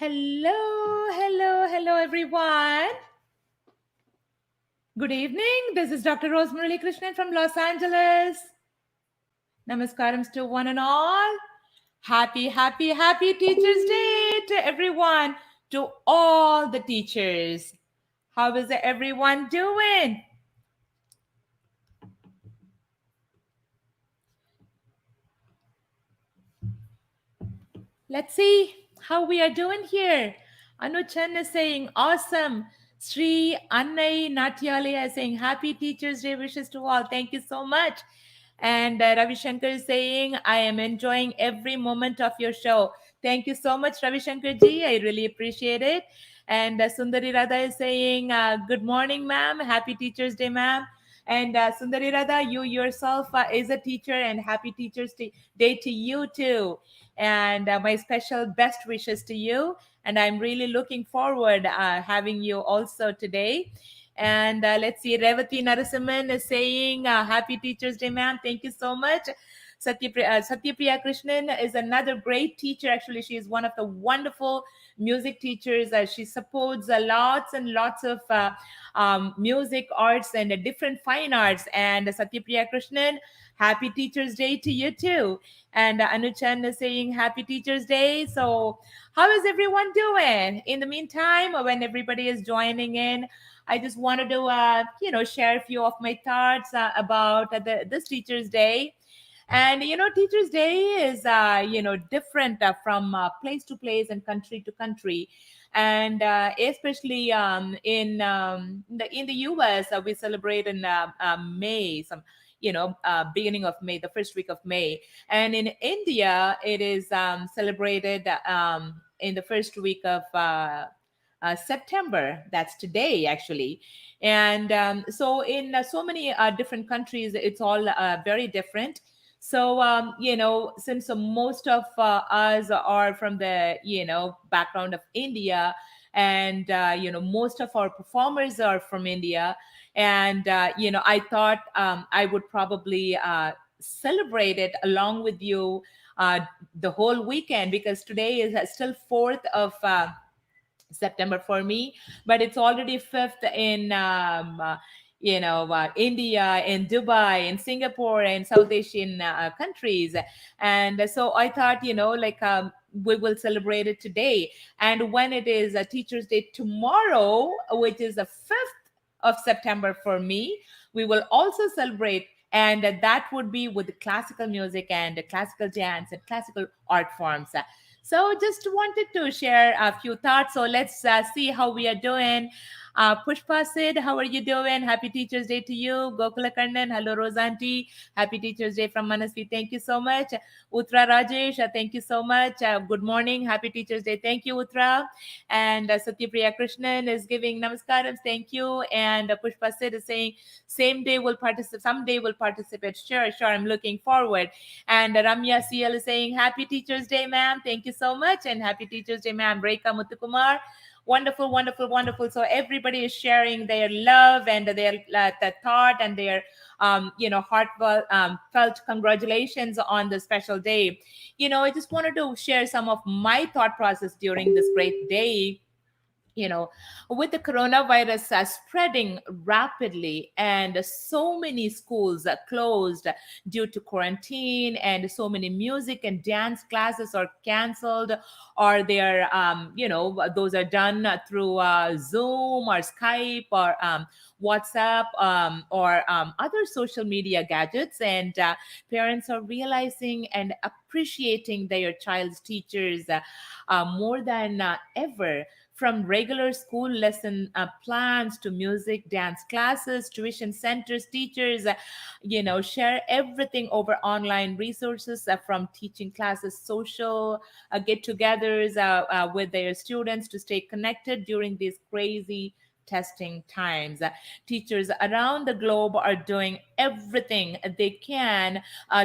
Hello, everyone. Good evening. This is Dr. Muralikrishnan from Los Angeles. Namaskarams to one and all. Happy Teachers' Day to everyone, to all the teachers. How is everyone doing? Let's see how we are doing here. Anuchan is saying, awesome. Sri Annai Natyalaya is saying, Happy Teachers' Day wishes to all. Thank you so much. And Ravi Shankar is saying, I am enjoying every moment of your show. Thank you so much, Ravi Shankar ji. I really appreciate it. And Sundari Radha is saying, Good morning, ma'am. Happy Teachers' Day, ma'am. And Sundari Radha, you yourself is a teacher, and happy Teachers' Day to you too. And my special best wishes to you. And I'm really looking forward having you also today. And let's see, Revati Narasimhan is saying, Happy Teachers' Day, ma'am. Thank you so much. Satyapriya Krishnan is another great teacher. Actually, she is one of the wonderful music teachers. She supports lots and lots of music, arts, and different fine arts. And Satyapriya Krishnan, Happy Teachers' Day to you too. And Anuchan is saying Happy Teachers' Day. So, how is everyone doing? In the meantime, when everybody is joining in, I just wanted to, share a few of my thoughts about this Teachers' Day. And Teachers' Day is different from place to place and country to country, and especially in the U.S. We celebrate in May, beginning of May, the first week of May, and in India it is celebrated in the first week of September. That's today, actually. And so, in so many different countries, it's all very different. So, since most of us are from the, background of India, and, most of our performers are from India, and, I thought I would probably celebrate it along with you the whole weekend, because today is still 4th of September for me, but it's already 5th in India, in Dubai, in Singapore, and South Asian countries. And so I thought, we will celebrate it today. And when it is a Teachers' Day tomorrow, which is the 5th of September for me, we will also celebrate. And that would be with classical music and classical dance and classical art forms. So just wanted to share a few thoughts. So let's see how we are doing. Pushpa Sid, how are you doing? Happy Teachers' Day to you. Gokula Karnan, hello Rosanti. Happy Teachers' Day from Manasvi. Thank you so much. Utra Rajesh, thank you so much. Good morning. Happy Teachers' Day. Thank you, Utra. And Satyapriya Krishnan is giving namaskarams. Thank you. And Pushpa Sid is saying, same day will participate. Someday will participate. Sure. I'm looking forward. And Ramya CL is saying, Happy Teachers' Day, ma'am. Thank you so much. And Happy Teachers' Day, ma'am. Rekha Muthukumar. Wonderful. So everybody is sharing their love and their the thought and their heartfelt felt congratulations on the special day. I just wanted to share some of my thought process during this great day. With the coronavirus spreading rapidly, and so many schools are closed due to quarantine, and so many music and dance classes are canceled, or they're those are done through Zoom or Skype or WhatsApp, or other social media gadgets. And parents are realizing and appreciating their child's teachers more than ever, from regular school lesson plans to music, dance classes, tuition centers. Teachers, share everything over online resources, from teaching classes, social get-togethers with their students, to stay connected during these crazy testing times. Teachers around the globe are doing everything they can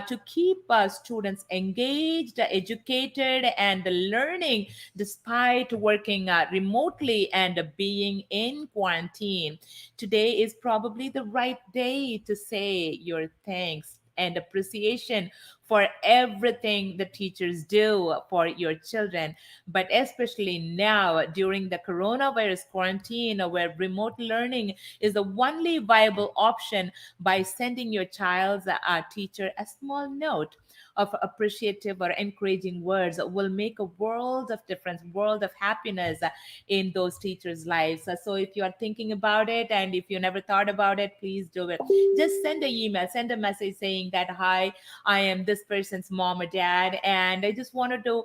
to keep students engaged, educated, and learning despite working remotely and being in quarantine. Today is probably the right day to say your thanks and appreciation for everything the teachers do for your children. But especially now during the coronavirus quarantine, where remote learning is the only viable option, by sending your child's teacher a small note of appreciative or encouraging words will make a world of difference, world of happiness in those teachers' lives. So if you are thinking about it, and if you never thought about it, please do it. Just send an email, send a message saying that, hi, I am this person's mom or dad, and I just wanted to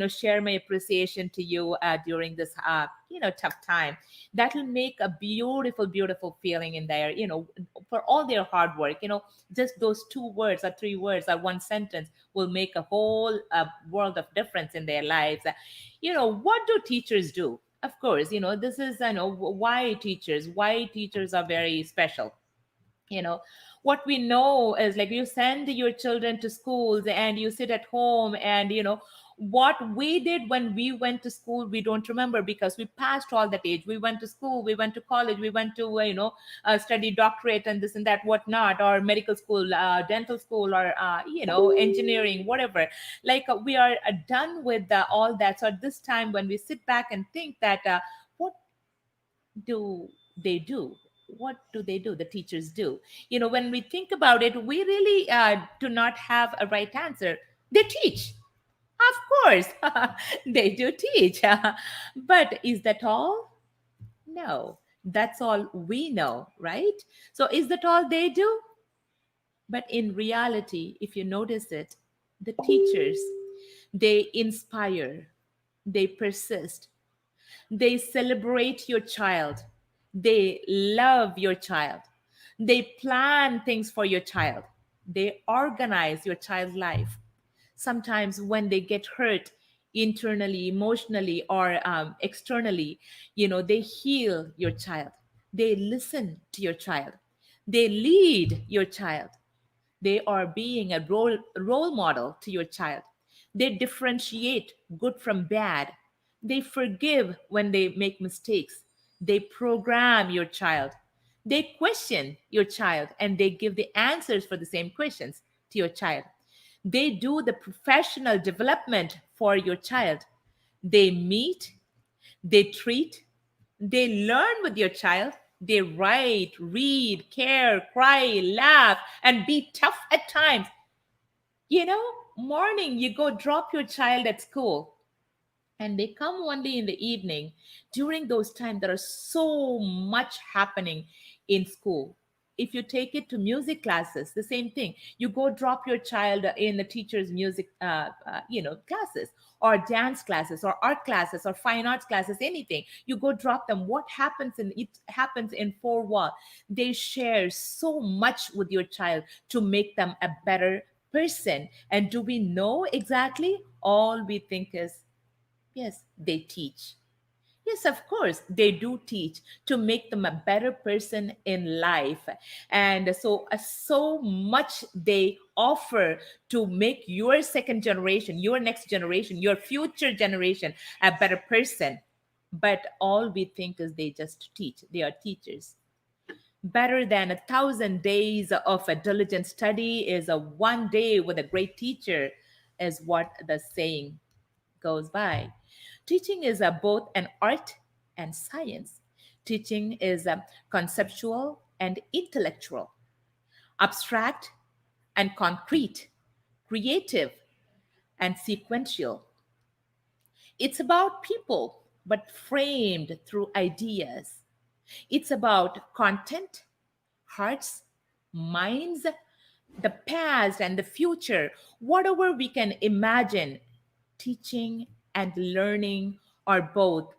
share my appreciation to you during this tough time. That will make a beautiful, beautiful feeling in there, for all their hard work. Just those two words or three words or one sentence will make a whole world of difference in their lives. What do teachers do? Of course, this is, why teachers are very special. you know what we know is, like, you send your children to schools and you sit at home, and what we did when we went to school, we don't remember, because we passed all that age. We went to school, we went to college, we went to study doctorate and this and that, whatnot, or medical school, dental school, or engineering, whatever. Like, we are done with all that. So at this time, when we sit back and think that, what do they do? What do they do? The teachers do. When we think about it, we really do not have a right answer. They teach. Of course, they do teach. But is that all? No. That's all we know, right? So is that all they do? But in reality, if you notice it, the teachers, they inspire, they persist, they celebrate your child. They love your child. They plan things for your child. They organize your child's life. Sometimes when they get hurt internally, emotionally, or externally, they heal your child. They listen to your child. They lead your child. They are being a role model to your child. They differentiate good from bad. They forgive when they make mistakes. They program your child. They question your child, and they give the answers for the same questions to your child. They do the professional development for your child. They meet, they treat, they learn with your child. They write, read, care, cry, laugh, and be tough at times. Morning, you go drop your child at school, and they come only in the evening. During those times, there is so much happening in school. If you take it to music classes, the same thing. You go drop your child in the teacher's music classes, or dance classes, or art classes, or fine arts classes, anything. You go drop them. What happens in it happens in four walls. They share so much with your child to make them a better person. And do we know exactly? All we think is, yes, they teach. Yes, of course, they do teach to make them a better person in life. And so much they offer to make your second generation, your next generation, your future generation a better person. But all we think is they just teach. They are teachers. Better than 1,000 days of a diligent study is a one day with a great teacher, is what the saying goes by. Teaching is both an art and science. Teaching is conceptual and intellectual, abstract and concrete, creative and sequential. It's about people, but framed through ideas. It's about content, hearts, minds, the past and the future, whatever we can imagine. Teaching and learning are both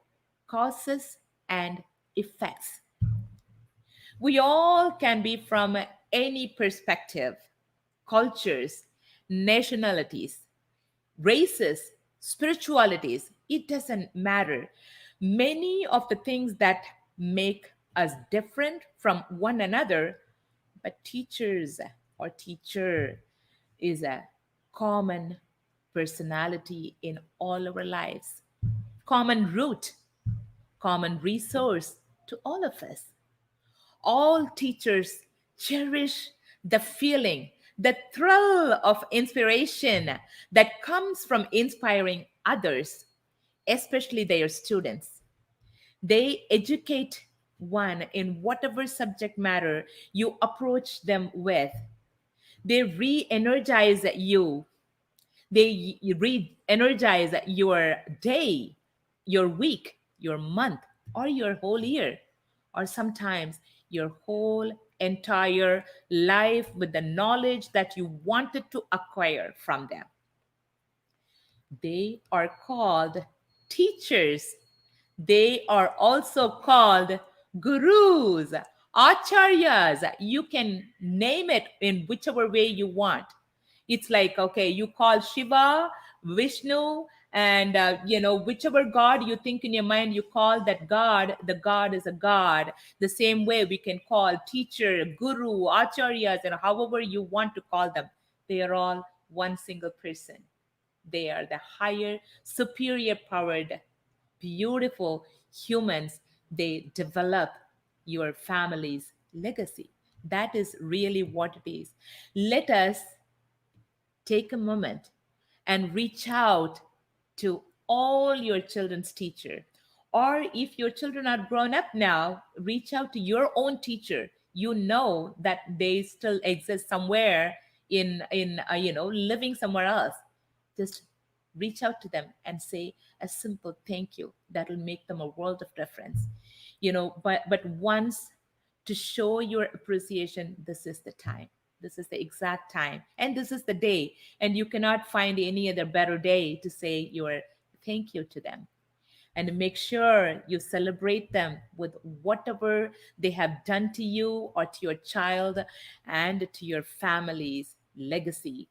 causes and effects. We all can be from any perspective, cultures, nationalities, races, spiritualities. It doesn't matter. Many of the things that make us different from one another, but teachers or teacher is a common personality in all our lives, common root, common resource to all of us. All teachers cherish the feeling The thrill of inspiration that comes from inspiring others, especially their students. They educate one in whatever subject matter you approach them with. They re energize you, they re energize your day, your week, your month, or your whole year, or sometimes your whole entire life with the knowledge that you wanted to acquire from them. They are called teachers. They are also called gurus, acharyas. You can name it in whichever way you want. It's like, okay, you call Shiva, Vishnu, and whichever god you think in your mind, you call that god. The god is a god. The same way we can call teacher, guru, acharyas, and however you want to call them. They are all one single person. They are the higher, superior powered, beautiful humans. They develop your family's legacy. That is really what it is. Let us take a moment and reach out to all your children's teacher. Or if your children are grown up now, reach out to your own teacher. You know that they still exist somewhere in living somewhere else. Just reach out to them and say a simple thank you. That will make them a world of difference. But once, to show your appreciation, this is the time. This is the exact time, and this is the day, and you cannot find any other better day to say your thank you to them. And make sure you celebrate them with whatever they have done to you or to your child and to your family's legacy.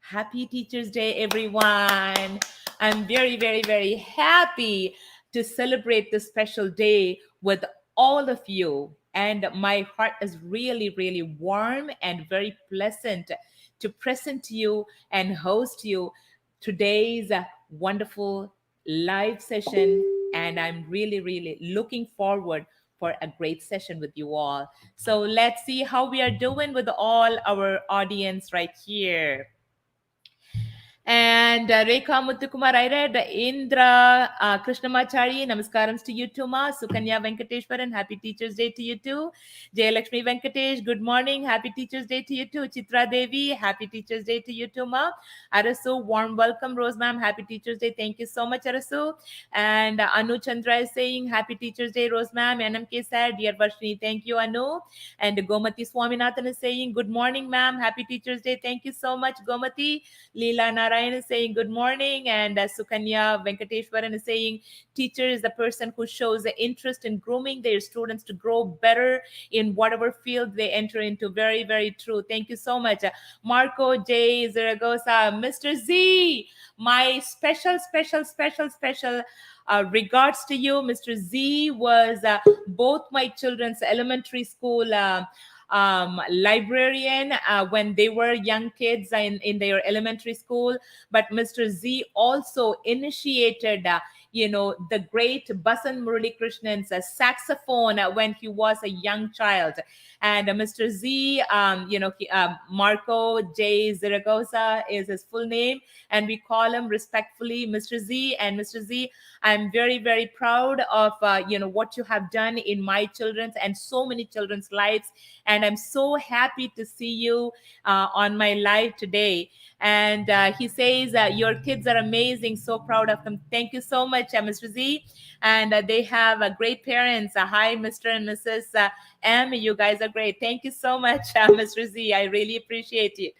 Happy Teachers Day, everyone. I'm very, very, very happy to celebrate this special day with all of you. And my heart is really, really warm and very pleasant to present to you and host you today's wonderful live session. And I'm really, really looking forward for a great session with you all. So let's see how we are doing with all our audience right here. And Rekha Muthukumar, I read Indra Krishnamachari, Namaskaram to you too, Ma. Sukanya Venkateshwaran, Happy Teachers Day to you too. Jayalakshmi Venkatesh, good morning, Happy Teachers Day to you too. Chitra Devi, Happy Teachers Day to you too, Ma. Arasu, warm welcome, Rose Ma'am, Happy Teachers Day. Thank you so much, Arasu. And Anu Chandra is saying, Happy Teachers Day, Rose Ma'am. NMK said, Dear Varshini, thank you, Anu. And Gomati Swaminathan is saying, Good morning, ma'am. Happy Teachers Day. Thank you so much, Gomati. Leela Narayan is saying good morning, and Sukanya Venkateshwaran is saying teacher is the person who shows the interest in grooming their students to grow better in whatever field they enter into. Very, very true. Thank you so much. Marco J. Zaragoza, Mr. Z, my special regards to you. Mr. Z was both my children's elementary school librarian when they were young kids in their elementary school. But Mr. Z also initiated, the great Basan Muralikrishnan saxophone when he was a young child. And Mr. Z, Marco J. Zaragoza is his full name, and we call him respectfully Mr. Z. And Mr. Z, I'm very, very proud of, what you have done in my children's and so many children's lives. And I'm so happy to see you on my live today. And he says, your kids are amazing. So proud of them. Thank you so much, Mr. Z. And they have great parents. Hi, Mr. and Mrs. M. You guys are great. Thank you so much, Mr. Z. I really appreciate it.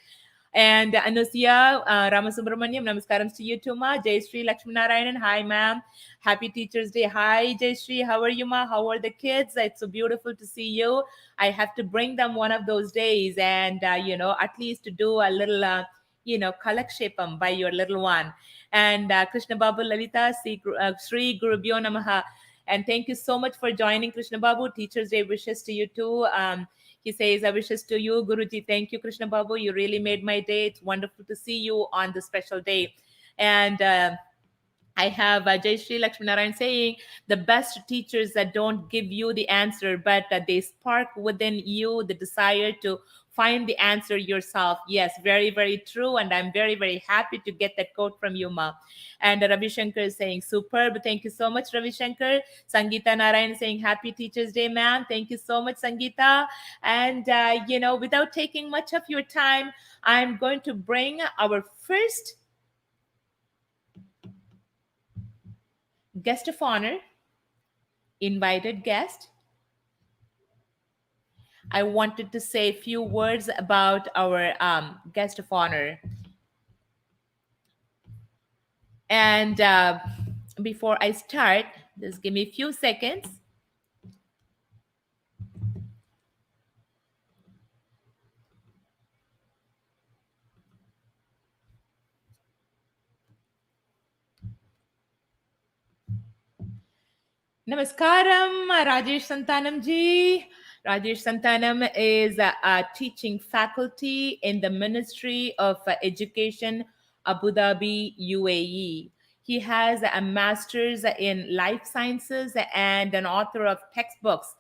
And Anusia Ramasubramaniam, namaskaram to you too, ma. Jayashree Lakshminarayanan, hi, ma'am. Happy Teachers Day. Hi, Jayashree. How are you, ma? How are the kids? It's so beautiful to see you. I have to bring them one of those days and, at least to do a little, kalakshepam by your little one. And Krishna Babu Lalita, Sri Gurubhyo Namaha. And thank you so much for joining, Krishna Babu. Teachers Day wishes to you too. He says, I wishes to you, Guruji. Thank you, Krishna Babu. You really made my day. It's wonderful to see you on this special day. And I have Jai Sri Lakshminarayan saying the best teachers that don't give you the answer, but that they spark within you the desire to find the answer yourself. Yes, very, very true. And I'm very, very happy to get that quote from you, Ma. And Ravi Shankar is saying, superb. Thank you so much, Ravi Shankar. Sangeeta Narayan saying, happy Teachers Day, ma'am. Thank you so much, Sangeeta. And, without taking much of your time, I'm going to bring our first guest of honor, invited guest. I wanted to say a few words about our guest of honor. And before I start, just give me a few seconds. Namaskaram, Rajesh Santhanam ji. Rajesh Santhanam is a teaching faculty in the Ministry of Education, Abu Dhabi, UAE. He has a master's in life sciences and an author of textbooks.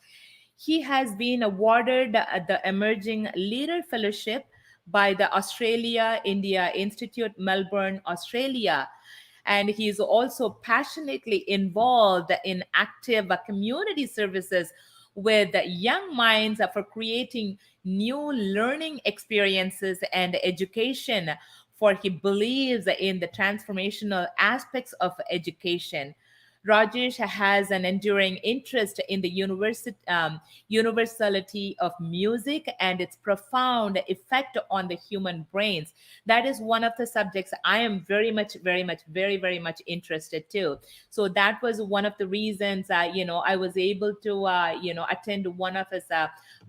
He has been awarded the Emerging Leader Fellowship by the Australia India Institute, Melbourne, Australia. And he is also passionately involved in active community services with young minds for creating new learning experiences and education, for he believes in the transformational aspects of education. Rajesh has an enduring interest in the universality of music and its profound effect on the human brains. That is one of the subjects I am very much interested too. So that was one of the reasons, I was able to, attend one of his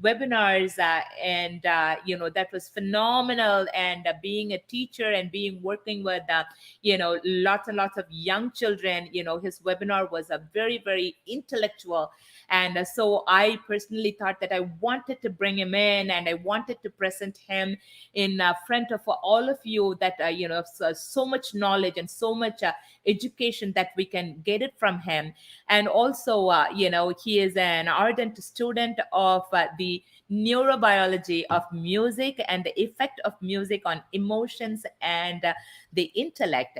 webinars, and that was phenomenal. And being a teacher and being working with, lots and lots of young children, his webinar was a very intellectual. And so I personally thought that I wanted to bring him in, and I wanted to present him in front of all of you, that so much knowledge and so much education that we can get it from him. And also, he is an ardent student of the neurobiology of music and the effect of music on emotions and the intellect.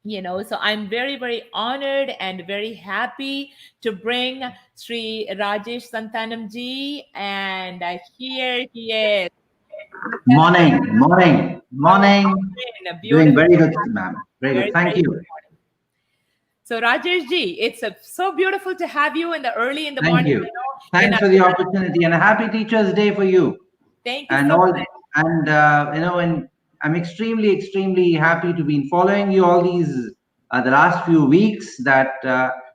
So I'm very honored and very happy to bring Sri Rajesh Santhanam ji, and here he is. Morning, morning, How morning. a Doing beautiful, very good, ma'am. Very good. Thank very you. good morning. So Rajesh ji, it's so beautiful to have you in the early in the Thank morning. you. In Thanks for the opportunity and a happy Teachers' Day for you. Thank you And so all, much. and and I'm extremely happy to be following you all these the last few weeks. That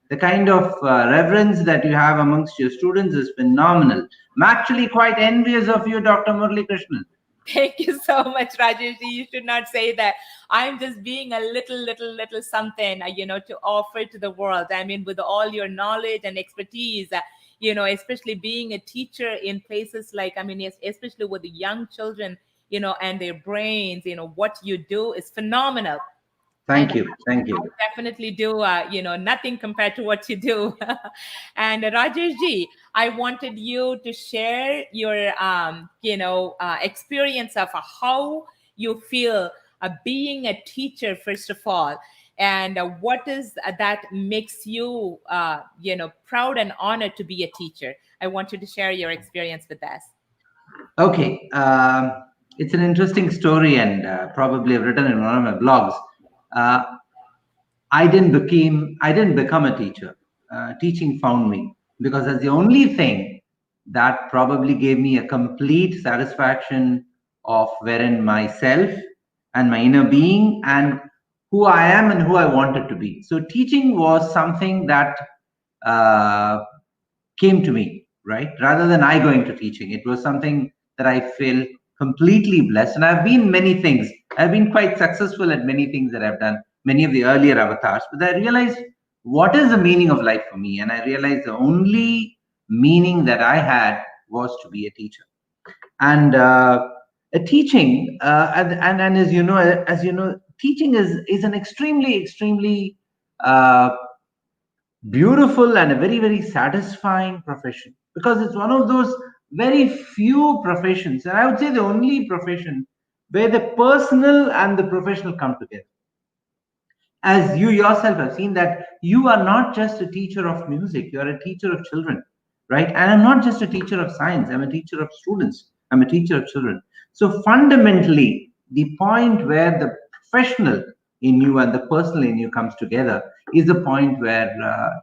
the kind of reverence that you have amongst your students is phenomenal. I'm actually quite envious of you, Dr. Muralikrishnan. Thank you so much, Rajesh. You should not say that. I'm just being a little something, to offer to the world. I mean, with all your knowledge and expertise, especially being a teacher in places like, I mean, yes, especially with the young children, and their brains, what you do is phenomenal. Thank you. Thank I you. definitely do, nothing compared to what you do. And Rajesh ji, I wanted you to share your, experience of how you feel being a teacher, first of all, and what is that makes you, proud and honored to be a teacher. I want you to share your experience with us. Okay, it's an interesting story, and probably I've written in one of my blogs. Uh, I didn't become a teacher. Teaching found me because that's the only thing that probably gave me a complete satisfaction of wherein myself and my inner being and who I am and who I wanted to be. So teaching was something that uh, came to me, right? Rather than I going to teaching, it was something that I feel completely blessed. And I've been many things. I've been quite successful at many things that I've done, many of the earlier avatars. But I realized what is the meaning of life for me, and I realized the only meaning that I had was to be a teacher. And a teaching, and as you know, teaching is an extremely uh, beautiful and a very satisfying profession, because it's one of those very few professions, and I would say the only profession where the personal and the professional come together. As you yourself have seen that you are not just a teacher of music, you are a teacher of children, right? And I'm not just a teacher of science, I'm a teacher of students, I'm a teacher of children. So fundamentally, the point where the professional in you and the personal in you comes together is the point where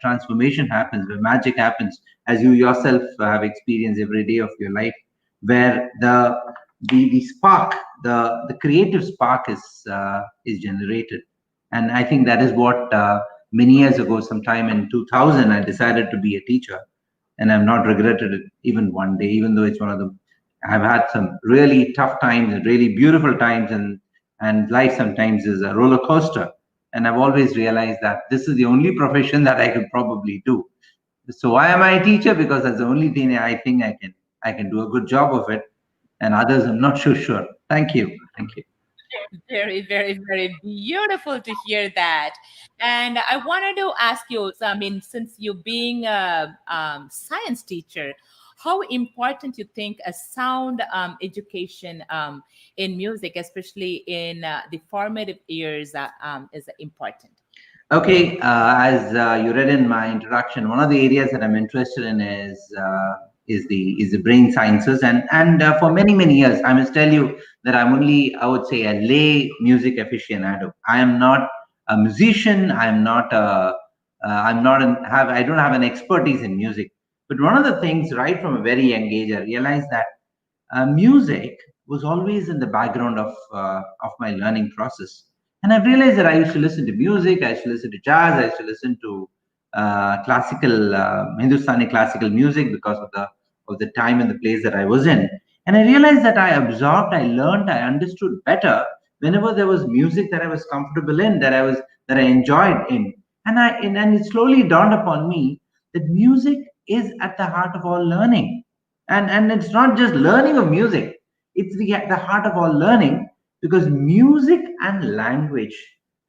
transformation happens, where magic happens, as you yourself have experienced every day of your life, where the spark, the creative spark is generated. And I think that is what many years ago, sometime in 2000, I decided to be a teacher. And I've not regretted it even one day, even though it's one of the, I've had some really tough times and really beautiful times, and life sometimes is a roller coaster. And I've always realized that this is the only profession that I could probably do. So why am I a teacher? Because that's the only thing I think I can do a good job of it. And others, I'm not so sure. Thank you. Thank you. Very, very, very beautiful to hear that. And I wanted to ask you, so, I mean, since you being a science teacher, how important you think a sound education in music, especially in the formative years, is important? Okay, as you read in my introduction, one of the areas that I'm interested in is the brain sciences, and for many years, I must tell you that I'm only, I would say, a lay music aficionado. I am not a musician. I'm not I don't have an expertise in music. But one of the things, right from a very young age, I realized that music was always in the background of my learning process. And I've realized that I used to listen to music, I used to listen to jazz, I used to listen to classical Hindustani classical music because of the time and the place that I was in. And I realized that I absorbed, I learned, I understood better whenever there was music that I was comfortable in, that I enjoyed in. And it slowly dawned upon me that music is at the heart of all learning. And it's not just learning of music, it's the heart of all learning, because music and language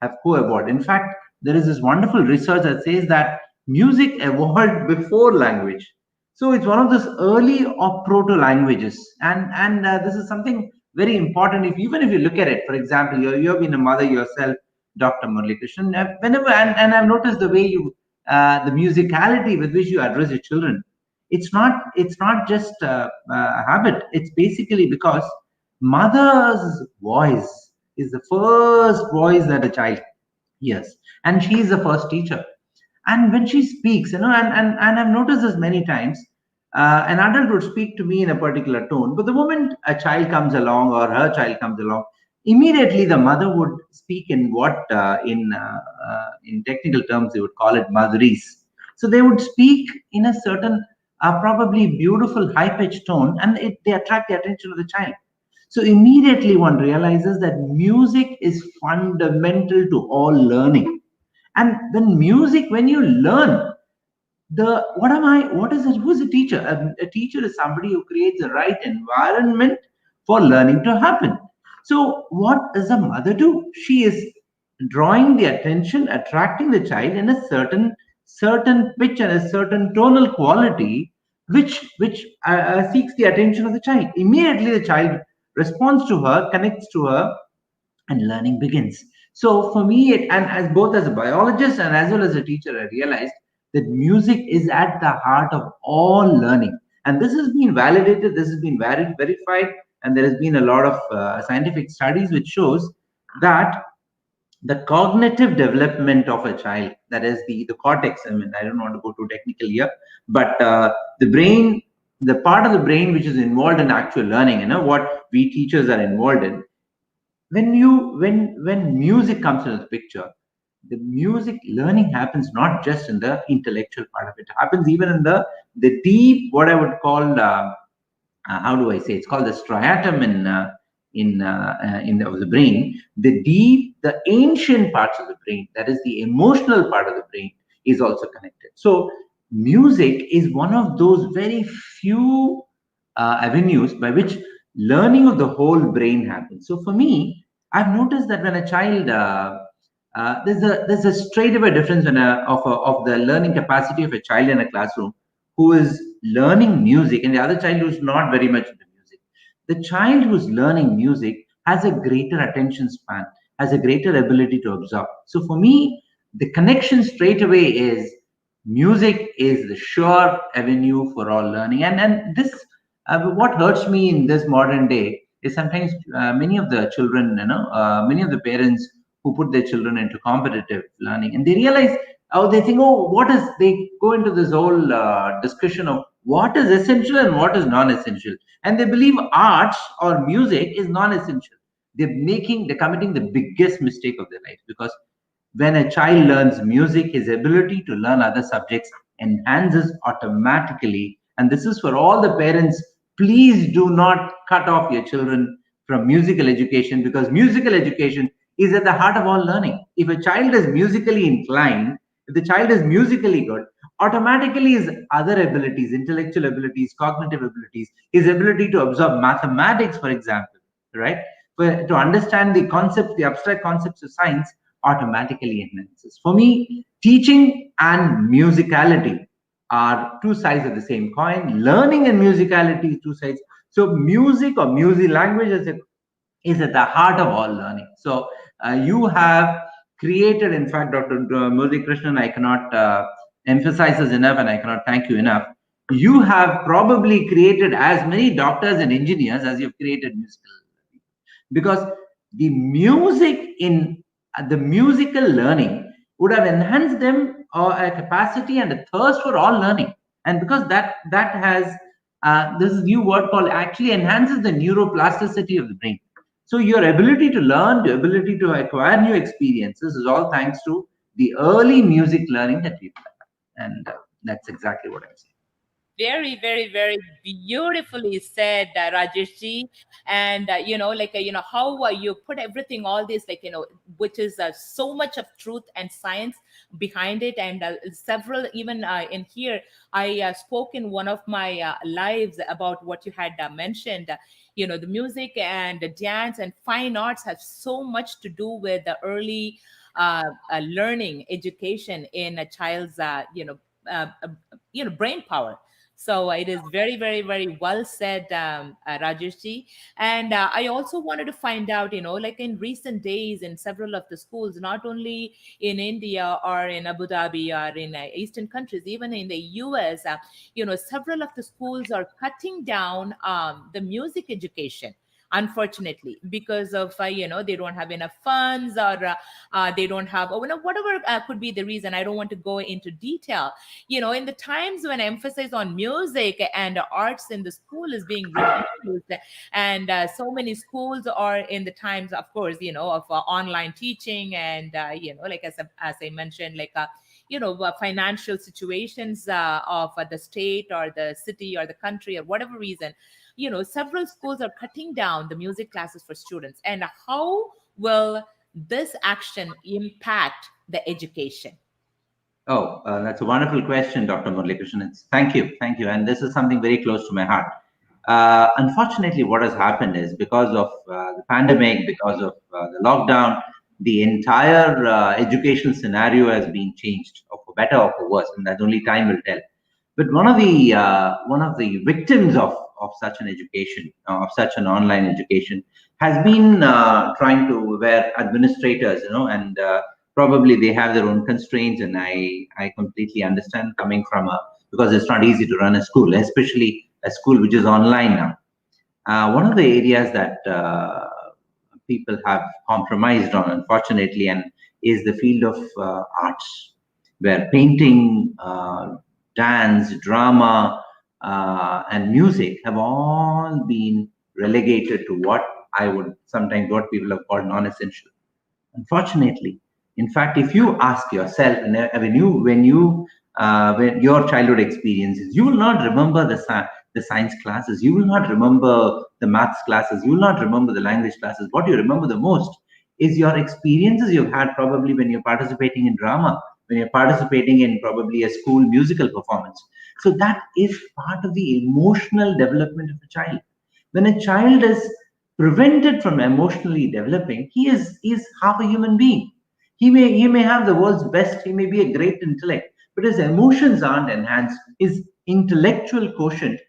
have co-evolved. In fact, there is this wonderful research that says that music evolved before language. So it's one of those early or proto languages, and this is something very important. If even if you look at it, for example, you have been a mother yourself, Dr. Muralikrishnan. Whenever and I've noticed the way you the musicality with which you address your children. It's not just a habit. It's basically because mother's voice is the first voice that a child hears, and she is the first teacher. And when she speaks, and I've noticed this many times, an adult would speak to me in a particular tone, but the moment a child comes along or her child comes along, immediately the mother would speak in what in technical terms they would call it madhuris. So they would speak in a certain probably beautiful high pitched tone, and they attract the attention of the child. So immediately one realizes that music is fundamental to all learning. And when you learn, what is it? Who's a teacher? A teacher is somebody who creates the right environment for learning to happen. So what does a mother do? She is drawing the attention, attracting the child in a certain pitch and a certain tonal quality, which seeks the attention of the child. Immediately the child responds to her, connects to her, and learning begins. So for me, and as both as a biologist and as well as a teacher, I realized that music is at the heart of all learning. And this has been validated, this has been verified, and there has been a lot of scientific studies which shows that the cognitive development of a child, that is the cortex, I mean, I don't want to go too technical here, but the brain, the part of the brain which is involved in actual learning, what we teachers are involved in, when music comes into the picture, the music learning happens not just in the intellectual part of it, happens even in the deep, what I would call how do I say, it's called the striatum of the brain. The deep, the ancient parts of the brain, that is the emotional part of the brain, is also connected. So music is one of those very few avenues by which learning of the whole brain happens. So for me, I've noticed that when a child there's a straightaway difference of the learning capacity of a child in a classroom who is learning music and the other child who's not very much into music. The child who's learning music has a greater attention span, has a greater ability to absorb. So for me, the connection straight away is music is the sure avenue for all learning. And this what hurts me in this modern day is sometimes many of the children, many of the parents who put their children into competitive learning and they realize, oh, they think, oh, what is, they go into this whole discussion of what is essential and what is non-essential, and they believe arts or music is non-essential. They're committing the biggest mistake of their life, because when a child learns music, his ability to learn other subjects enhances automatically. And this is for all the parents. Please do not cut off your children from musical education, because musical education is at the heart of all learning. If a child is musically inclined, if the child is musically good, automatically his other abilities, intellectual abilities, cognitive abilities, his ability to absorb mathematics, for example, right? To understand the concepts, the abstract concepts of science, automatically enhances. For me, teaching and musicality are two sides of the same coin. Learning and musicality is two sides. So music or music language is at the heart of all learning. So you have created, in fact, Dr. Muralikrishnan, I cannot emphasize this enough and I cannot thank you enough. You have probably created as many doctors and engineers as you've created musical, because the music in the musical learning would have enhanced them a capacity and a thirst for all learning. And because that has this new word called actually enhances the neuroplasticity of the brain. So your ability to learn, the ability to acquire new experiences is all thanks to the early music learning that we've done. And that's exactly what I'm saying. Very, very, very beautifully said, Rajesh ji. And how you put everything, all this, which is so much of truth and science behind it. And several, even in here, I spoke in one of my lives about what you had mentioned. The music and the dance and fine arts have so much to do with the early learning education in a child's uh, uh, brain power. So it is very, very, very well said, Rajesh ji. And I also wanted to find out, like in recent days in several of the schools, not only in India or in Abu Dhabi or in Eastern countries, even in the US, several of the schools are cutting down the music education, unfortunately, because of they don't have enough funds, or they don't have, or whatever could be the reason. I don't want to go into detail. In the times when emphasis on music and arts in the school is being reduced, and so many schools are in the times, of course, of online teaching, and like as I mentioned, like financial situations of the state or the city or the country or whatever reason, several schools are cutting down the music classes for students. And how will this action impact the education? Oh, that's a wonderful question, Dr. Muralikrishnan. Thank you. And this is something very close to my heart. Unfortunately, what has happened is because of the pandemic, because of the lockdown, the entire educational scenario has been changed, or for better or for worse, and that only time will tell. But one of the victims of such an education, of such an online education, has been trying to, where administrators, and probably they have their own constraints, and I completely understand, coming from a, because it's not easy to run a school, especially a school which is online now. One of the areas that people have compromised on, unfortunately, and is the field of arts, where painting, dance, drama, and music have all been relegated to what I would sometimes, what people have called non-essential. Unfortunately, in fact, if you ask yourself, and when your childhood experiences, you will not remember the science classes, you will not remember the maths classes, you will not remember the language classes. What you remember the most is your experiences you've had, probably when you're participating in drama, when you're participating in probably a school musical performance. So that is part of the emotional development of a child. When a child is prevented from emotionally developing, he is half a human being. He may have the world's best, he may be a great intellect, but his emotions aren't enhanced. His intellectual quotient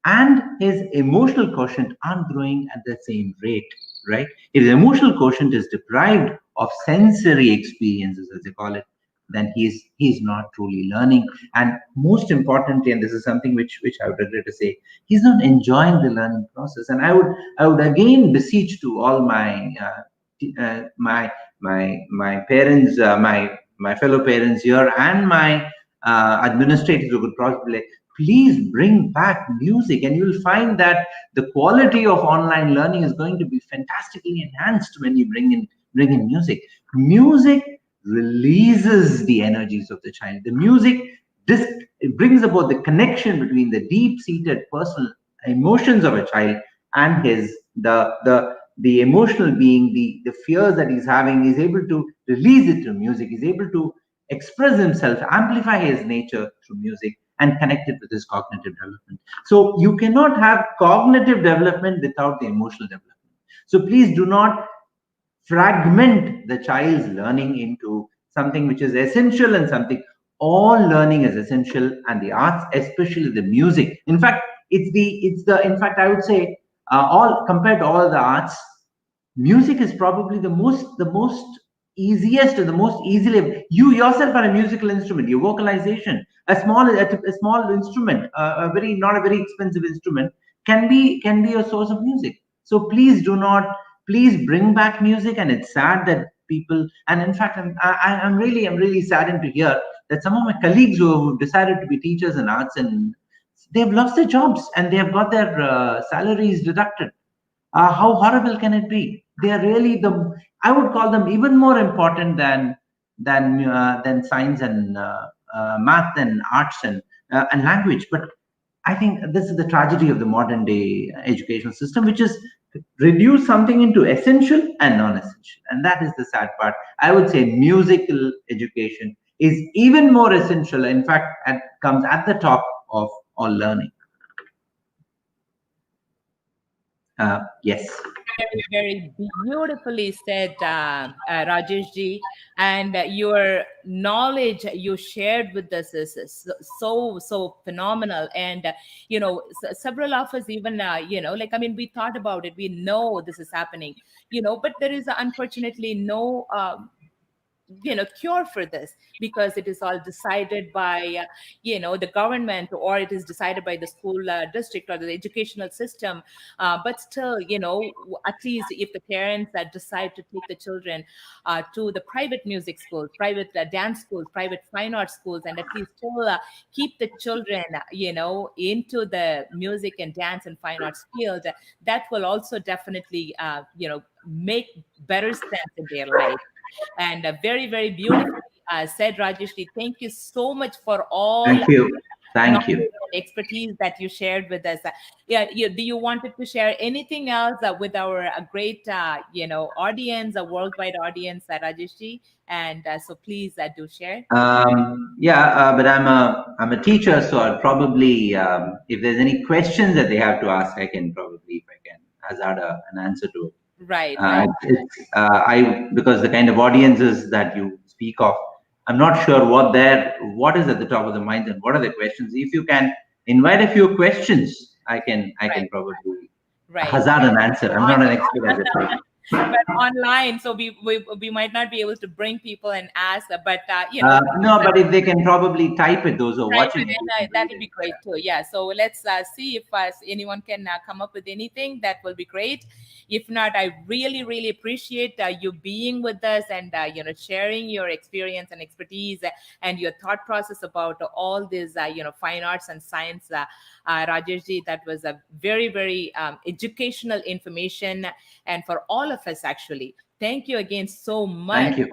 and his emotional quotient aren't growing at the same rate, right? If the emotional quotient is deprived of sensory experiences, as they call it, then he's not truly learning. And most importantly, and this is something which I would regret to say, he's not enjoying the learning process. And I would again beseech to all my parents, my fellow parents here, and my administrators who could probably, please bring back music, and you'll find that the quality of online learning is going to be fantastically enhanced when you bring in music. Music releases the energies of the child. The music, this, it brings about the connection between the deep-seated personal emotions of a child and his the emotional being, the fears that he's having. He's able to release it through music. He's able to express himself, amplify his nature through music, and connect it with his cognitive development. So you cannot have cognitive development without the emotional development. So please do not fragment the child's learning into something which is essential and something. All learning is essential, and the arts, especially the music. In fact, it's the in fact, I would say, all compared to all the arts, music is probably the most easiest, and the most easily. You yourself are a musical instrument. Your vocalization, a small instrument, a very not a very expensive instrument, can be a source of music. So please bring back music. And it's sad that people, and in fact, I'm really saddened to hear that some of my colleagues who have decided to be teachers in arts, and they've lost their jobs and they have got their salaries deducted. How horrible can it be? They are really I would call them even more important than science and math and arts and language. But I think this is the tragedy of the modern day educational system, which is reduce something into essential and non-essential, and that is the sad part. I would say musical education is even more essential. In fact, comes at the top of all learning. Yes. Very, very beautifully said, Rajesh ji. And your knowledge you shared with us is so phenomenal. And several of us even, like, I mean, we thought about it. We know this is happening, but there is unfortunately no cure for this, because it is all decided by the government, or it is decided by the school district or the educational system. But still, at least if the parents decide to take the children to the private music schools, private dance schools, private fine arts schools, and at least still keep the children into the music and dance and fine arts field, that will also definitely make better sense in their life. And very, very beautifully said, Rajeshri. Thank you so much for all Thank you. Thank knowledge you. and expertise that you shared with us. Yeah, do you wanted to share anything else with our great, audience, a worldwide audience, Rajeshri? And so please do share. Yeah, but I'm a teacher, so I'll probably, if there's any questions that they have to ask, I can probably, if I can hazard an answer to it. Right, right. Because the kind of audiences that you speak of, I'm not sure what is at the top of the minds and what are the questions. If you can invite a few questions, I can Right. probably Right. hazard an answer. I'm not an expert at it. But online, so we might not be able to bring people and ask, but No, but if they can probably type it, those who are type watching it it, in, that will be great too. Yeah. So let's see if anyone can come up with anything. That will be great. If not, I really, really appreciate you being with us and sharing your experience and expertise and your thought process about all this fine arts and science, Rajesh ji. That was a very, very educational information, and for all of us actually. Thank you again so much. Thank you,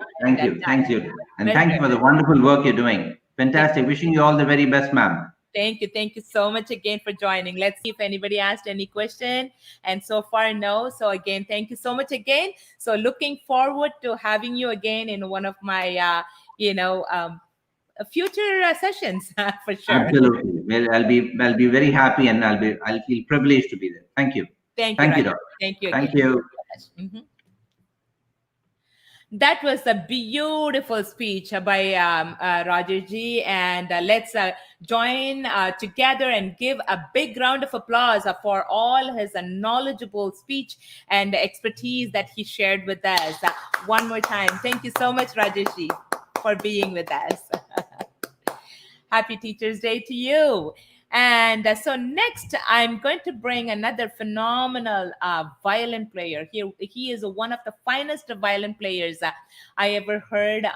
and thank you for the wonderful work you're doing. Fantastic. Wishing you all the very best, ma'am. Thank you. Thank you so much again for joining. Let's see if anybody asked any question. And so far, no. So again, thank you so much again. So looking forward to having you again in one of my, future sessions for sure. Absolutely. Well, I'll be very happy, and I'll feel privileged to be there. Thank you. Thank you, Thank you, Raj. Doctor. Thank you again. Thank you. Mhm. That was a beautiful speech by Rajesh ji, and let's join together and give a big round of applause for all his knowledgeable speech and expertise that he shared with us. One more time, thank you so much, Rajesh ji, for being with us. Happy Teachers Day to you. And so next, I'm going to bring another phenomenal violin player. He is one of the finest violin players I ever heard.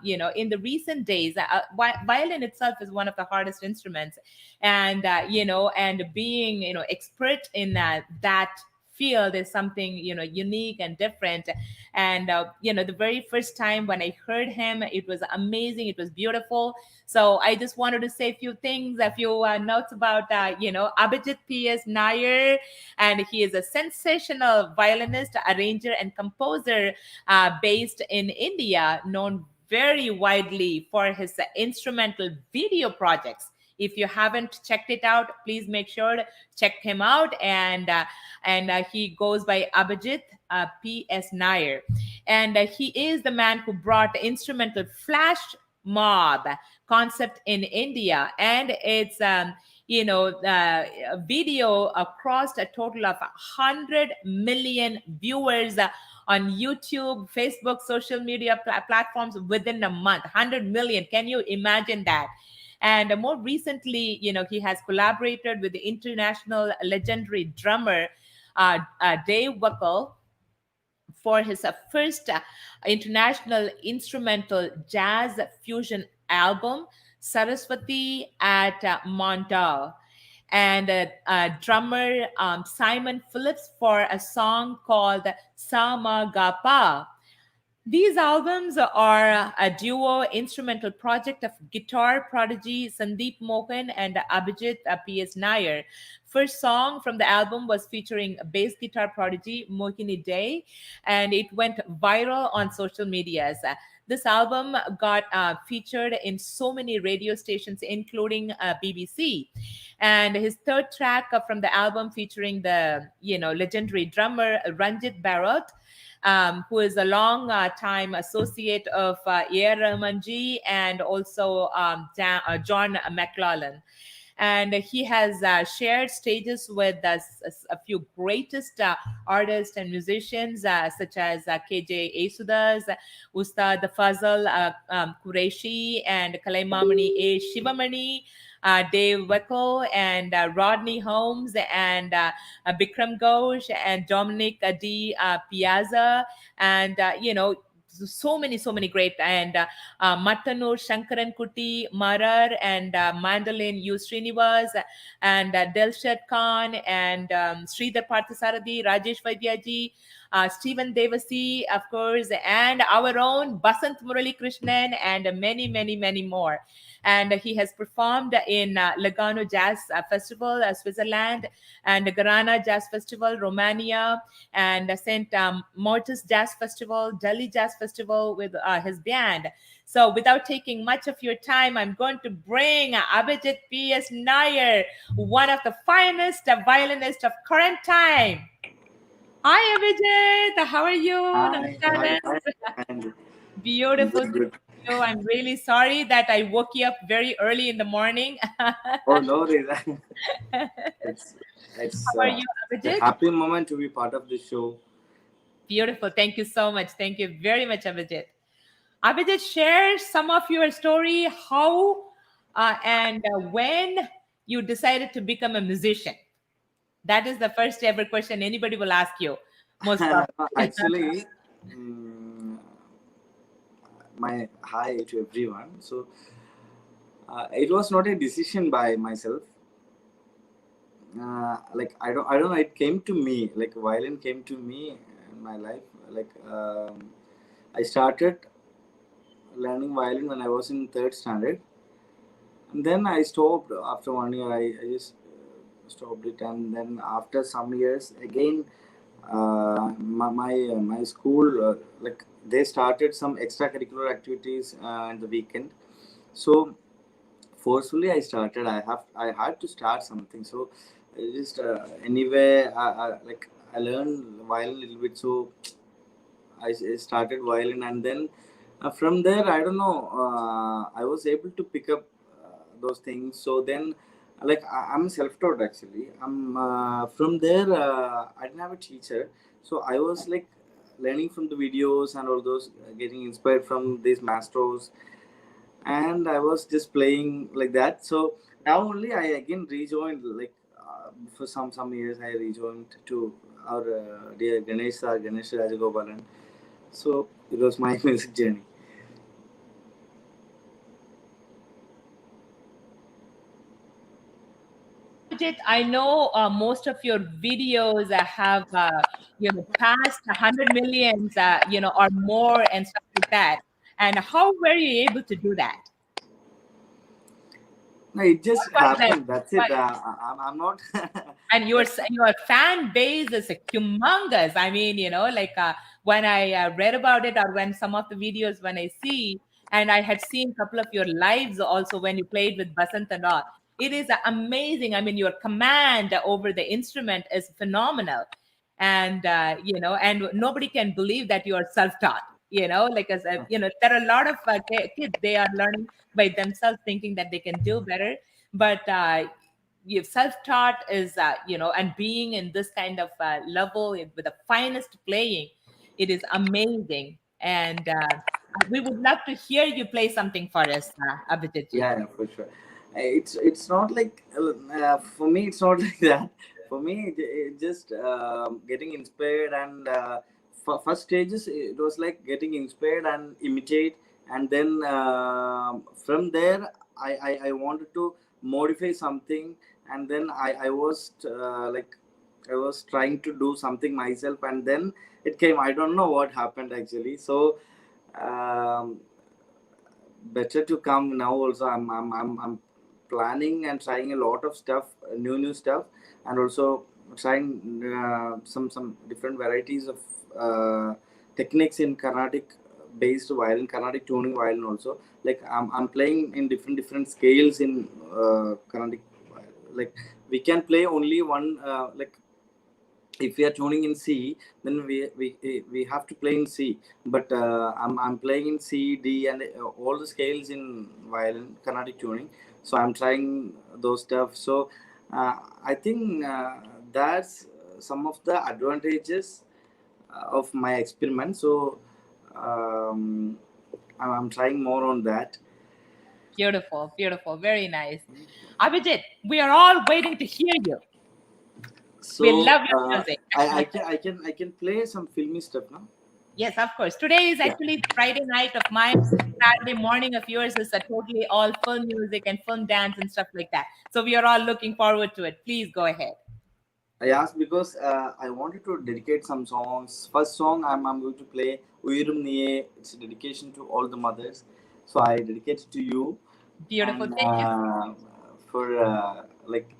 In the recent days, violin itself is one of the hardest instruments, and and being expert in that field is something unique and different. And the very first time when I heard him, it was amazing, it was beautiful. So I just wanted to say a few things, a few notes about Abhijith P.S. Nair, and he is a sensational violinist, arranger, and composer based in India, known very widely for his instrumental video projects. If you haven't checked it out, please make sure to check him out. And he goes by Abhijith P.S. Nair. And he is the man who brought the instrumental flash mob concept in India. And it's, video across a total of 100 million viewers on YouTube, Facebook, social media platforms within a month. 100 million. Can you imagine that? And more recently, he has collaborated with the international legendary drummer Dave Weckl for his first international instrumental jazz fusion album, Saraswati at Montal, and drummer Simon Phillips for a song called Samagapa. These albums are a duo instrumental project of guitar prodigy Sandeep Mohan and Abhijith P.S. Nair. First song from the album was featuring bass guitar prodigy Mohini Day, and it went viral on social medias. This album got featured in so many radio stations, including BBC. And his third track from the album, featuring the legendary drummer Ranjit Bharat, who is a long time associate of A.R. Rahmanji and also John McLaughlin. And he has shared stages with a few greatest artists and musicians, such as KJ Yesudas, Ustad Fazal Qureshi, and Kalaimamani A. Shivamani, Dave Weckl, and Rodney Holmes, and Bikram Ghosh, and Dominic D. Piazza, and so many great, and Mattanur Shankaran Kuti Marar, and Mandolin U Srinivas, and Delshad Khan, and Sridhar Parthasarathi, Rajesh Vaidyaji, Stephen Devasi, of course, and our own Basant Muralikrishnan, and many more. And he has performed in Lugano Jazz Festival, Switzerland, and Garana Jazz Festival, Romania, and St. Martin's Jazz Festival, Delhi Jazz Festival with his band. So without taking much of your time, I'm going to bring Abhijith P.S. Nair, one of the finest violinists of current time. Hi, Abhijith. How are you? Hi, and Beautiful. good. I'm really sorry that I woke you up very early in the morning. Oh, no worries. it's How are you, a Abhijith? happy moment to be part of the show. Beautiful. Thank you so much. Thank you very much, Abhijith. Abhijith, share some of your story, how and when you decided to become a musician. That is the first ever question anybody will ask you. Most probably. Actually, my hi to everyone. So it was not a decision by myself. I don't know. It came to me. Like violin came to me in my life. I started learning violin when I was in third standard, and then I stopped after 1 year. I just stopped it, and then after some years again, my school they started some extracurricular activities in the weekend. So forcefully I started. I had to start something. So just anyway, I learned violin a little bit, so I started violin, and then from there, I don't know, I was able to pick up those things. So then, like I'm self-taught actually. I'm from there. I didn't have a teacher, so I was like learning from the videos and all those, getting inspired from these masters, and I was just playing like that. So now only I again rejoined, like for some years I rejoined to our dear Ganesh Rajagopalan. So it was my music journey. Abhijit, I know most of your videos have passed 100 millions, or more and stuff like that. And how were you able to do that? No, it just What was that? happened. That's it. I'm not. And your fan base is humongous. I mean, like when I read about it, or when some of the videos when I see, and I had seen a couple of your lives also when you played with Basant and all. It is amazing. I mean, your command over the instrument is phenomenal, and and nobody can believe that you are self-taught. Like as there are a lot of kids, they are learning by themselves, thinking that they can do better, but you self-taught is and being in this kind of level with the finest playing, it is amazing. And we would love to hear you play something for us, Abhijit ji. Yeah, for sure. It's not like for me. It's not like that. For me, it just getting inspired, and first stages it was like getting inspired and imitate, and then from there I wanted to modify something, and then I was like I was trying to do something myself, and then it came. I don't know what happened actually. So. Um, Better to come now also. I'm planning and trying a lot of stuff, new stuff, and also trying some different varieties of techniques in Carnatic based violin, Carnatic tuning violin also. Like I'm playing in different scales in Carnatic. Like we can play only one, like if we are tuning in C, then we have to play in C. But I'm playing in C, D, and all the scales in violin, Carnatic tuning. So I'm trying those stuff. So I think that's some of the advantages of my experiment. So I'm trying more on that. Beautiful, beautiful, very nice. Abhijit, we are all waiting to hear you. We So love your music, I actually. can play some filmy stuff now. Yes, of course. Today is Yeah. actually Friday night of mine. Saturday morning of yours is a totally all film music and film dance and stuff like that. So we are all looking forward to it. Please go ahead. I asked because I wanted to dedicate some songs. First song I'm going to play Uyirum Niye. It's a dedication to all the mothers. So I dedicate it to you. Beautiful. And Thank you. for like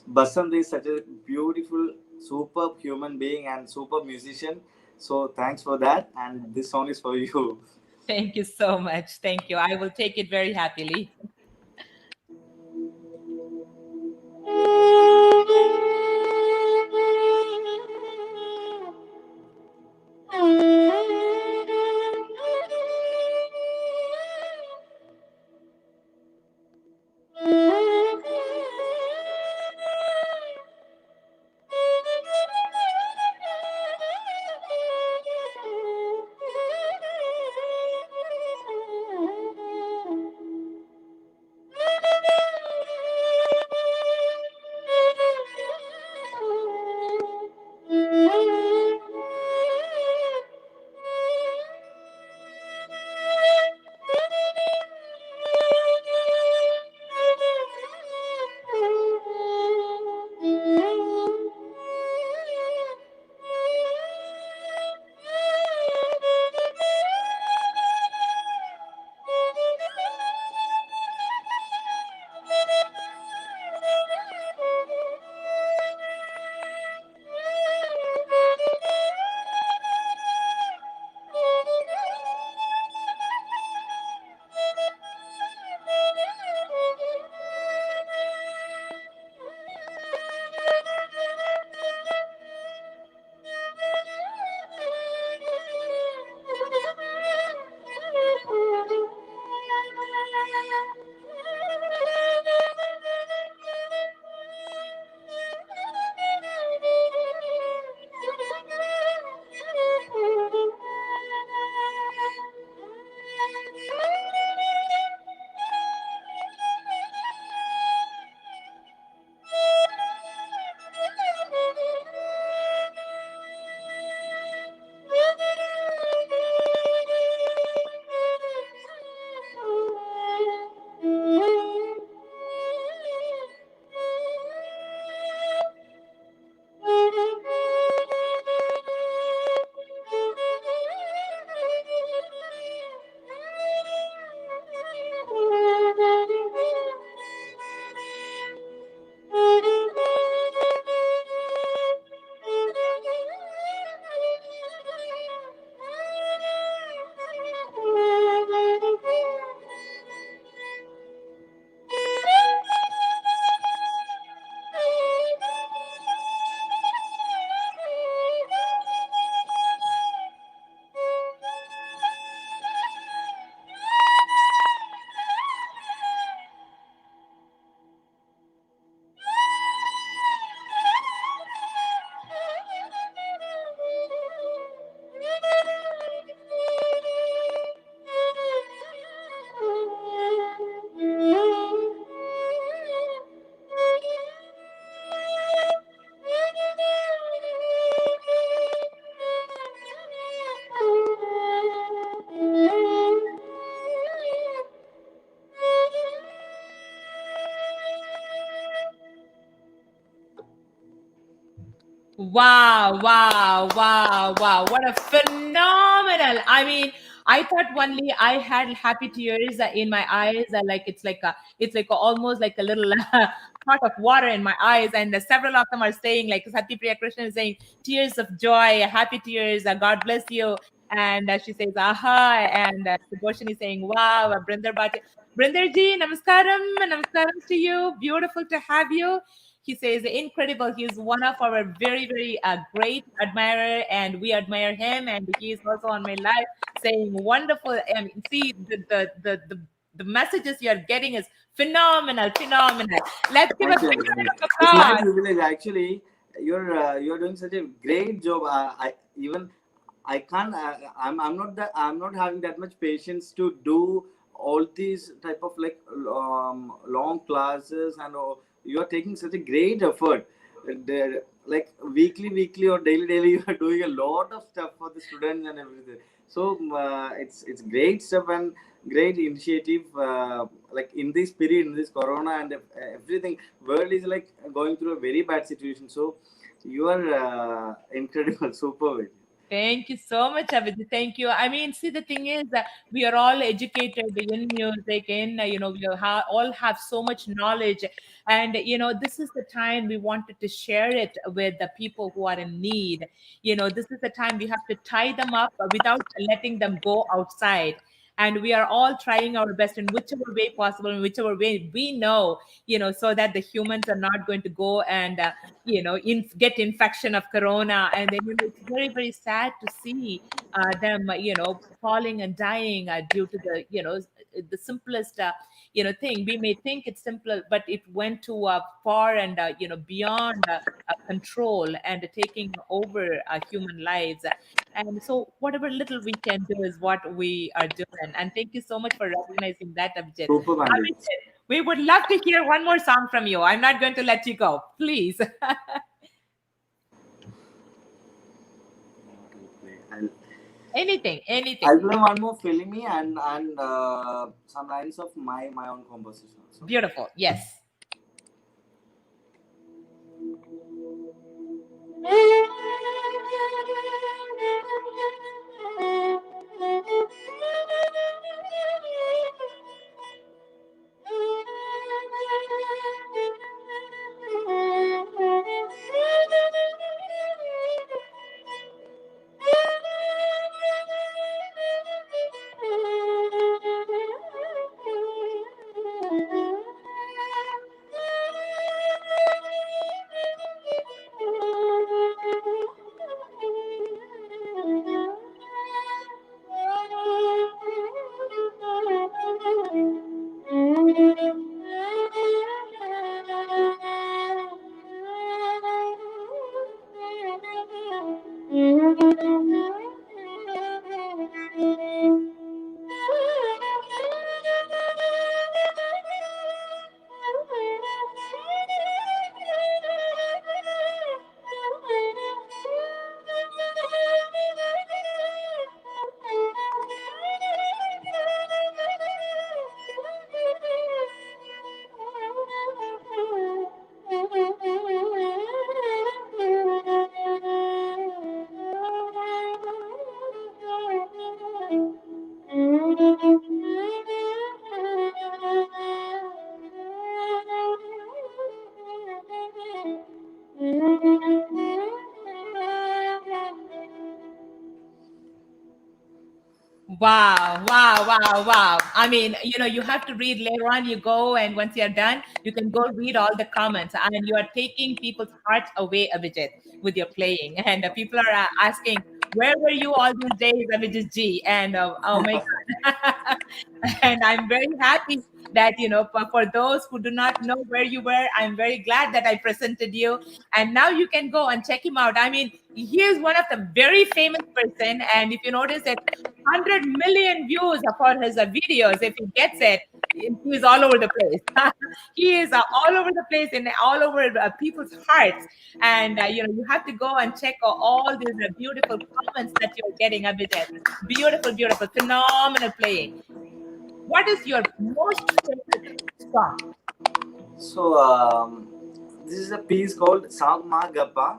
Basant is such a beautiful, superb human being and superb musician. So thanks for that. And this song is for you. Thank you so much. Thank you. I will take it very happily. Wow, wow, wow, wow. What a phenomenal. I mean, I thought only I had happy tears in my eyes. It's like almost like a little pot of water in my eyes. And several of them are saying, like Satyapriya Krishnan is saying, tears of joy, happy tears, God bless you. And she says, aha. And Suboshin is saying, wow, Brinder Bhatia. Brinderji, namaskaram to you. Beautiful to have you. He says, incredible. He's one of our very, very great admirer, and we admire him. And he is also on my live saying, wonderful. And see, the messages you're getting is phenomenal, phenomenal. Let's give a Thank you, big Abhijith. round of It's my applause. privilege actually. You're doing such a great job. I even I can't. I'm not having that much patience to do all these type of like long classes, and you are taking such a great effort. Like weekly or daily, you are doing a lot of stuff for the students and everything. So it's great stuff and great initiative. Like in this period, in this corona and everything, world is like going through a very bad situation. So you are incredible, super. Thank you so much, Abhijit. Thank you. I mean, see, the thing is that we are all educated in music, all have so much knowledge. And, this is the time we wanted to share it with the people who are in need. This is the time we have to tie them up without letting them go outside. And we are all trying our best in whichever way possible, in whichever way we know, so that the humans are not going to go and get infection of corona. And then it's very, very sad to see them falling and dying due to the simplest thing. We may think it's simple, but it went too far and beyond control and taking over human lives. And so whatever little we can do is what we are doing. And thank you so much for recognizing that, Abhijit. Super Bandit. Abhijit, we would love to hear one more song from you. I'm not going to let you go. Please. I'll, Anything. I'll play one more filmy and some lines of my own composition. So. Beautiful. Yes. Wow, wow, wow, wow. I mean, you have to read later on. You go, and once you're done, you can go read all the comments. And you are taking people's hearts away, Abhijit, with your playing. And people are asking, where were you all these days, Abhijit G? And oh my God. And I'm very happy that, for those who do not know where you were, I'm very glad that I presented you. And now you can go and check him out. I mean, he is one of the very famous person. And if you notice that 100 million views for his videos, if he gets it, he is all over the place. He is all over the place and all over people's hearts. And you have to go and check all these beautiful comments that you're getting, Abhijit. Beautiful, beautiful, phenomenal playing. What is your most favorite song? So this is a piece called Samma Gappa.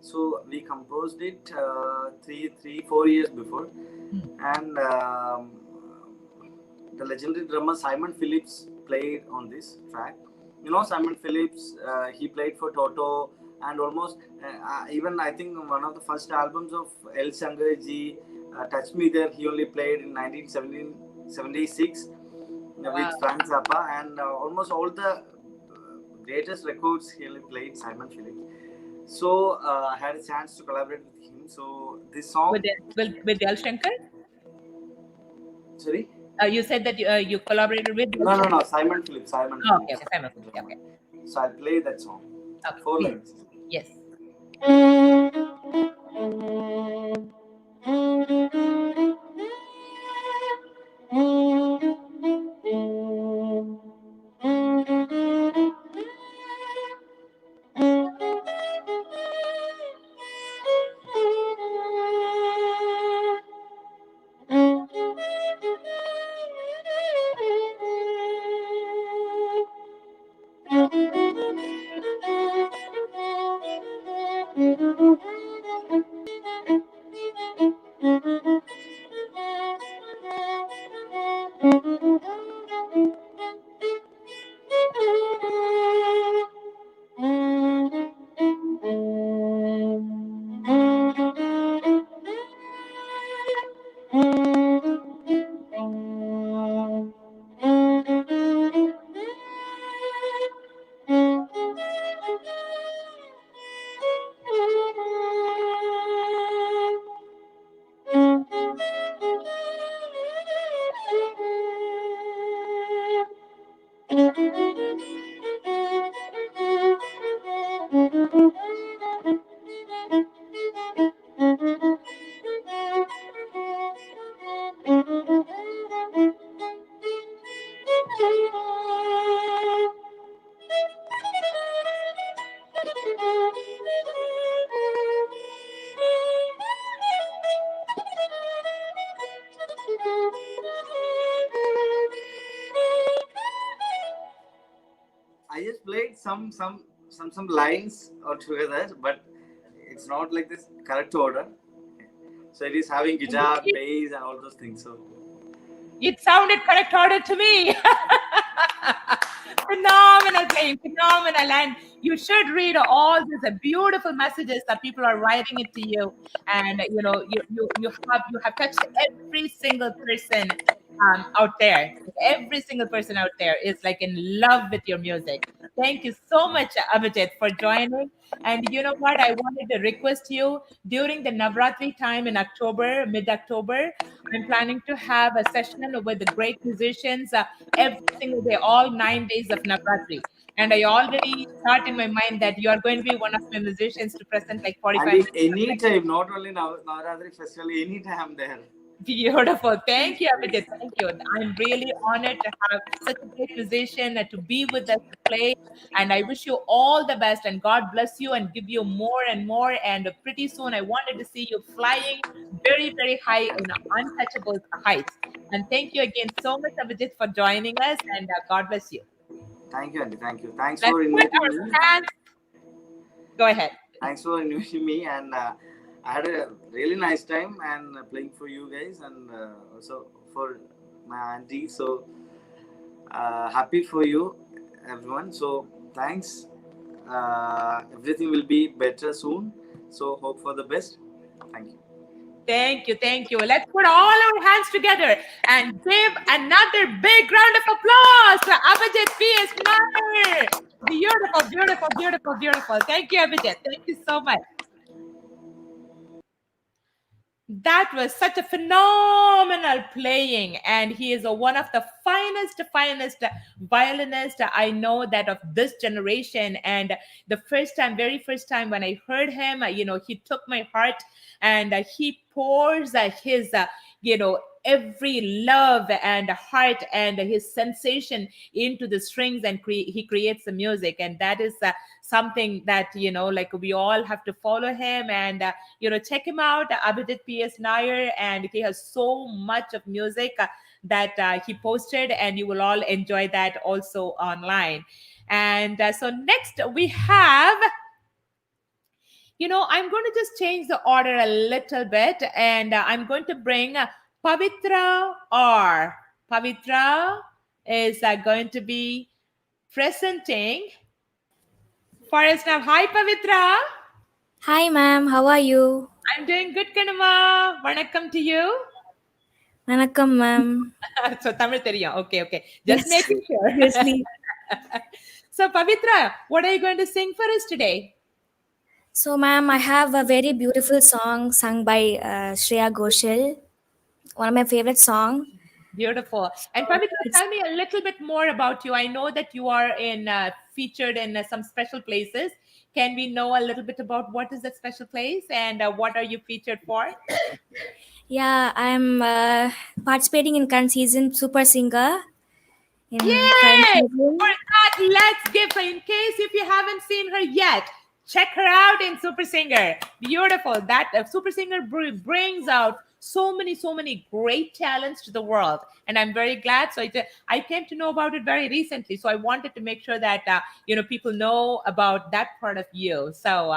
So we composed it 4 years before, and the legendary drummer Simon Phillips played on this track. You know Simon Phillips, he played for Toto, and almost even I think one of the first albums of El Shankarji, Touch Me There, he only played in 1976 with Frank Zappa, and almost all the greatest records he only played Simon Phillips. So I had a chance to collaborate with him. So this song with Dal Shankar? Sorry? You said that you collaborated with No. Simon Phillips. Simon Oh, Phillips. okay, Simon Phillips. Okay. So I'll play that song. Okay, 4 please. lines. Yes. I just played some lines altogether, but it's not like this correct order. So it is having guitar, bass, and all those things. So it sounded correct order to me. Phenomenal playing, phenomenal. And you should read all these beautiful messages that people are writing it to you. And you have touched every single person out there. Every single person out there is like in love with your music. Thank you so much, Abhijith, for joining. And you know what? I wanted to request you during the Navratri time in October, mid-October. I'm planning to have a session with the great musicians every single day, all 9 days of Navratri. And I already thought in my mind that you are going to be one of my musicians to present like 45 and minutes. any time, not only now Navratri festival, any time I'm there. Beautiful. Thank you, Abhijit. Thank you. I'm really honored to have such a great musician to be with us to play. And I wish you all the best and God bless you and give you more and more. And pretty soon, I wanted to see you flying very, very high in untouchable heights. And thank you again so much, Abhijit, for joining us. And God bless you. Thank you, Andy. Thank you. Thanks Let's for put inviting our me. hands. Go ahead. Thanks for inviting me, and I had a really nice time and playing for you guys, and also for my auntie. So happy for you, everyone. So thanks. Everything will be better soon. So hope for the best. Thank you. Thank you. Thank you. Let's put all our hands together and give another big round of applause to Abhijith P.S. Nair. Beautiful, beautiful, beautiful, beautiful. Thank you, Abhijith. Thank you so much. That was such a phenomenal playing, and he is one of the finest violinists I know that of this generation. And the very first time when I heard him, he took my heart, and he pours his every love and heart and his sensation into the strings, and he creates the music. And that is something that like we all have to follow him and check him out, Abhijith P.S. Nair, and he has so much of music that he posted, and you will all enjoy that also online. And so next we have I'm going to just change the order a little bit, and I'm going to bring Pavitra R. Pavitra is going to be presenting for us now. Hi, Pavitra. Hi, ma'am. How are you? I'm doing good, Kanama. Vanakkam to you. Vanakkam, ma'am. So, Tamil theriyum. Okay. Just Yes, making sure. obviously. So, Pavitra, what are you going to sing for us today? So, ma'am, I have a very beautiful song sung by Shreya Ghoshal. One of my favorite song. Beautiful. And So Pavitra, it's tell me a little bit more about you. I know that you are in featured in some special places. Can we know a little bit about what is that special place and what are you featured for? yeah, I'm participating in current season Super Singer in current Yay! For season. that, let's give her, in case if you haven't seen her yet, check her out in Super Singer. Beautiful. That Super Singer brings out so many great talents to the world, and I'm very glad. So I came to know about it very recently, so I wanted to make sure that people know about that part of you. So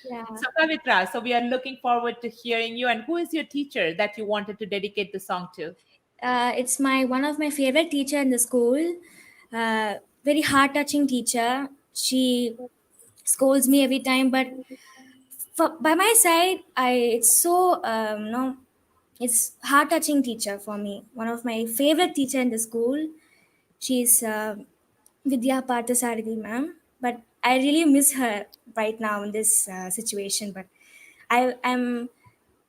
Yeah. so Pavitra, so we are looking forward to hearing you. And who is your teacher that you wanted to dedicate the song to? It's one of my favorite teacher in the school. Very heart touching teacher. She scolds me every time, but by my side, it's so no, it's heart touching teacher for me. One of my favorite teacher in the school. She's Vidya Parthasarathi ma'am, but I really miss her right now in this situation. But I'm.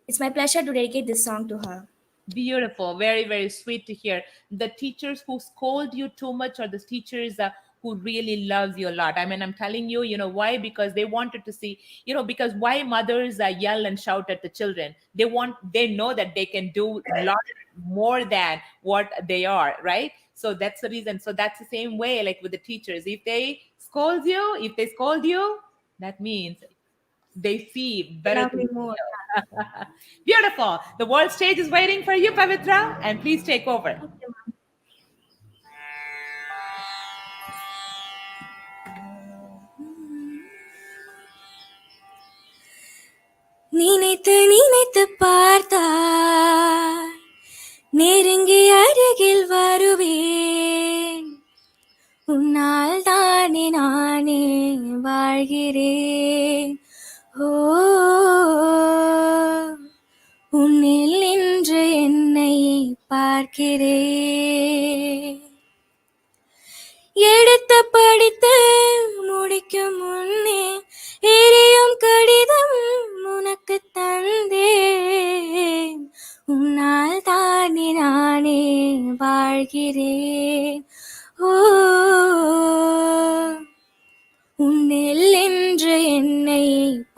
It's my pleasure to dedicate this song to her. Beautiful. Very sweet to hear. The teachers who scold you too much are the teachers who really loves you a lot. I mean, I'm telling you, why? Because they wanted to see, because why mothers yell and shout at the children? They know that they can do a lot more than what they are, right? So that's the reason. So that's the same way, like with the teachers. If they scold you, that means they see better Love me things. more. Beautiful. The world stage is waiting for you, Pavitra, and please take over. Okay, ma'am. நினைத்து நினைத்து பார்த்தால் நெருங்கி அருகில் வருவேன் உன்னால் தானே நானே வாழ்கிறேன் ஓ உன்னில் நின்று என்னை பார்க்கிறேன் எடுத்து படித்து முடிக்கும் முன்னே எரியும் கடிதம் உனக்கு தந்தேன் உன்னால் தானே நானே வாழ்கிறேன் ஓ உன்னில் என்று என்னை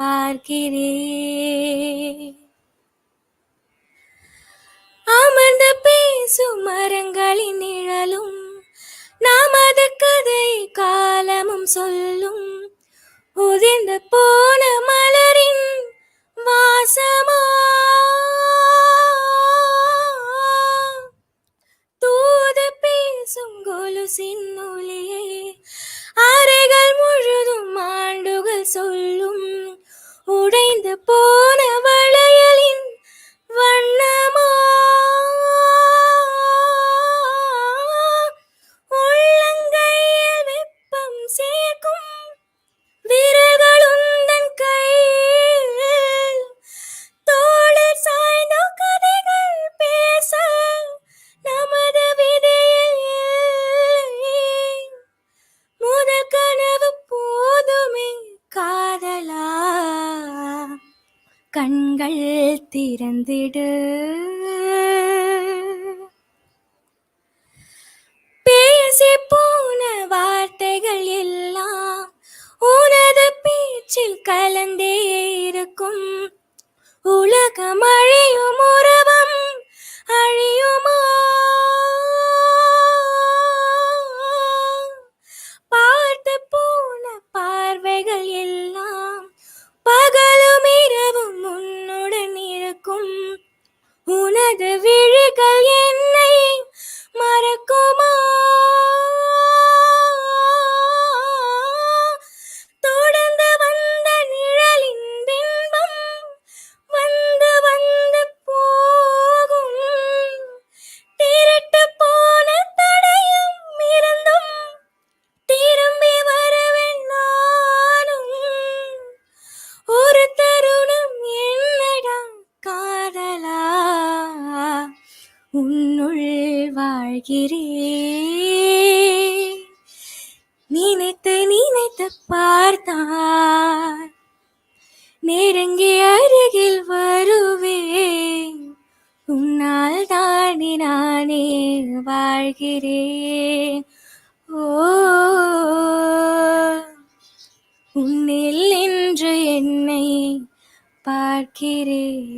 பார்க்கிறேன் அமர்ந்து பேசும் மரங்களின் நிழலும் நமது கதை காலமும் சொல்லும் உதிர்ந்து போன மலரின் வாசமா தூது பேசும் கொலுசின் ஒலியே அறைகள் முழுதும் ஆண்டுகள் சொல்லும் உடைந்து போன வளையலின் வண்ணமா உள்ளங்கையில் வெப்பம் சேர்க்கும் விரல்களுந்தன் கையில் தோளில் சாய்ந்த கதைகள் பேச நமது விதியில் முதல் கனவு போதுமே காதலா கண்கள் திறந்திடு பேசி போன வார்த்தைகள் எல்லாம் உனது பேச்சில் கலந்தே இருக்கும் உலகம் அழியும் உறவம் அழியுமா பார்த்து போன பார்வைகள் எல்லாம் பகலும் இரவும் உன்னுடன் இருக்கும் உனது விழிகள் என்னை மறக்குமா தொடர்ந்து வந்த நிழலின் வாழ்கிறேன். நினைத்து நினைத்து பார்த்தால் நெருங்கி அருகில் வருவேன். உன்னால் தானே நானே வாழ்கிறேன். ஓ, உன்னில் இன்று என்னை பார்க்கிறேன்.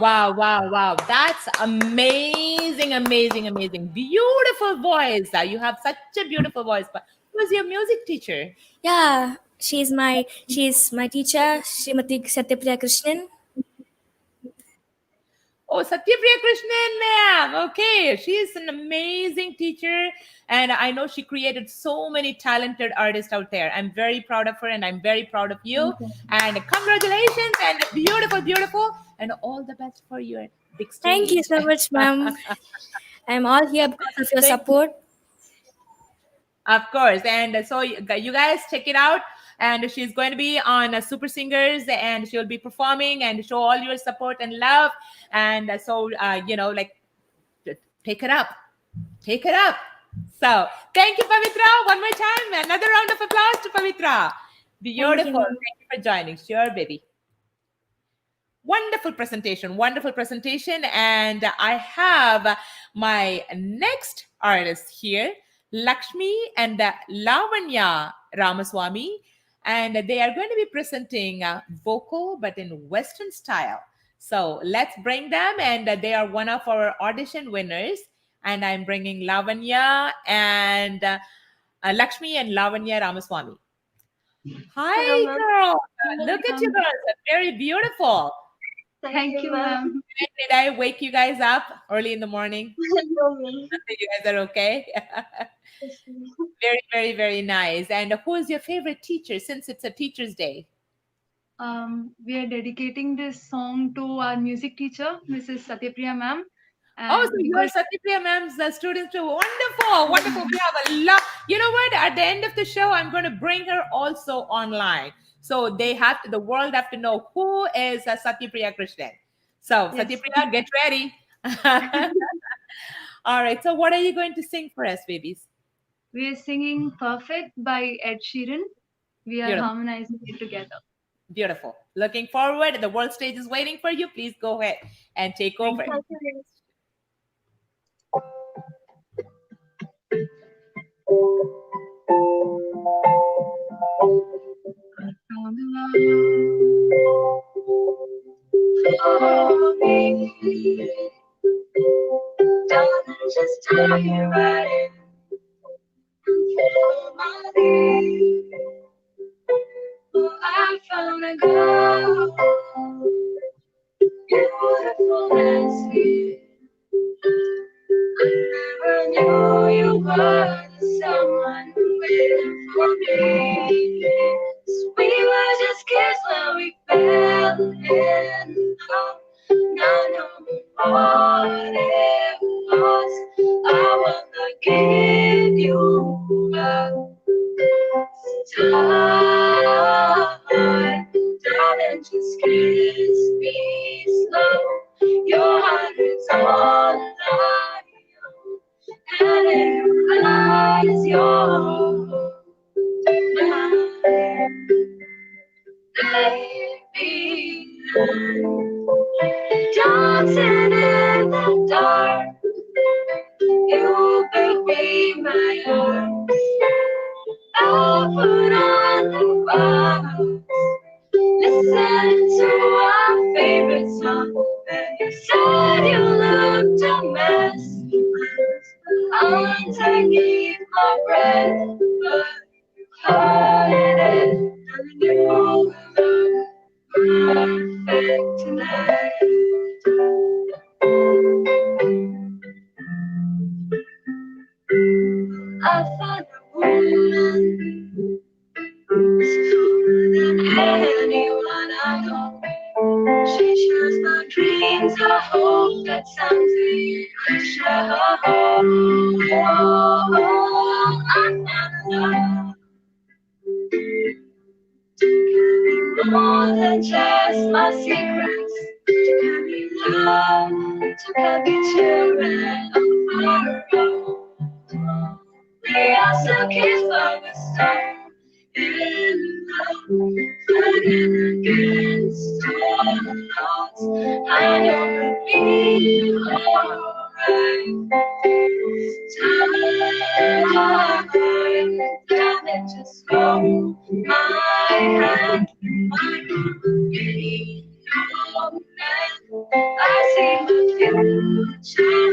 Wow, wow, wow. That's amazing, amazing, amazing. Beautiful voice. You have such a beautiful voice. But who was your music teacher? Yeah, she's my teacher, Srimati Satyapriya-Krishnan. Oh, Satyapriya-Krishnan, ma'am. Okay, she is an amazing teacher, and I know she created so many talented artists out there. I'm very proud of her, and I'm very proud of you. And congratulations, and beautiful, beautiful, and all the best for your big stage. Thank you so much, ma'am. I'm all here because of your support. Of course. And so you guys check it out. And she's going to be on Super Singers, and she'll be performing and show all your support and love. And so, like, take it up. Take it up. So thank you, Pavitra. One more time. Another round of applause to Pavitra. Beautiful. Thank you for joining. Sure, baby. Wonderful presentation. Wonderful presentation. And I have my next artist here, Lakshmi and Lavanya Ramaswamy. And they are going to be presenting vocal, but in Western style. So let's bring them. And they are one of our audition winners. And I'm bringing Lavanya and Lakshmi and Lavanya Ramaswamy. Hi, Hello, girl. Look at you girls. Very beautiful. Thank you, ma'am. Did I wake you guys up early in the morning? No, ma'am. You guys are okay? Very, very, very nice. And who is your favorite teacher since it's a Teacher's Day? We are dedicating this song to our music teacher, Mrs. Satyapriya ma'am. Oh, so you are Satyapriya ma'am's students too. Wonderful, wonderful. We have a lot. You know what? At the end of the show, I'm going to bring her also online. So the world have to know who is Satyapriya Krishnan. So yes. Satyapriya, get ready. All right. So what are you going to sing for us, babies? We are singing Perfect by Ed Sheeran. We are harmonizing it together. Beautiful. Looking forward. The world stage is waiting for you. Please go ahead and take over. Thank you. Found love for me. Darling, just dive right in and fill my need. Oh, I found a girl, beautiful and sweet. I never knew you were the someone waiting for me. We were just kids when we fell in love. Now I know what it was. I wanna give you love. Darling, just kiss me slow. Your heart is all I own, and in your eyes, your baby, dancing in the dark. You could be my arms. I'll put on the box. Listen to our favorite song. You said you looked a mess. Underneath my breath, but you heard it, and you look perfect tonight. I found a woman stronger than anyone I know. She shares my dreams. I hope that someday I share her home. I found love to carry more than just my secrets, to carry come to happy children of our own. We are so kids for the storm in love, fighting against all odds. I know we'll be alright. Time, damage just hold my hand. I could be your man. I see my future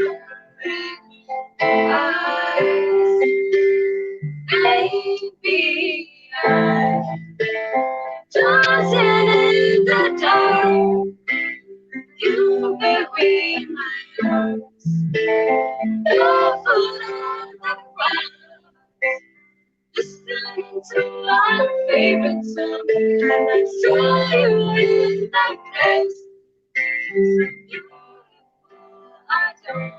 in eyes. Baby, I'm dancing in the dark. You bury my arms. Your foot on the ground. Listening to our favorite song. And I saw you in that place. So beautiful, I don't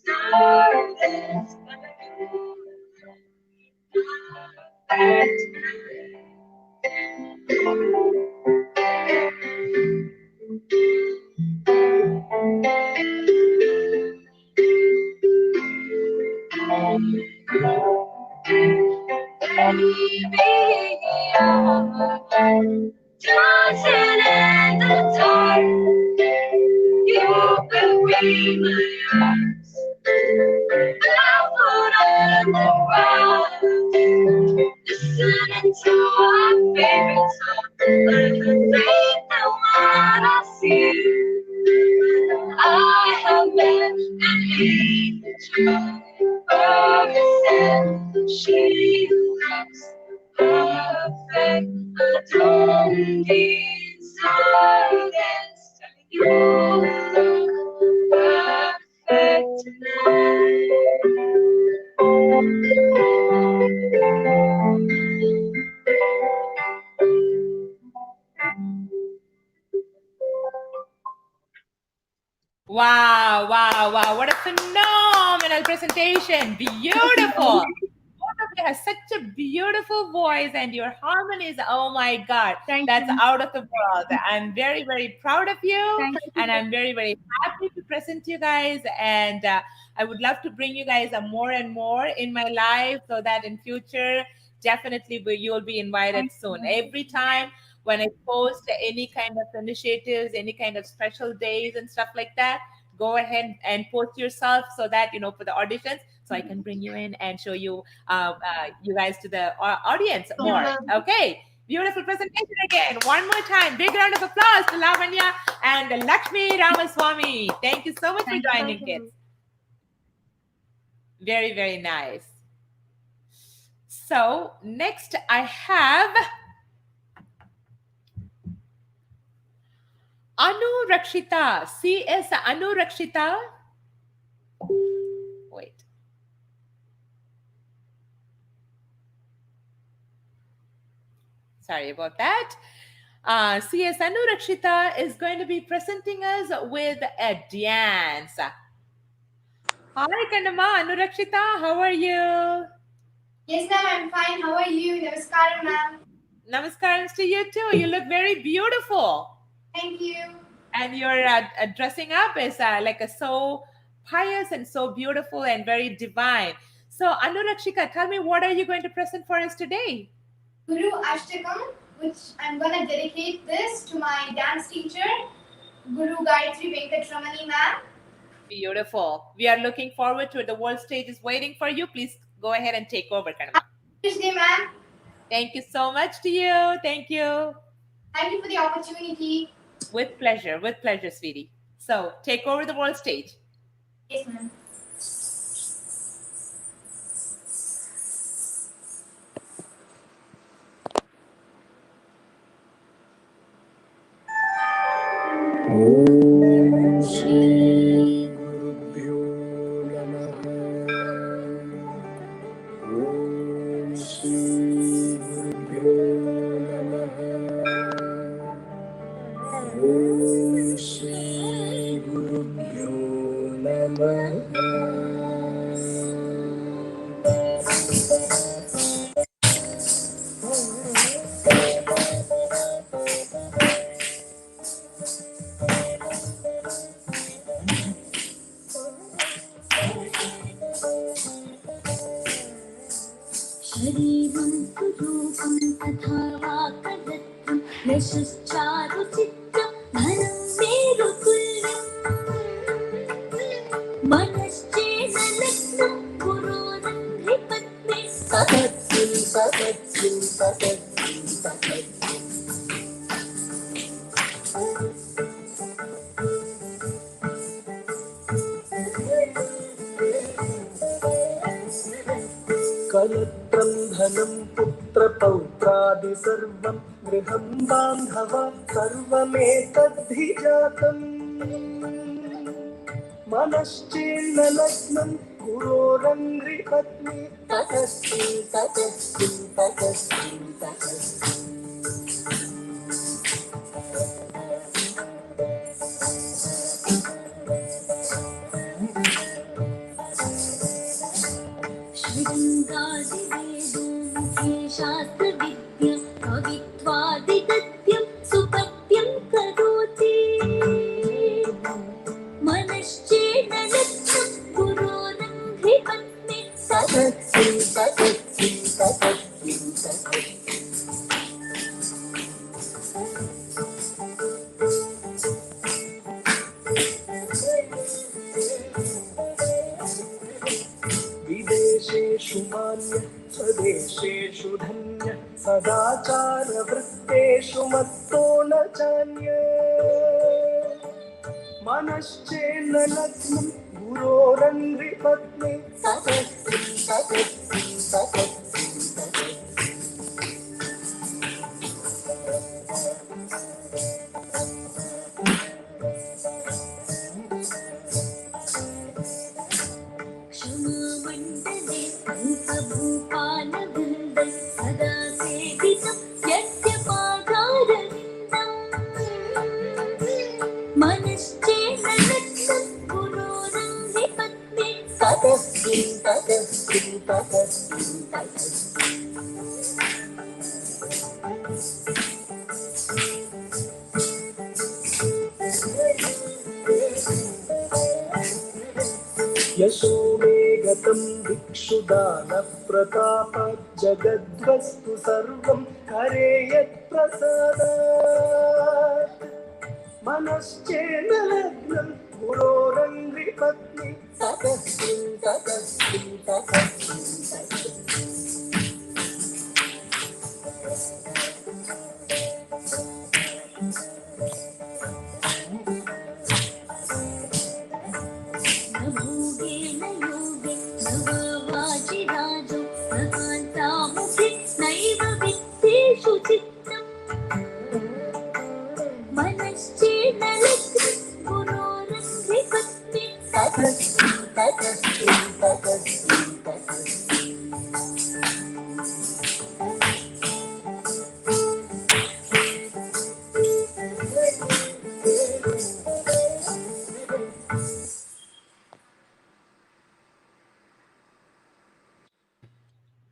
deserve this, but you baby, I'm dancing in the dark. You bury my arms. Barefoot on the ground, listening to our favorite song. I think that when I see you, I have met an angel for a she looks perfect. I don't deserve this. You look perfect tonight. Wow, wow, wow. What a phenomenal presentation. Beautiful. Both of you have such a beautiful voice, and your harmonies, oh my God, that's out of the world. I'm very, very proud of you, and I'm very, very happy to present you guys. And I would love to bring you guys more and more in my life, so that in future, definitely you'll be invited soon. Every time when I post any kind of initiatives, any kind of special days and stuff like that, go ahead and post yourself, so that, for the auditions, so I can bring you in and show you you guys to the audience more. Okay, beautiful presentation again. One more time, big round of applause to Lavanya and Lakshmi Ramaswamy. Thank you so much for joining, kids. Very, very nice. So next I have Anu Rakshita. CS Anu Rakshita. Wait. Sorry about that. CS Anu Rakshita is going to be presenting us with a dance. Hi, Kandama. Anu Rakshita, how are you? Yes, ma'am, I'm fine. How are you? Namaskaram, ma'am. Namaskarams to you too. You look very beautiful. Thank you. And your dressing up is so pious and so beautiful and very divine. So, Anu Rakshita, tell me, what are you going to present for us today? Guru Ashtakam, which I'm going to dedicate this to my dance teacher, Guru Gayatri Venkatramani, ma'am. Beautiful. We are looking forward to it. The world stage is waiting for you. Please go ahead and take over, Kanama. Tuesday, ma'am. Thank you so much to you. Thank you. Thank you for the opportunity. With pleasure, sweetie. So, take over the world stage. Yes, ma'am. Om Shri Gurubhyo Namaha. Om Shri Gurubhyo Namaha. Om Shri Gurubhyo Namaha. तथा वाकदत्तं यशश्चारुचित्तं धनं मेरुतुल्यम् मनश्चेन लग्नं गुरोरङ्घ्रिपत्नी ततत्सिं ततत्सिं ततत्सिं ततत्सिं कलत्रं धनं पुत्रपौत्रादि सर्वं गृहं बान्धव सर्वमेतद्धि जातम् मनश्चेन्न लग्नं गुरोरङ्घ्रिपत्नी ततस्मिं ततस्मिं ततस्मिं ततस्मिं शृङ्गादिवेदोमुखे शास्त्रविद्या कवित्वादिगद्यं सुपद्यं करोति मनश्चेन लग्नं गुरोरङ्घ्रिपत्नी ततत्सिं ततत्सिं ततत्सिं ततत्सिं विदेशेषु मान्य स्वदेशेषु धन्य सदाचारवृत्तेषु मत्तो न चान्य मनश्चेन्न लग्नं गुरोरङ्घ्रिपत्नी ततस्सिं ततस्सिं ततस्सिं ततस्सिं क्षमामण्डले अल्पभूपालवृन्दै सदा सेवितं यस्य पादारविन्दम् मनश्चेन लग्नं गुरोरङ्घ्रिपत्नी ततस्सिं ततस्सिं ततस्सिं ततस्सिं यशो मे गतं दिक्षु दानप्रताप जगद्वस्तु सर्वं हरे यत्प्रसादात् मनश्चेन लग्नं गुरोरङ्घ्रिपत्नी ततस्मिं ततस्मिं ततस्मिं ततस्मिं न भोगेन योगे न वा वाजिराजो न कान्तामुखे नैव वित्तेषु चित्तम् मनश्चेन लग्नं गुरोरङ्घ्रिपत्नी ततस्मिं ततस्मिं ततस्मिं ततस्मिं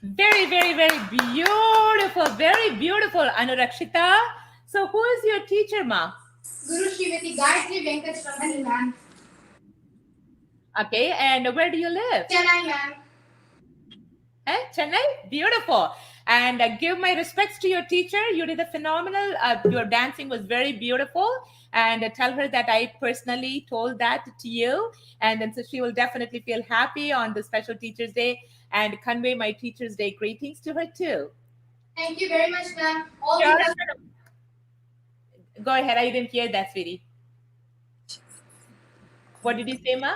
Very, very, very beautiful, Anurakshita. So, who is your teacher, ma? Guru Srimati Gayatri Venkatramani, ma'am. Okay, and where do you live? Chennai, ma'am. Chennai? Beautiful. And give my respects to your teacher. You did a phenomenal, your dancing was very beautiful. And tell her that I personally told that to you. And then so she will definitely feel happy on the special Teacher's Day and convey my Teacher's Day greetings to her too. Thank you very much, ma'am. All Sure. the best. Go ahead. I didn't hear that, sweetie. What did you say, ma?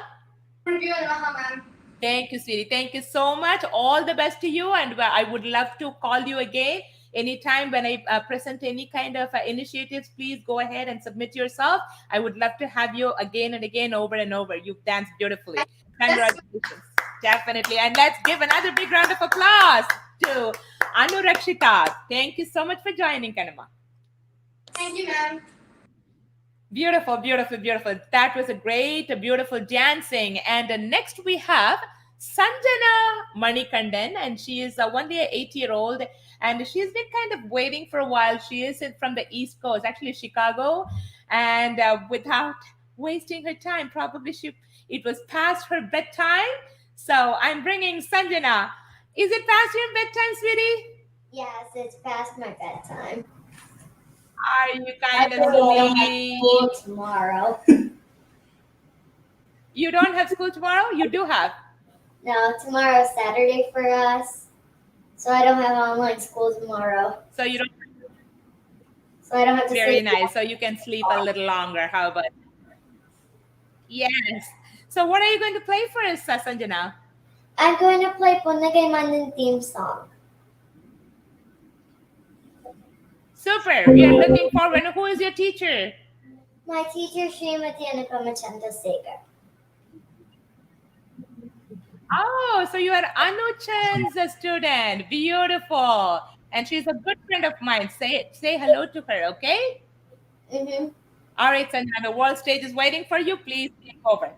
Review and Maha, ma'am. Thank you, sweetie. Thank you so much. All the best to you. And I would love to call you again anytime when I present any kind of initiatives. Please go ahead and submit yourself. I would love to have you again and again, over and over. You've danced beautifully. Congratulations. Definitely. And let's give another big round of applause to Anurakshita. Thank you so much for joining, Kanama. Thank you, ma'am. Beautiful, beautiful, beautiful. That was a great, beautiful dancing. And next we have Sanjana Manikandan, and she is only an 8-year-old, and she's been kind of waiting for a while. She is from the East Coast, actually Chicago, and without wasting her time, probably it was past her bedtime. So I'm bringing Sanjana. Is it past your bedtime, sweetie? Yes, it's past my bedtime. Are you I kind of really don't have sleepy? school tomorrow. You don't have school tomorrow? You do have. No, tomorrow's Saturday for us, so I don't have online school tomorrow. So you don't. So I don't have to Very sleep. nice. So you can sleep a little longer. How about? Yes. So what are you going to play for us, Sanjana? I'm going to play Punnagay Mandan theme song. Super. We are looking forward. And who is your teacher? My teacher, Srimati Anupama Chandrasekhar. Oh, so you are Anuchan's student. Beautiful. And she's a good friend of mine. Say hello to her, okay? Mm-hmm. All right, Sanjana, the world stage is waiting for you. Please take over.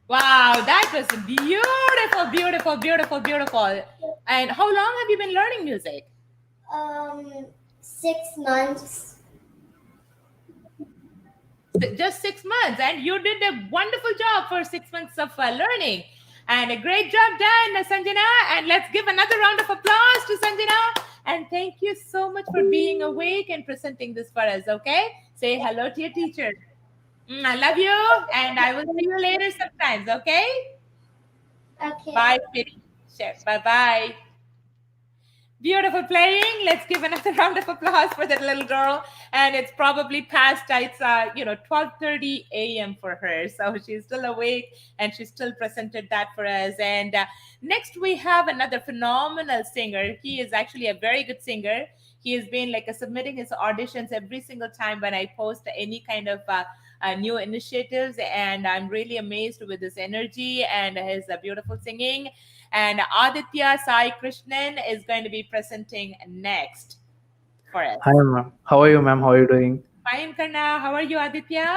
Wow, that was beautiful, beautiful, beautiful, beautiful. And how long have you been learning music? 6 months. Just 6 months, and you did a wonderful job for 6 months of learning. And a great job done, Sanjana. And let's give another round of applause to Sanjana. And thank you so much for being awake and presenting this for us, okay? Say hello to your teacher. I love you, and I will see you later sometimes, okay? Okay. Bye, Piri. Sure. Bye-bye. Beautiful playing. Let's give another round of applause for that little girl. And it's probably past, it's 12:30 a.m. for her. So she's still awake and she still presented that for us. And next we have another phenomenal singer. He is actually a very good singer. He has been submitting his auditions every single time when I post any kind of new initiatives. And I'm really amazed with his energy and his beautiful singing. And Aditya Sai Krishnan is going to be presenting next for us. Hi, ma'am. How are you, ma'am? How are you doing? Fine, Karna. How are you, Aditya?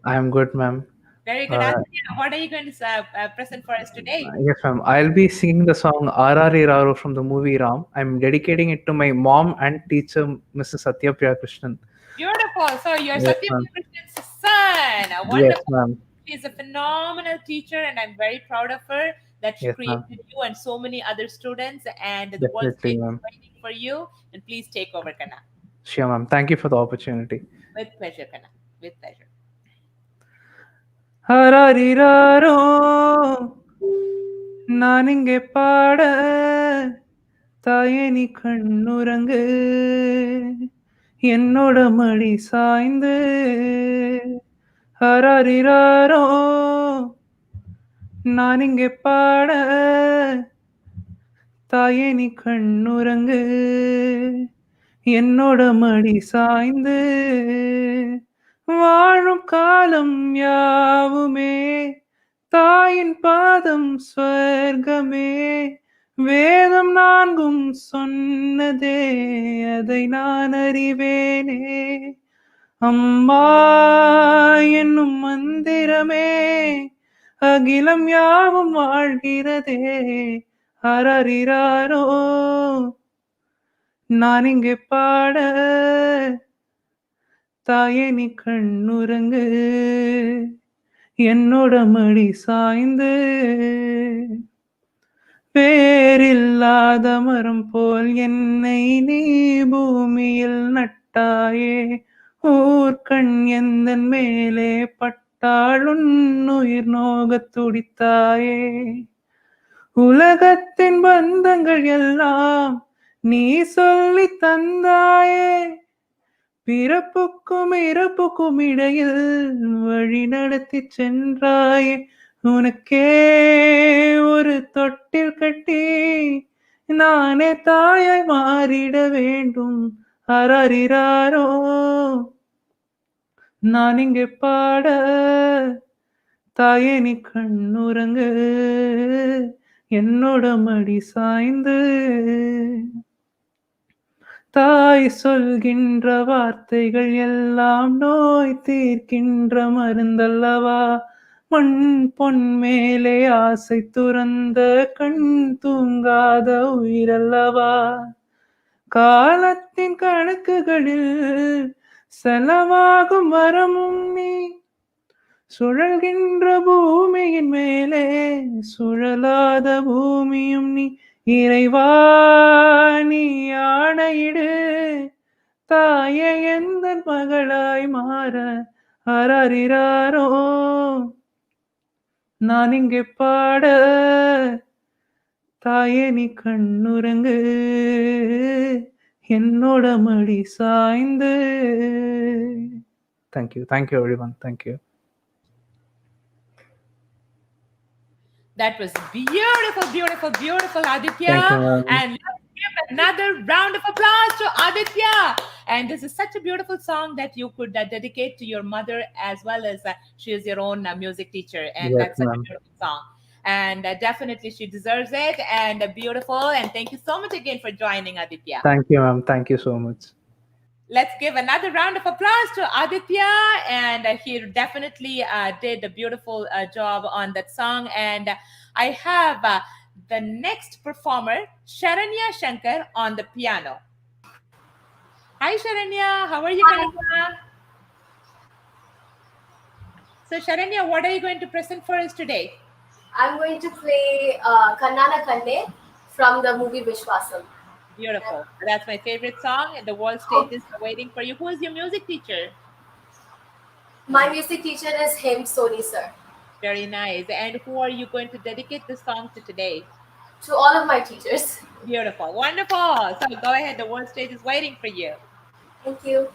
I am good, ma'am. Very good, Aditya. What are you going to present for us today? Yes, ma'am. I'll be singing the song R.R.E. Raro from the movie Ram. I'm dedicating it to my mom and teacher, Mrs. Satyapriya Krishnan. Beautiful. So you're Yes, Satyapriya Krishnan's son. Wonderful. Yes, ma'am. She's a phenomenal teacher, and I'm very proud of her that she Yes, created ma'am. you and so many other students. And the world Definitely, stage is ma'am. waiting for you. And please take over, Kana. Sure, ma'am. Thank you for the opportunity. With pleasure, Kana. With pleasure. R.R.E. Raro நானிங்கே பாட தாயே நீ கண்ணுறங்கு என்னோட மடி சாய்ந்து ஹராரிராரோ நான் இங்கே பாட தாயே நீ கண்ணுறங்கு என்னோட மடி சாய்ந்து வாழும் காலம் யாவுமே தாயின் பாதம் ஸ்வர்க்கமே வேதம் நான்கும் சொன்னதே அதை நான் அறிவேனே அம்மா என்னும் மந்திரமே அகிலம் யாவும் வாழ்கிறதே ஹரரிராரோ நான் இங்கே பாட தாயே நீ கண்ணுறங்கு என்னோட மடி சாய்ந்து வேறில்லாத மரம் போல் என்னை நீ பூமியில் நட்டாயே ஊர்கண் எந்தன் மேலே பட்டாளுன் உயிர் நோகத் துடித்தாயே உலகத்தின் பந்தங்கள் எல்லாம் நீ சொல்லி தந்தாயே பிறப்புக்கும் இறப்புக்கும் இடையில் வழி நடத்தி சென்றாயே உனக்கே ஒரு தொட்டில் கட்டி நானே தாயாய் மாறிட வேண்டும் ஹரரிராரோ நான் இங்கே பாட தாயே நீ கண்ணுறங்கு என்னோட மடி சாய்ந்து தாய் சொல்கின்ற வார்த்தைகள் எல்லாம் நோய் தீர்க்கின்ற மருந்தல்லவா மண் பொன் மேலே ஆசை துறந்த கண் தூங்காத உயிரல்லவா காலத்தின் கணக்குகளில் செலவாகும் வரமும் நீ சுழல்கின்ற பூமியின் மேலே சுழலாத பூமியும் நீ இறைவா நீ ஆணையிடு தாயே எந்த மகளாய் மாற ஹரரிராரோ நான் இங்கே பாட தாயே நீ கண்ணுறங்கு என்னோட மடி சாய்ந்து thank you everyone thank you That was beautiful, beautiful, beautiful, Aditya. And let's give another round of applause to Aditya. And this is such a beautiful song that you could dedicate to your mother, as well as she is your own music teacher. And Yes, that's such ma'am. a beautiful song. And definitely she deserves it. And beautiful. And thank you so much again for joining, Aditya. Thank you, ma'am. Thank you so much. Let's give another round of applause to Aditya. And he definitely did a beautiful job on that song. And I have the next performer, Sharanya Shankar, on the piano. Hi, Sharanya. How are you, Sharanya? So, Sharanya, what are you going to present for us today? I'm going to play Kannana Kanne from the movie Vishwasam. Beautiful. That's my favorite song. And the world stage is waiting for you. Who is your music teacher? My music teacher is Hem Soni, sir. Very nice. And who are you going to dedicate this song to today? To all of my teachers. Beautiful. Wonderful. So go ahead. The world stage is waiting for you. Thank you.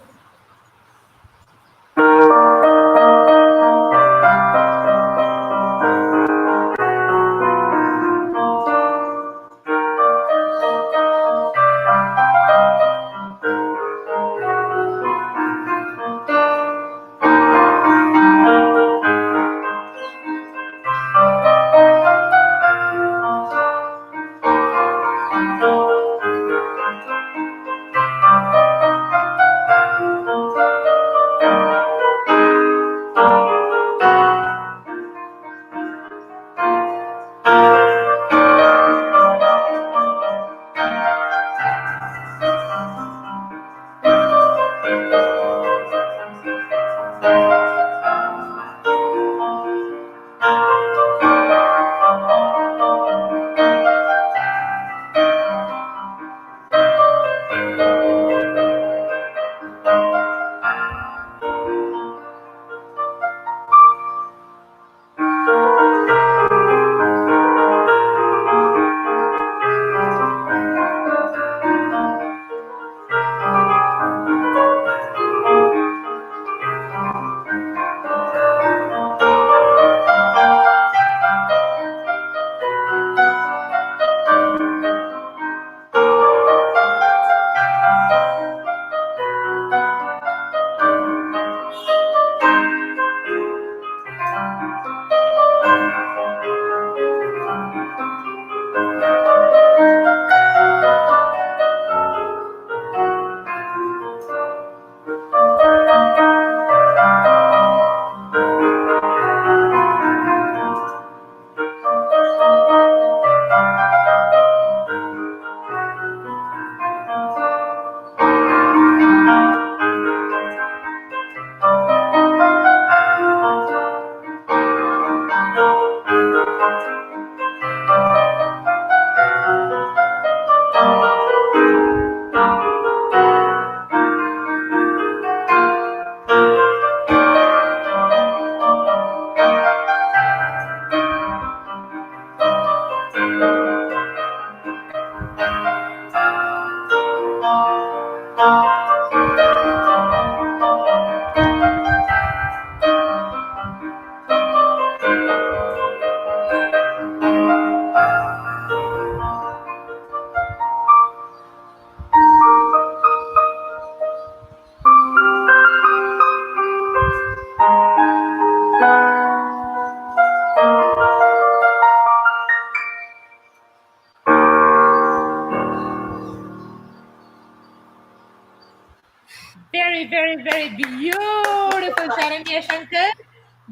very, very beautiful, Sharanya Shankar.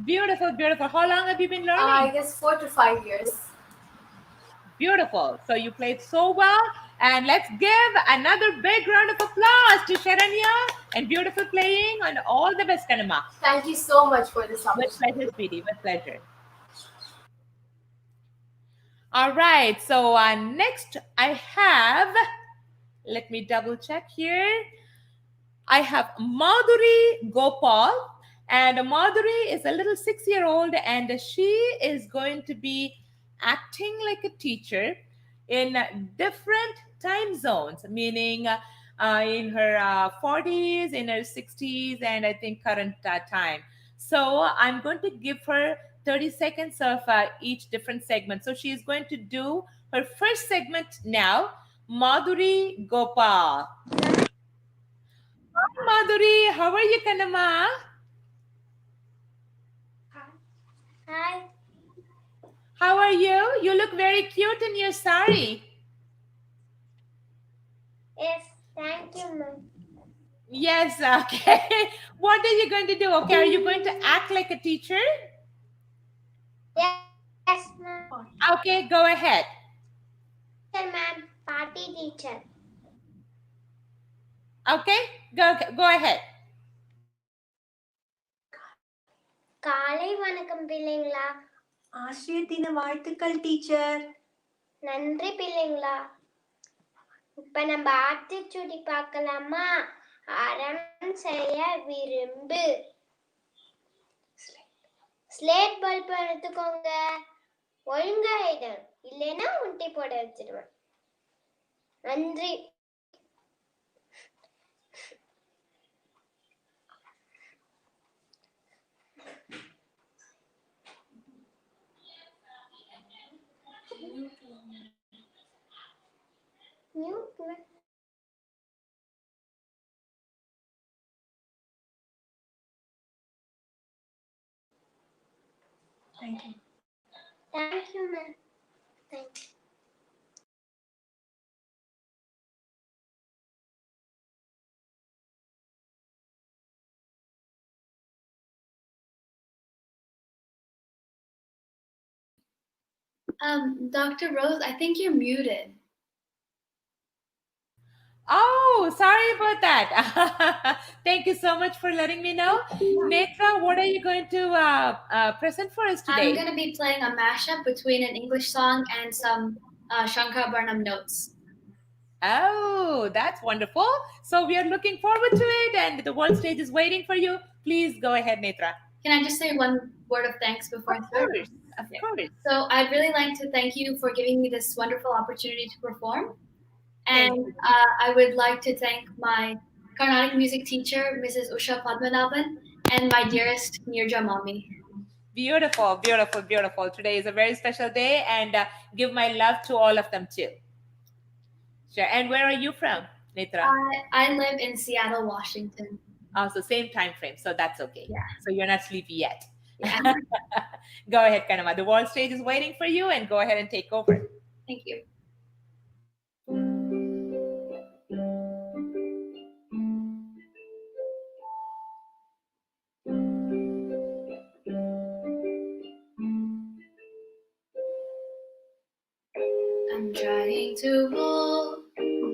Beautiful, beautiful. How long have you been learning? I guess 4 to 5 years. Beautiful. So you played so well. And let's give another big round of applause to Sharanya and beautiful playing and all the best, Kanama. Thank you so much for this With opportunity. pleasure, sweetie. With pleasure. All right. So next I have, let me double check here. I have Madhuri Gopal. And Madhuri is a little 6-year-old and she is going to be acting like a teacher in different time zones, meaning in her 40s, in her 60s, and I think current time. So I'm going to give her 30 seconds of each different segment. So she is going to do her first segment now. Madhuri Gopal. Hi, Madhuri. How are you, Kanama? Hi. How are you? You look very cute in your sari. Yes, thank you, ma'am. Yes, okay. What are you going to do? Okay, are you going to act like a teacher? Yes, ma'am. Okay, go ahead. Yes, ma'am. Party teacher. Okay, go ahead. காலை வணக்கம் பிள்ளைங்களா. ஆசிரியர் தின வாழ்த்துக்கள் teacher. நன்றி பிள்ளைங்களா. இப்ப நம்ம ஆத்திச்சூடி பார்க்கலாமா? அறம் செய்ய விரும்பு. ஸ்லேட் பல்ப் எடுத்துக்கோங்க. ஒழுங்கா எழுது, இல்லைன்னா உண்டி போட வச்சிடுவேன். நன்றி. Thank you. Thank you, ma'am. Thank you. Dr. Rose, I think you're muted. Oh, sorry about that. Thank you so much for letting me know. Nectar, what are you going to present for us today? I'm going to be playing a mashup between an English song and some Shankar Burnham notes. Oh, that's wonderful. So we are looking forward to it and the world stage is waiting for you. Please go ahead, Netra. Can I just say one word of thanks before I start? Of course. So I'd really like to thank you for giving me this wonderful opportunity to perform. And I would like to thank my Carnatic music teacher, Mrs. Usha Padmanabhan, and my dearest Nirja Mommy. Beautiful, beautiful, beautiful. Today is a very special day and give my love to all of them too. Sure. And where are you from, Netra? I live in Seattle, Washington. Also, same time frame, so that's okay. Yeah. So you're not sleepy yet. Yeah. Go ahead, Kanama. The world stage is waiting for you and go ahead and take over. Thank you. I'm trying to hold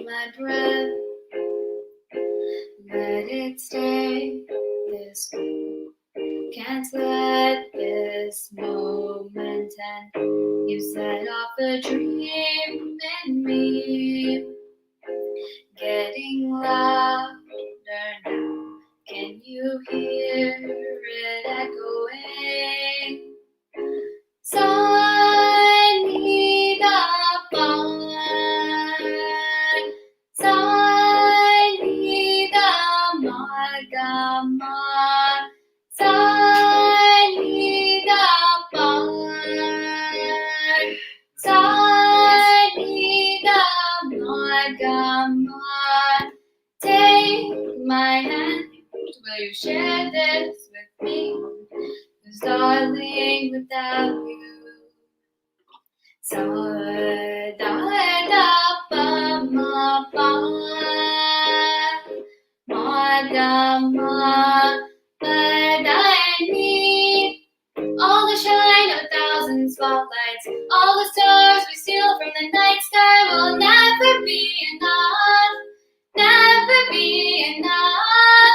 my breath, let it stay this way. Can't let this moment end. You set off the dream in me, getting louder now. Can you hear it echoing? Take my hand, will you share this with me? 'Cause darling, without you, sa da da pa ma pa ma da ma, padani. All the shine of 1,000 spotlights, all the stars we steal from the night sky will never be enough, never be enough.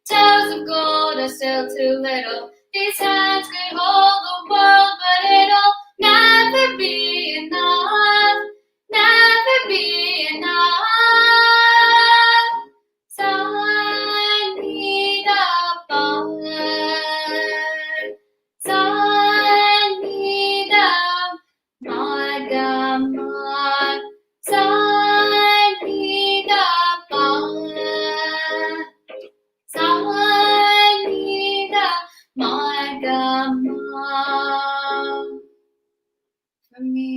Towers of gold are still too little. These hands could hold the world, but it'll never be enough, never be enough. So I need a ballad. So I need a magama. So I need a ballad. So I need a magama for me.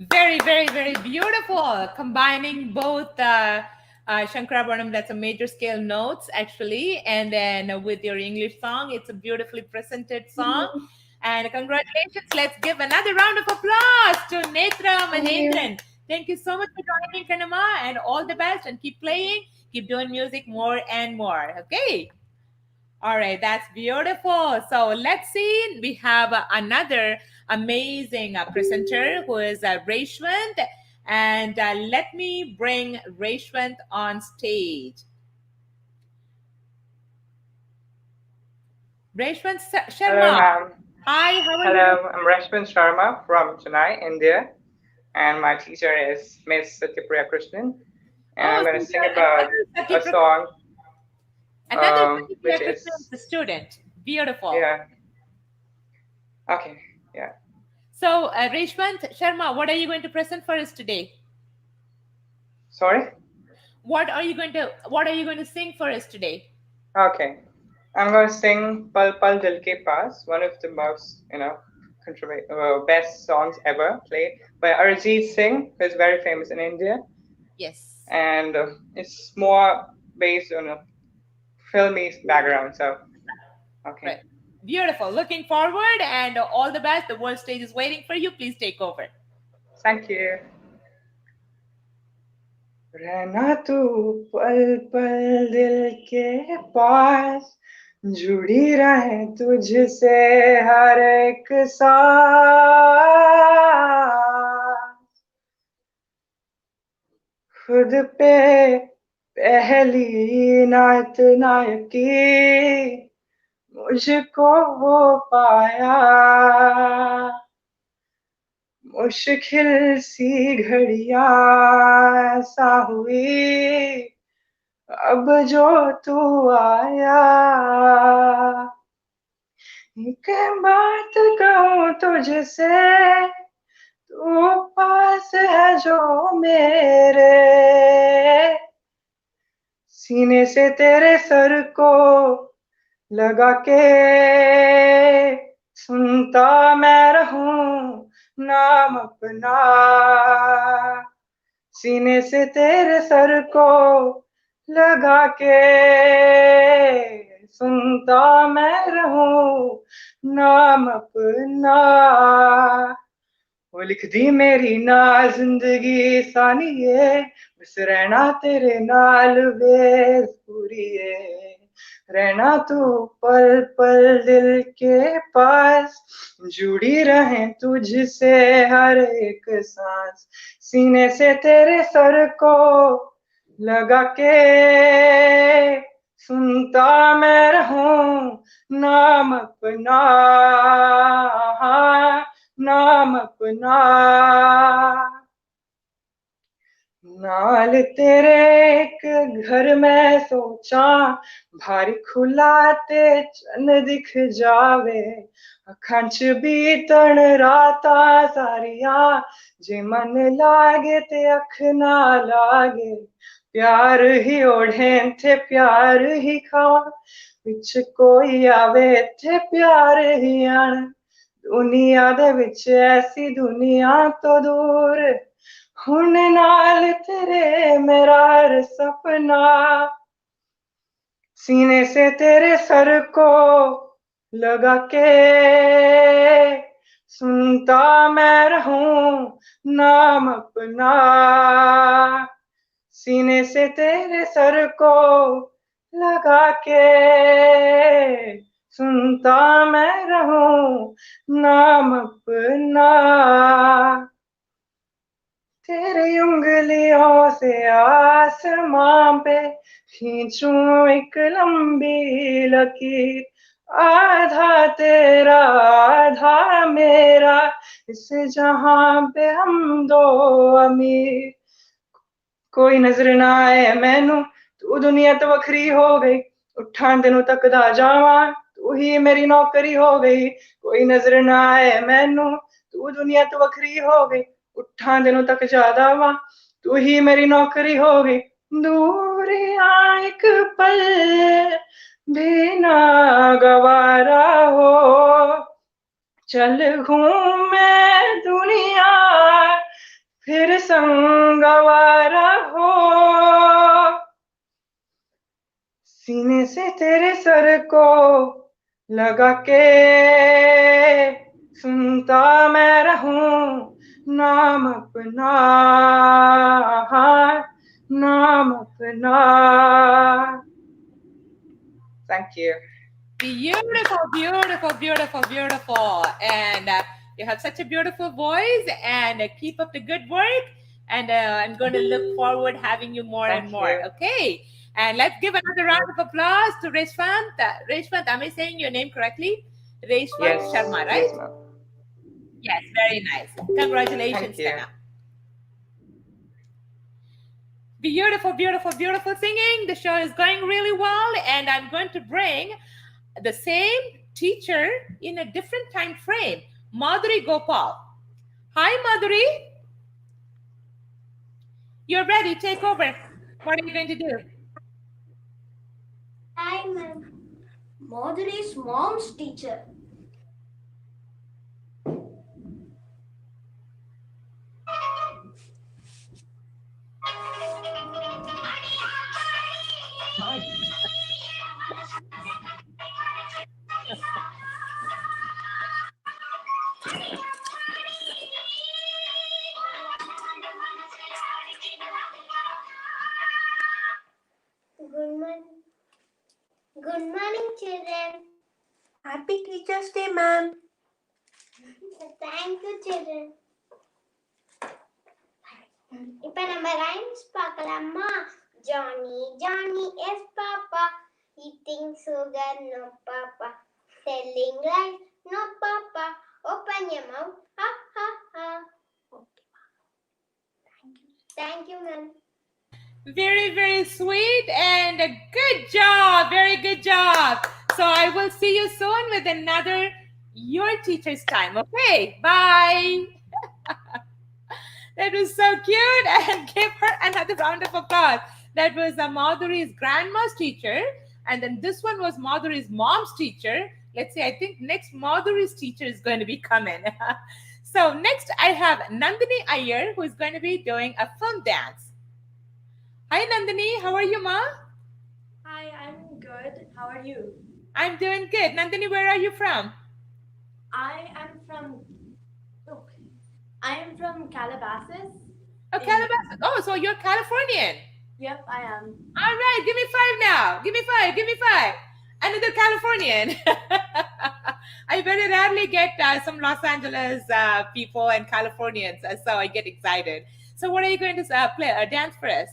Very, very, very beautiful. Combining both Shankarabharanam, that's a major scale notes actually, and then with your English song, it's a beautifully presented song. And congratulations. Let's give another round of applause to Netra Mahendran. Thank you so much for joining, Kanama, and all the best, and keep playing, keep doing music more and more. Okay. All right, that's beautiful. So let's see. We have another amazing presenter who is Reshwant. And let me bring Reshwant on stage. Reshwant Sharma. Hello, ma'am. Hi, how are Hello, I'm Reshwant Sharma from Chennai, India. And my teacher is Miss Muralikrishnan. And I'm going to sing about a song. Which is the student. Beautiful. Yeah. Okay. Yeah. So, Reshwant Sharma, what are you going to present for us today? Sorry? What are you going to sing for us today? Okay. I'm going to sing Pal Pal Dil Ke Paas, one of the most, best songs ever played by Abhijith Singh, who is very famous in India. Yes. And it's more based on a filmy background, so okay. Right. Beautiful. Looking forward, and all the best. The world stage is waiting for you. Please take over. Thank you. रहना तू पल पल दिल के पास, जुड़ी रहे तुझसे हर एक सांस, खुद पे पहली नात नायकी मुझको वो पाया, मुश्किल सी घड़ियां सा हुई अब जो तू आया, एक बात कहूँ तुझसे, तू पास है जो मेरे, सीने से तेरे सर को लगा के सुनता मैं रहूं नाम अपना, सीने से तेरे सर को लगा के सुनता मैं रहूं नाम अपना, वो लिख दी मेरी ना जिंदगी सानिए, बस रहना तेरे नाल बेस पूरी है, रहना तू पल पल दिल के पास, जुड़ी रहे तुझसे हर एक सांस, सीने से तेरे सर को लगा के सुनता मैं रहूं नाम अपना, नाम अपना, नाल तेरे एक घर में सोचा, भारी खुला ते चन दिख जावे, अखां च बीतण रातां सारियां, जे मन लागे ते अख ना लागे, प्यार ही ओढ़े थे प्यार ही खावा, विच कोई आवे थे प्यार ही आण, दुनिया दे विच ऐसी दुनिया तो दूर, हुन नाल तेरे मेरा सपना, सीने से तेरे सर को लगा के सुनता मैं रहूं नाम अपना, सीने से तेरे सर को लगा के सुनता मैं रहूं नाम अपना, तेरी उंगलियों से आसमां पे खींचूं एक लंबी लकीर, आधा तेरा आधा मेरा, इस जहां पे हम दो अमीर, कोई नजर ना आए मैनू तू दुनिया तो वखरी हो गई, उठां तेनू तकदा जावां तू ही मेरी नौकरी हो गई, कोई नजर ना आए मैनू तू दुनिया तो वखरी हो गई, उठां तेनू तक जादा वा तू ही मेरी नौकरी हो गई, दूरियां एक पल भी ना गवारा हो, चल घूमे दुनिया फिर संगवारा हो, सीने से तेरे सर को लगा के सुनता मैं रहूं नाम अपना, नाम अपना. Thank you. Beautiful, beautiful, beautiful, beautiful. And you have such a beautiful voice, and keep up the good work. And I'm going to look forward having you more and more. Okay. And let's give another round of applause to Reshwant. Reshwant, am I saying your name correctly? Reshwant Sharma, right? Yes, ma'am. Yes, very nice. Congratulations, Sana. Beautiful, beautiful, beautiful singing. The show is going really well, and I'm going to bring the same teacher in a different time frame, Madhuri Gopal. Hi, Madhuri. You're ready. Take over. What are you going to do? Hi, ma'am. Madhuri's mom's teacher. Good morning, children. Happy Teacher's Day, ma'am. Thank you, children. இப்ப நம்ம rhymes பார்க்கலாமா? Johnny, Johnny is Papa. Eating sugar, no Papa. Telling lies, no Papa. Open your mouth, ha ha ha. Okay. Thank you, ma'am. Very, very sweet and a good job. Very good job. So I will see you soon with another Your Teacher's Time. Okay, bye. That was so cute, and give her another round of applause. That was Madhuri's grandma's teacher, and then this one was Madhuri's mom's teacher. Let's see, I think next Madhuri's teacher is going to be coming. So next I have Nandini Iyer, who is going to be doing a film dance. Hi Nandini, how are you, ma? Hi, I'm good. How are you? I'm doing good. Nandini, where are you from? I am from Calabasas. Oh, Calabasas. Oh, so you're Californian. Yep, I am. All right, give me 5 now. Give me 5. Give me 5. Another Californian. I very rarely get some Los Angeles people and Californians, so I get excited. So what are you going to play? Dance for us?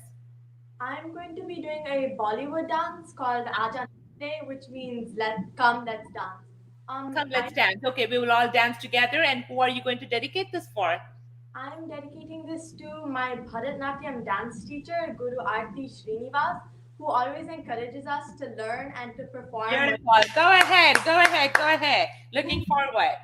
I'm going to be doing a Bollywood dance called Aaja Nache, which means let's dance. Come, let's dance. Okay, we will all dance together. And who are you going to dedicate this for? I'm dedicating this to my Bharatanatyam dance teacher, Guru Aarti Srinivas, who always encourages us to learn and to perform. Beautiful. Go ahead. Go ahead. Go ahead. Looking forward.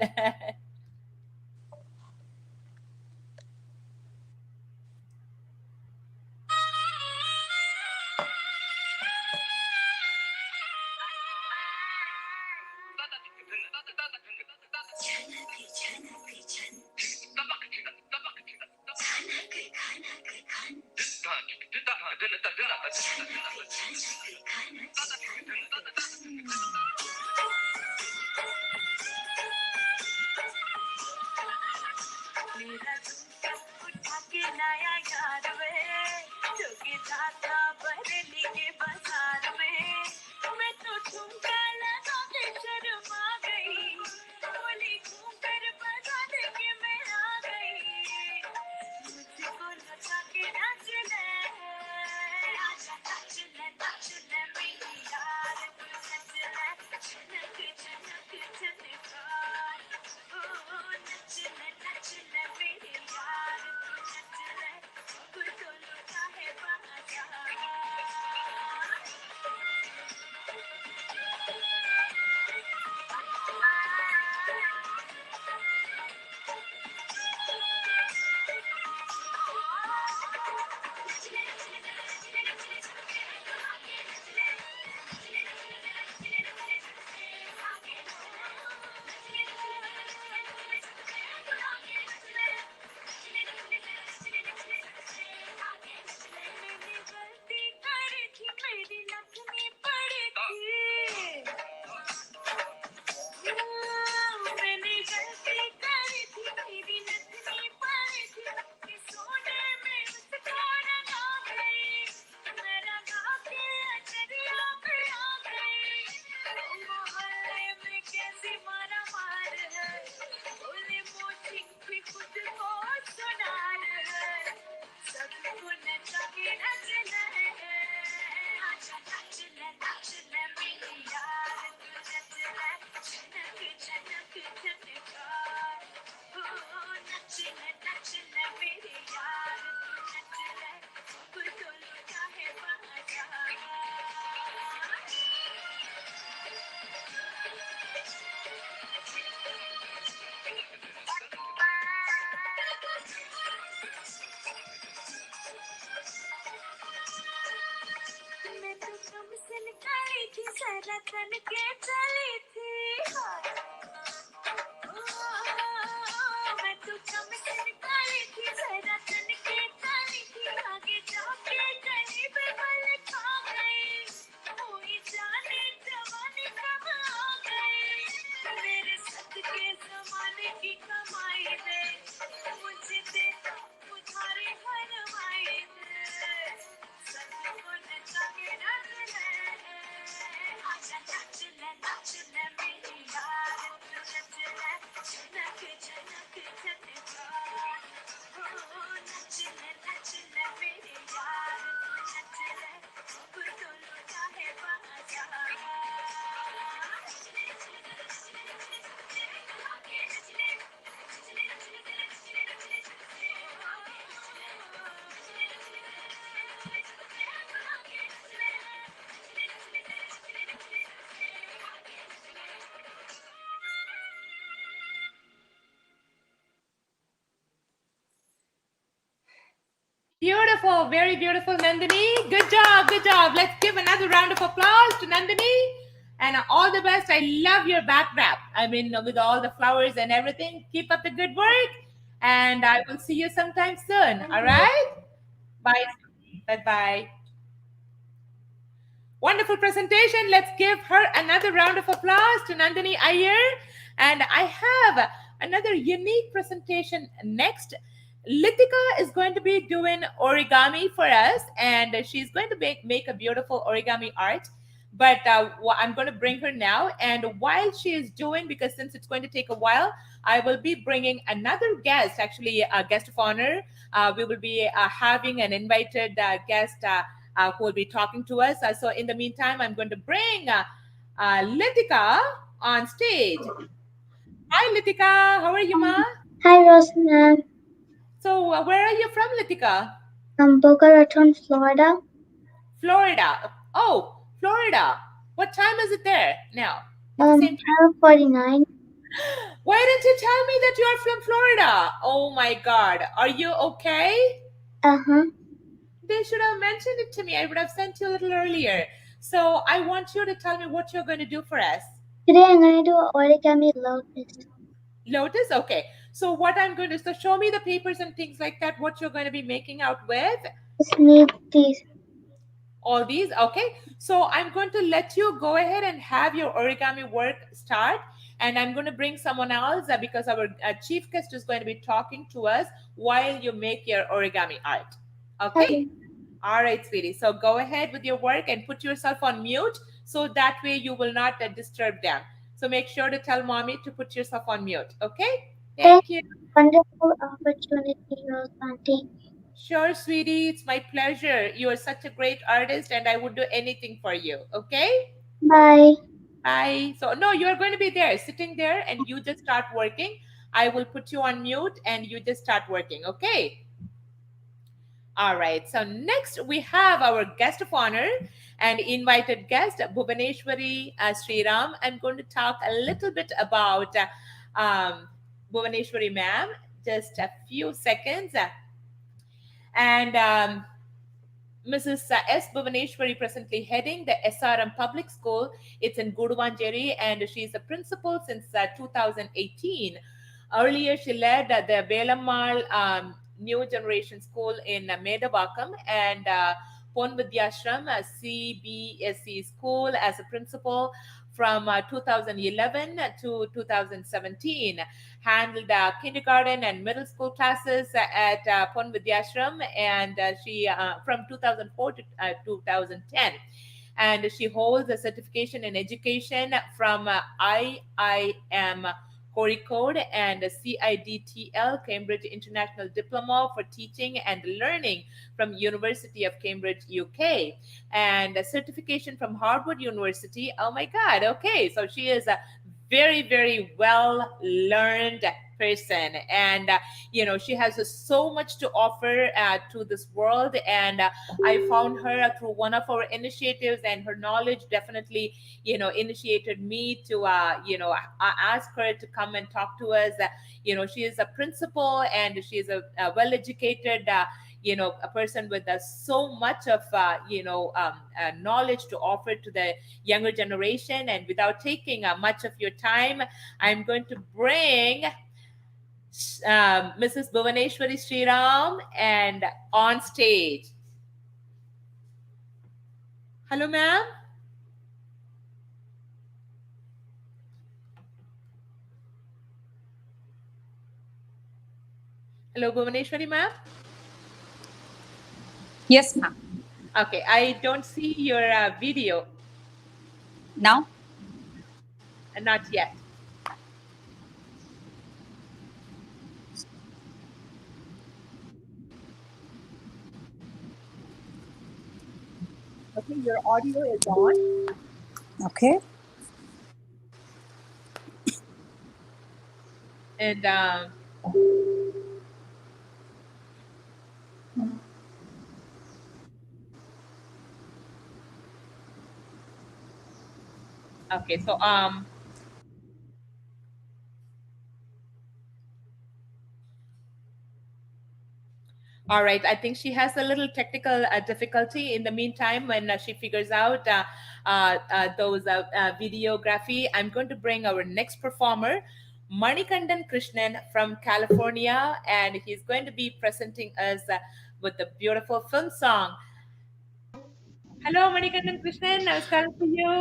से निकाली थी सारा तन के चली थी मैं तो कम से निकाली थी सारा तन के चली थी आगे जाके कहीं पे बल खा गई कोई जाने जवानी कब आ गई मेरे सदके जमाने की कमाई दे मुझे दे उधारी भरवाई दे सदको ने जाके रख ले आजा नाच ले मेरी यार तू नच ले झनक झनक झनक नच ले मेरी यार तू नच ले अब तो लुटा है बाजा Beautiful, very beautiful, Nandini. Good job, good job. Let's give another round of applause to Nandini. And all the best. I love your back wrap. I mean, with all the flowers and everything. Keep up the good work. And I will see you sometime soon. All right? Bye. Bye-bye. Wonderful presentation. Let's give her another round of applause to Nandini Iyer. And I have another unique presentation next. Litika is going to be doing origami for us, and she's going to make a beautiful origami art. But I'm going to bring her now, and while she is doing, because since it's going to take a while, I will be bringing another guest, actually a guest of honor. We will be having an invited guest who will be talking to us. So in the meantime, I'm going to bring Litika on stage. Hi, Litika. How are you, ma? Hi, Rosna. So where are you from, Litika? Boca Raton, Florida. Florida. Oh, Florida. What time is it there now? It's the same time. 12:49. Why didn't you tell me that you are from Florida? Oh my God. Are you okay? Uh-huh. They should have mentioned it to me. I would have sent you a little earlier. So I want you to tell me what you're going to do for us. Today I'm going to do origami lotus. Lotus? Okay. So what I'm going to, so show me the papers and things like that, what you're going to be making out with. Just need these. All these? Okay. So I'm going to let you go ahead and have your origami work start. And I'm going to bring someone else because our chief guest is going to be talking to us while you make your origami art. Okay? All right, sweetie. So go ahead with your work and put yourself on mute so that way you will not disturb them. So make sure to tell mommy to put yourself on mute. Okay? Thank you. Wonderful opportunity, Rose Auntie. Sure, sweetie. It's my pleasure. You are such a great artist and I would do anything for you. Okay? Bye. Bye. So, no, you are going to be there, sitting there, and you just start working. I will put you on mute and you just start working. Okay? All right. So next we have our guest of honor and invited guest, Bhuvaneshwari Sriram. I'm going to talk a little bit about Bhuvaneshwari ma'am. Just a few seconds. And Mrs. S. Bhuvaneshwari presently heading the SRM Public School. It's in Guduvanjeri, and she's a principal since 2018. Earlier, she led the Velammal New Generation School in Medavakam and Pon Vidyashram CBSE School as a principal from 2011 to 2017. Handled kindergarten and middle school classes at Pon Vidyashram, and she from 2004 to 2010. And she holds a certification in education from IIM Kozhikode and CIDTL Cambridge International Diploma for Teaching and Learning from University of Cambridge, UK, and a certification from Harvard University. Oh my God! Okay, so she is a very, very well learned person, and she has so much to offer to this world. And I found her through one of our initiatives, and her knowledge definitely initiated me to ask her to come and talk to us. She is a principal, and she is a well-educated a person with so much of knowledge to offer to the younger generation. And without taking much of your time, I'm going to bring Mrs. Bhuvaneshwari Sriram and on stage. Hello, ma'am. Hello, Bhuvaneshwari, ma'am. Yes, ma'am. Okay, I don't see your video. Now? Not yet. Okay, your audio is on. Okay. And okay, so all right, I think she has a little technical difficulty. In the meantime, when she figures out those videography, I'm going to bring our next performer, Muralikrishnan from California, and he's going to be presenting us with a beautiful film song. Hello, Muralikrishnan. Namaskaram to you.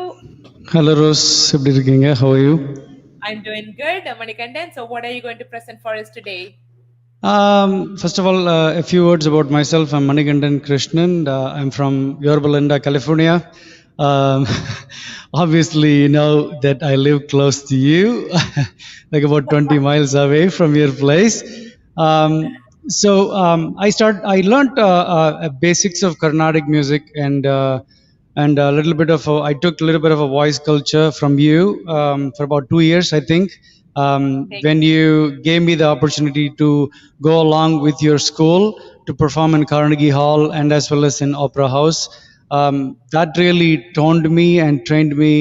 Hello, Rose. எப்படி இருக்கீங்க? How are you? I'm doing good, Muralikrishnan. So, what are you going to present for us today? First of all, a few words about myself. I'm Muralikrishnan. I'm from Yorba Linda, California. Obviously, you know that I live close to you, like about 20 miles away from your place. I learned basics of Carnatic music and a little bit of I took a little bit of a voice culture from you for about 2 years, I think. When you gave me the opportunity to go along with your school to perform in Carnegie Hall and as well as in Opera House, that really toned me and trained me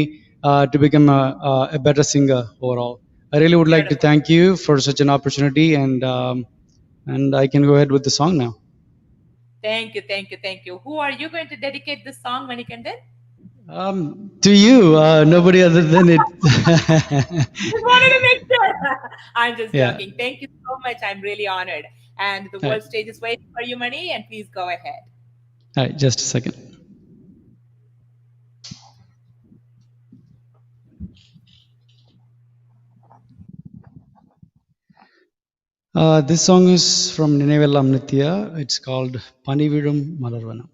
to become a better singer overall. I really would like to thank you for such an opportunity, and I can go ahead with the song now. Thank you. Who are you going to dedicate this song, Muralikrishnan? To you, nobody other than it. Just wanted to make sure. I'm just Yeah. joking. Thank you so much. I'm really honored. And the world stage is waiting for you, Mani, and please go ahead. All right, just a second. This song is from Ninevella Amnitya. It's called Panividum Malarvanam.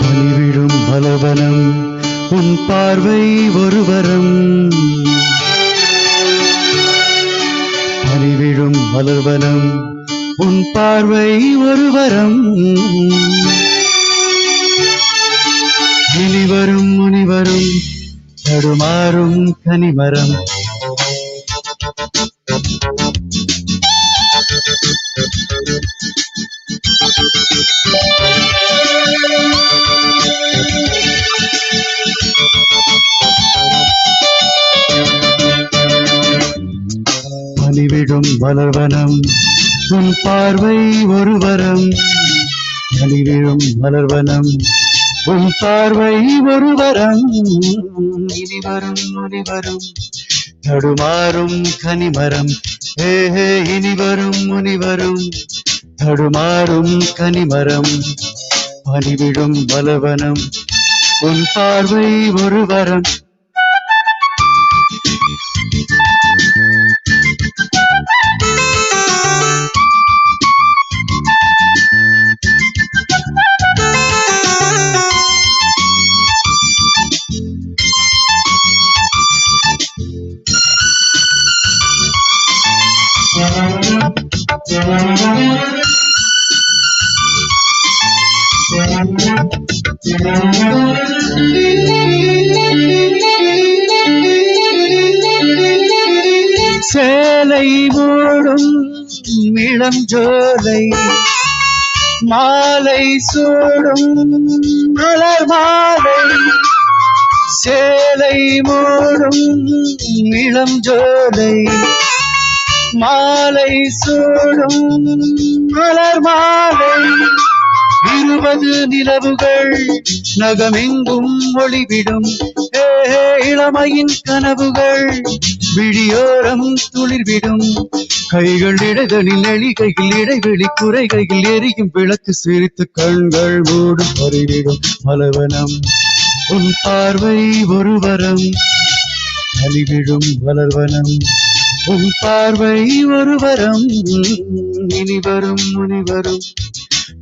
பனிவிடும் பலவனம் உன் பார்வை ஒருவரம் பனிவிடும் மலர்வனம் உன் பார்வை ஒருவரம் இனிவரும் முனிவரும் தடுமாறும் கனிமரம் பனிவிடும் மலர்வனம் உன் பார்வை ஒருவரம் பனிவிடும் மலர்வனம் உன் பார்வை ஒருவரம் இனிவரும் முனிவரும் தடுமாறும் கனிமரம் ஹே இனிவரும் முனிவரும் தடுமாறும் கனிமரம் பனிவிடும் மலர்வனம் உன் பார்வை ஒருவரம். சேலை மூடும் இளஞ்சோலை மாலை சூடும் மலர் மாலை சேலை மூடும் இளம் ஜோலை மாலை சூடும் மலர் மாலை 20 நிலவுகள் நகமெங்கும் ஒளிவிடும் இளமையின் கனவுகள் விழியோரம் துளிர்விடும் கைகள் இடைகளில் எளிகையில் இடைவெளி குறைகையில் எரியும் விளக்கு சிரித்து கண்கள் மூடும் பறிவிடும் மலவனம் உன் பார்வை ஒரு வரம் அலிவிடும் வளர்வனம் உன் பார்வை ஒரு வரம் இனிவரும் முனிவரும்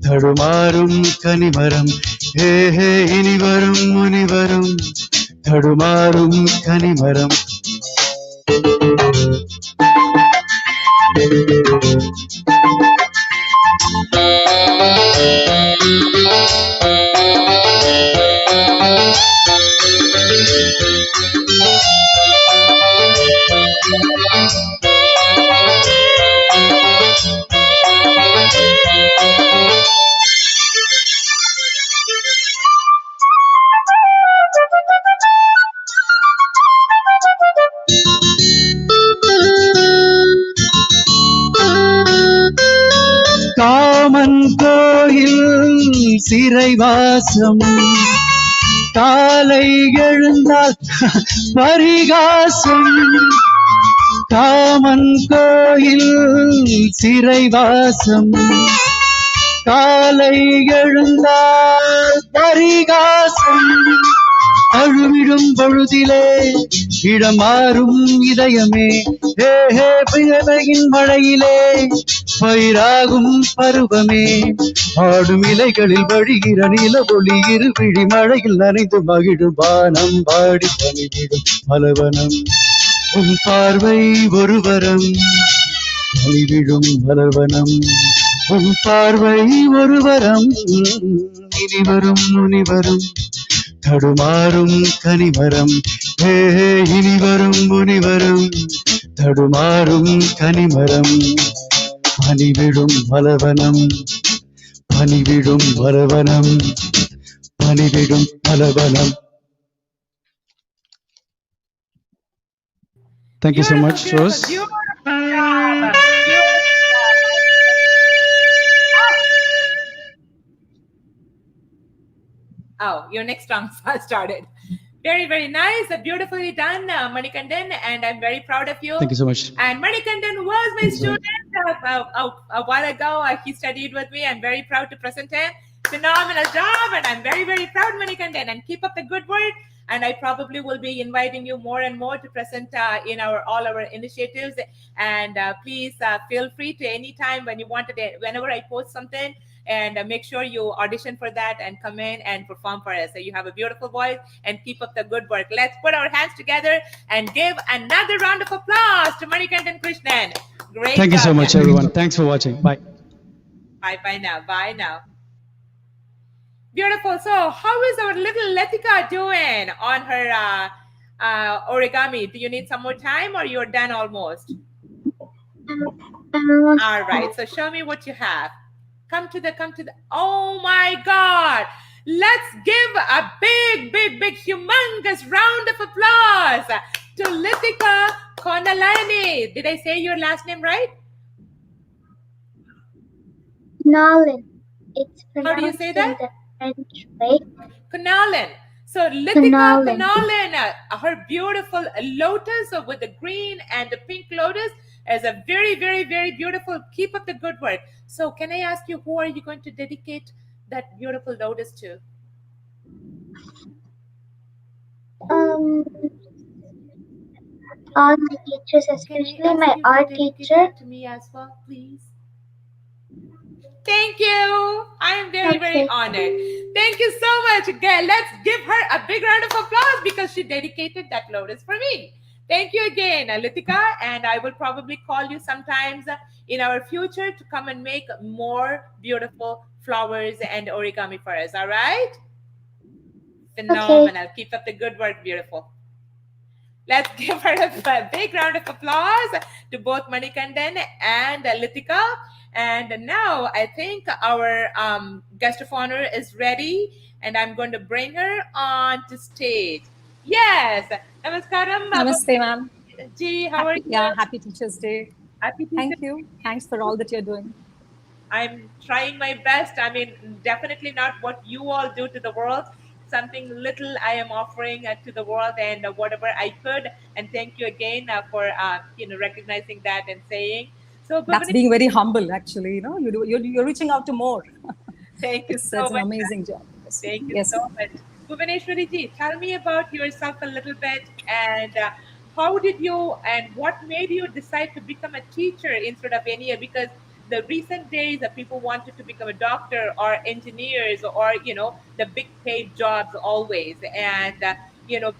தடுமாறும் கனிமரம் இனிவரும் முனிவரும் தடுமாறும் கனிமரம் காமன் கோயில் சிறைவாசம் காலை எழுந்தால் பரிகாசம் காமன் கோயில் சிறைவாசம் காலை எழுந்தால் பரிகாசம் அழுவிடும் பொழுதிலே இடமாறும் இதயமே பிழவையின் மழையிலே பயிராகும் பருவமே ஆடும் இலைகளில் வழிகிற நில ஒளி இருவிழி மழையில் நனைந்து மகிழும் வானம் பாடி பணிவிடும் மலவனம் உன் பார்வை ஒரு வரம் பணிவிடும் மலர்வனம் உன் பார்வை ஒரு வரம் இனிவரும் முனிவரும் தடுமாறும் கனிமரம் இனிவரும் முனிவரும் தடுமாறும் கனிமரம் பனிவிடும் மலவனம் பனிவிடும் மலவனம் பனிவிடும் மலவனம். Thank you so much, Rose. Oh, your next song started. Very, very nice. Beautifully done, Manikandan, and I'm very proud of you. Thank you so much. And Manikandan was my student a while ago. He studied with me. I'm very proud to present him. Phenomenal job, and I'm very, very proud, Manikandan. And keep up the good work. And I probably will be inviting you more and more to present in all our initiatives. And please feel free to anytime when you want to, whenever I post something. And make sure you audition for that and come in and perform for us. So you have a beautiful voice and keep up the good work. Let's put our hands together and give another round of applause to Manikandan Krishnan. Great. Thank you so much, everyone. Thanks for watching. Bye. Bye now. Bye now. Beautiful. So how is our little Latika doing on her origami? Do you need some more time or you're done almost? All right. So show me what you have. Come to the, oh my God. Let's give a big, humongous round of applause to Latika Konalani. Did I say your last name right? Nolan. It's How do you say that? The French way. Konalan. So Latika Konalan, her beautiful lotus with the green and the pink lotus is a very, very beautiful. Keep up the good work. So can I ask you, who are you going to dedicate that beautiful lotus to? All my teachers, especially my art teacher. To me as well, please. Thank you. I am very honored. Thank you so much. Again, let's give her a big round of applause because she dedicated that lotus for me. Thank you again, Latika, and I will probably call you sometimes in our future to come and make more beautiful flowers and origami for us. All right? Phenomenal. Okay. Keep up the good work. Beautiful. Let's give her a big round of applause to both Manikandan and Latika. And now I think our guest of honor is ready, and I'm going to bring her on to stage. Yes. Namaskaram. Namaste, ma'am. Ji, how are you? Yeah, happy Teachers' Day. Happy Teachers Thank you. Thanks for all that you're doing. I'm trying my best. I mean, definitely not what you all do to the world. Something little I am offering to the world, and whatever I could. And thank you again for recognizing that and saying. So, That's being very humble, actually. You know, you're reaching out to more. Thank you It's so an much. amazing job. Thank you Yes, so much. Bhuvaneshwari ji, tell me about yourself a little bit, and how did you and what made you decide to become a teacher instead of any? Because the recent days that people wanted to become a doctor or engineers or the big paid jobs always, and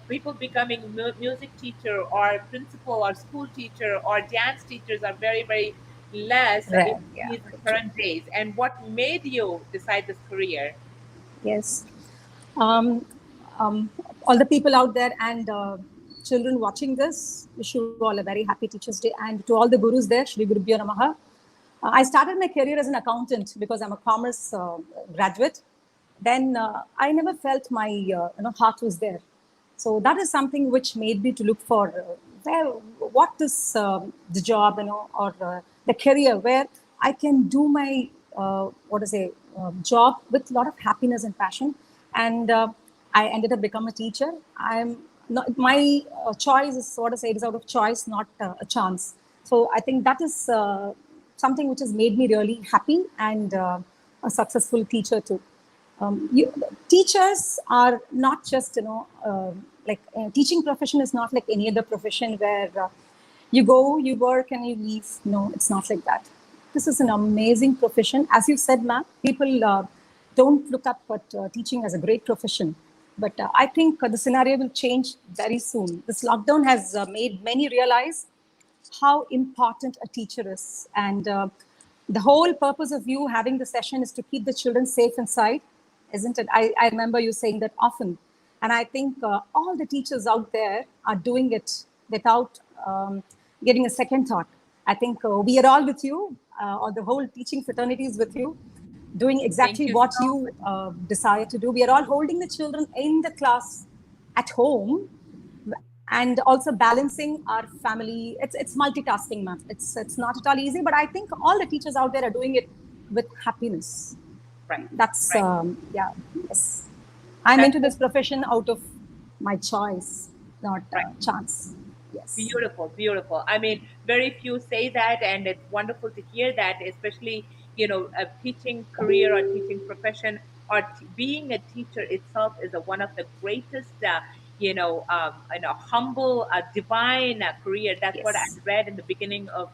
people becoming music teacher or principal or school teacher or dance teachers are very very less in Rare, yeah. these current days. And what made you decide this career? Yes. Um, all the people out there and children watching this, wish you all a very happy Teachers' Day. And to all the gurus there, Shri Gurubhyo Namaha. I started my career as an accountant because I'm a commerce graduate. Then I never felt my heart was there. So that is something which made me to look for what is the job, or the career where I can do my job with a lot of happiness and passion. And I ended up becoming a teacher. I'm not, my choice is it is out of choice, not a chance. So I think that is something which has made me really happy and a successful teacher too. Teachers are not just teaching profession is not like any other profession where you go, you work, and you leave. No, it's not like that. This is an amazing profession. As you said, ma'am, people don't look up at teaching as a great profession. But I think the scenario will change very soon. This lockdown has made many realize how important a teacher is. And the whole purpose of you having the session is to keep the children safe inside, isn't it? I remember you saying that often. And I think all the teachers out there are doing it without getting a second thought. I think we are all with you, or the whole teaching fraternity is with you, doing exactly what you desire to do. We are all holding the children in the class at home and also balancing our family. It's multitasking, ma'am. It's not at all easy, but I think all the teachers out there are doing it with happiness. Right. That's yes. I'm into this profession out of my choice, not chance. Yes. Beautiful, beautiful. I mean, very few say that, and it's wonderful to hear that, especially a teaching career or teaching profession or being a teacher itself is one of the greatest, humble, divine career. That's what I read in the beginning of,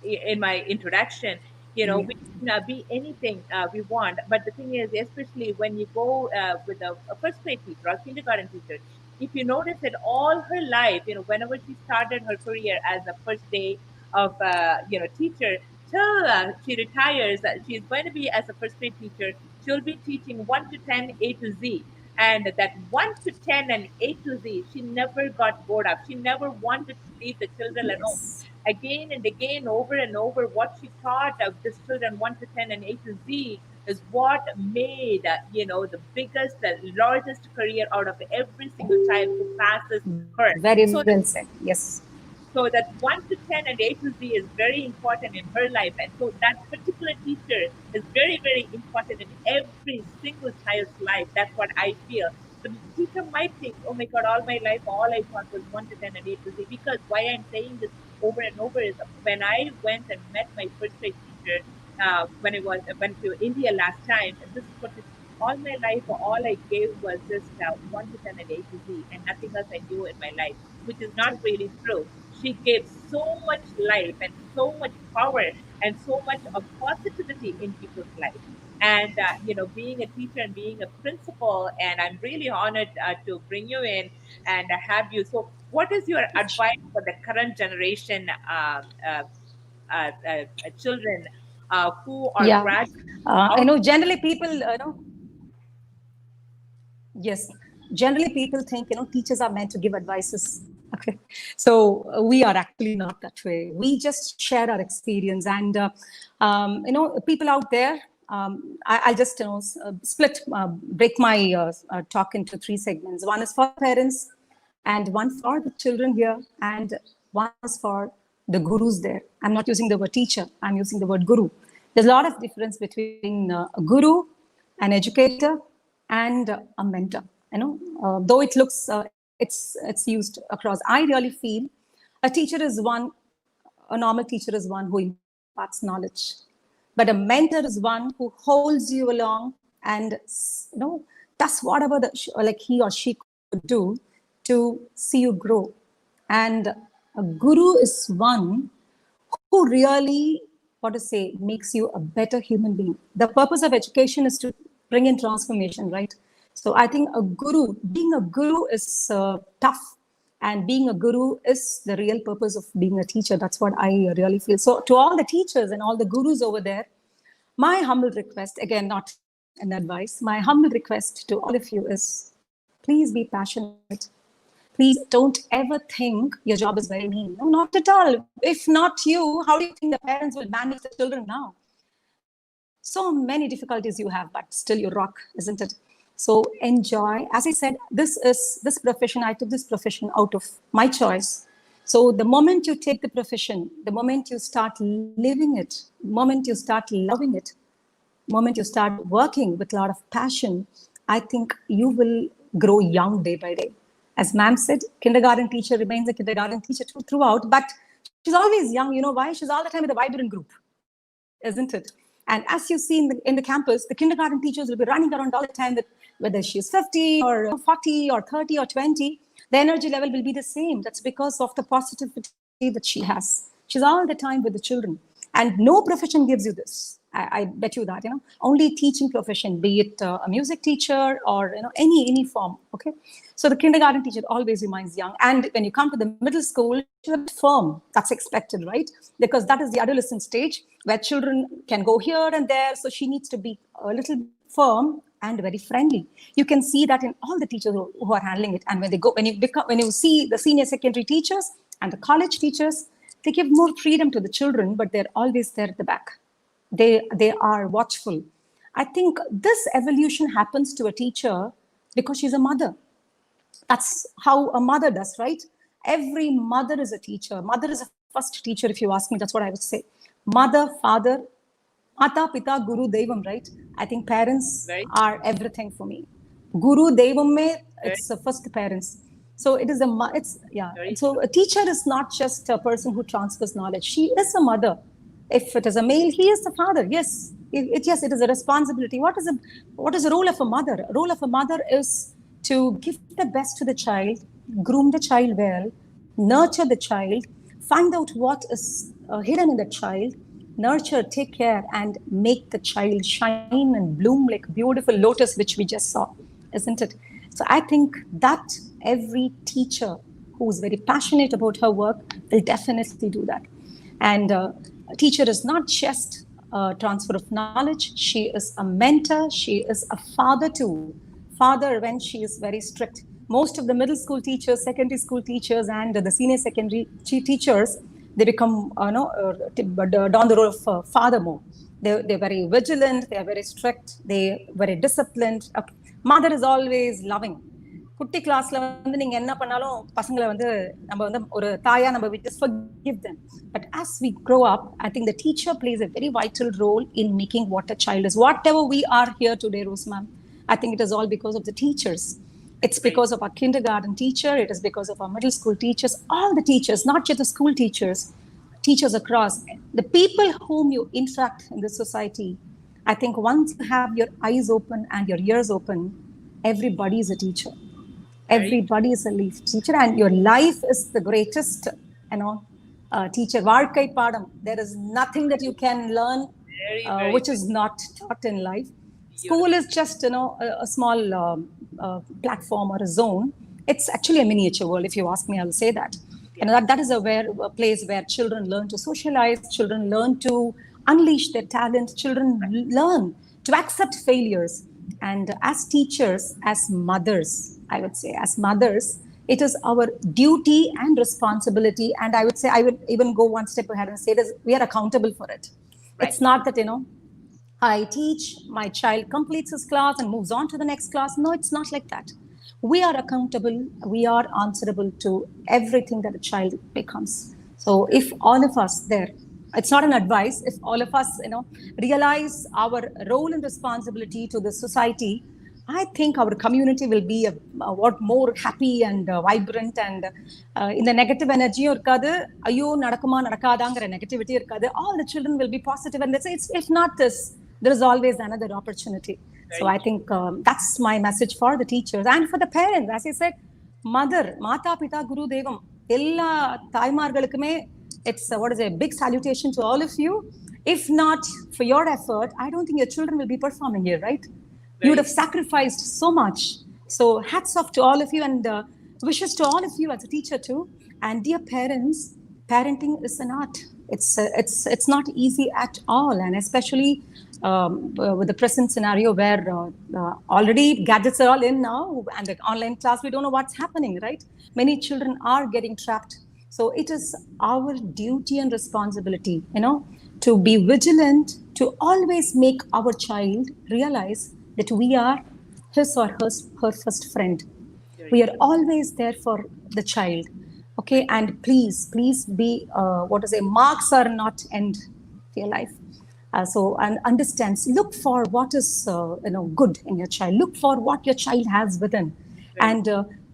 in my introduction. We can be anything we want, but the thing is, especially when you go with a first grade teacher or kindergarten teacher, if you notice that all her life, whenever she started her career as a first day of, teacher, till she retires, she's going to be as a first grade teacher. She'll be teaching 1 to 10, A to Z. And that 1 to 10 and A to Z, she never got bored of. She never wanted to leave the children alone. Again and again, over and over, what she taught of this children 1 to 10 and A to Z is what made the biggest, largest career out of every single child who passes her. Very well said. Yes. So that 1 to 10 and A to Z is very important in her life, and so that particular teacher is very very important in every single child's life. That's what I feel. The teacher might think, oh my God, all my life all I taught was 1 to 10 and A to Z. Because why I'm saying this over and over is when I went and met my first grade teacher, when I went to India last time, this is what all my life, all I gave was just 1 to 10 and A to Z, and nothing else I knew in my life, which is not really true. She gave so much life and so much power and so much of positivity in people's life. And being a teacher and being a principal, and I'm really honored to bring you in and have you. So, what is your advice for the current generation children who are graduating? I know generally people yes, generally people think teachers are meant to give advices. Okay, so we are actually not that way. We just share our experience, and people out there, I'll just break my talk into 3 segments. One is for parents, and one for the children here, and one is for the gurus there. I'm not using the word teacher, I'm using the word guru. There's a lot of difference between a guru, an educator, and a mentor. Though it looks, it's used across. I really feel a teacher is one, a normal teacher is one who imparts knowledge. But a mentor is one who holds you along and does whatever he or she could do to see you grow. And a guru is one who really, makes you a better human being. The purpose of education is to bring in transformation, right? So I think being a guru is tough. And being a guru is the real purpose of being a teacher. That's what I really feel. So to all the teachers and all the gurus over there, my humble request, again, not an advice, my humble request to all of you is, please be passionate. Please don't ever think your job is very mean. No, not at all. If not you, how do you think the parents will manage the children now? So many difficulties you have, but still you rock, isn't it? So enjoy. As I said, this profession, I took this profession out of my choice. So the moment you take the profession, the moment you start living it, the moment you start loving it, the moment you start working with a lot of passion, I think you will grow young day by day. As ma'am said, kindergarten teacher remains a kindergarten teacher throughout, but she's always young. You know why? She's all the time with the vibrant group, isn't it? And as you see in the campus, the kindergarten teachers will be running around all the time, with whether she's 50 or 40 or 30 or 20, the energy level will be the same. That's because of the positivity that she has. She's all the time with the children. And no profession gives you this. I bet you that, only teaching profession, be it a music teacher or any form, okay? So the kindergarten teacher always remains young. And when you come to the middle school, you're firm. That's expected, right? Because that is the adolescent stage where children can go here and there. So she needs to be a little firm and very friendly. You can see that in all the teachers who are handling it. And when you see the senior secondary teachers and the college teachers, they give more freedom to the children, but they're always there at the back. They are watchful. I think this evolution happens to a teacher because she's a mother. That's how a mother does, right? Every mother is a teacher. Mother is a first teacher, if you ask me. That's what I would say. Mother, father, Mata, Pita, Guru, Devam, right? I think parents are everything for me. Guru, Devam, it's the first parents. So it is So a teacher is not just a person who transfers knowledge. She is a mother. If it is a male, he is the father. Yes, it is a responsibility. What is the role of a mother? The role of a mother is to give the best to the child, groom the child well, nurture the child, find out what is hidden in the child, nurture, take care, and make the child shine and bloom like a beautiful lotus, which we just saw, isn't it? So I think that every teacher who is very passionate about her work will definitely do that. And a teacher is not just a transfer of knowledge. She is a mentor. She is a father too. Father when she is very strict. Most of the middle school teachers, secondary school teachers, and the senior secondary teachers, they become down the road of father more. They're very vigilant. They are very strict. They're very disciplined. Mother is always loving. குட்டி கிளாஸ்ல வந்து நீங்க என்ன பண்ணாலும் பசங்களை வந்து நம்ம வந்து ஒரு தாயா நம்ம just forgive them. But as we grow up, I think the teacher plays a very vital role in making what a child is. Whatever we are here today, Rose ma'am, I think it is all because of the teachers. It's because of our kindergarten teacher. It is because of our middle school teachers. All the teachers, not just the school teachers, teachers across. The people whom you interact in this society, I think once you have your eyes open and your ears open, everybody is a teacher. Everybody is a teacher, and your life is the greatest, teacher. Varkai padam. There is nothing that you can learn which is not taught in life. School is just a small platform or a zone. It's actually a miniature world. If you ask me, I will say that. That is a place where children learn to socialize. Children learn to unleash their talent. Children learn to accept failures. And as teachers, as mothers, I would say, as mothers, it is our duty and responsibility. And I would say, I would even go one step ahead and say this, we are accountable for it. Right. It's not that, I teach, my child completes his class and moves on to the next class. No, it's not like that. We are accountable, we are answerable to everything that a child becomes. So if all of us there, it's not an advice, if all of us, realize our role and responsibility to the society, I think our community will be a lot more happy and vibrant, and in the negative energy irukadu, ayyo nadakuma nadakadangara negativity irukadu. All the children will be positive, and it's if not this, there is always another opportunity. So I think that's my message for the teachers and for the parents. As I said, mother, mata, pita, guru, devam, ella thaimargalukkume, it's a big salutation to all of you. If not for your effort, I don't think your children will be performing here, right? You would have sacrificed so much. So hats off to all of you, and wishes to all of you as a teacher too. And dear parents, parenting is an art. It's not easy at all, and especially with the present scenario where already gadgets are all in now, and the online class, we don't know what's happening, right? Many children are getting trapped. So it is our duty and responsibility, to be vigilant, to always make our child realize that we are his or her first friend. We are always there for the child. Okay, and please be, marks are not end to your life. And understand, look for what is good in your child. Look for what your child has within. And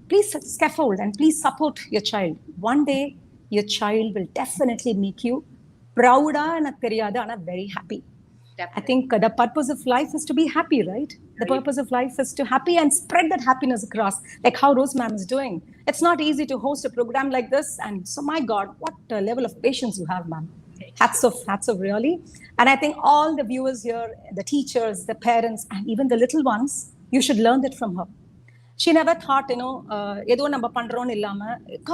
please scaffold and please support your child. One day, your child will definitely make you proud and very happy. I think the purpose of life is to be happy, right? The purpose of life is to happy and spread that happiness across, like how Rose ma'am is doing. It's not easy to host a program like this. And so, my God, what a level of patience you have, ma'am. Hats off, really. And I think all the viewers here, the teachers, the parents, and even the little ones, you should learn that from her. She never thought, come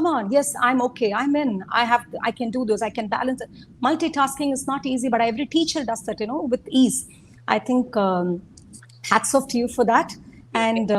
on, yes, I'm okay, I'm in, I can do this, I can balance it. Multitasking is not easy, but every teacher does that, with ease. I think hats off to you for that. And,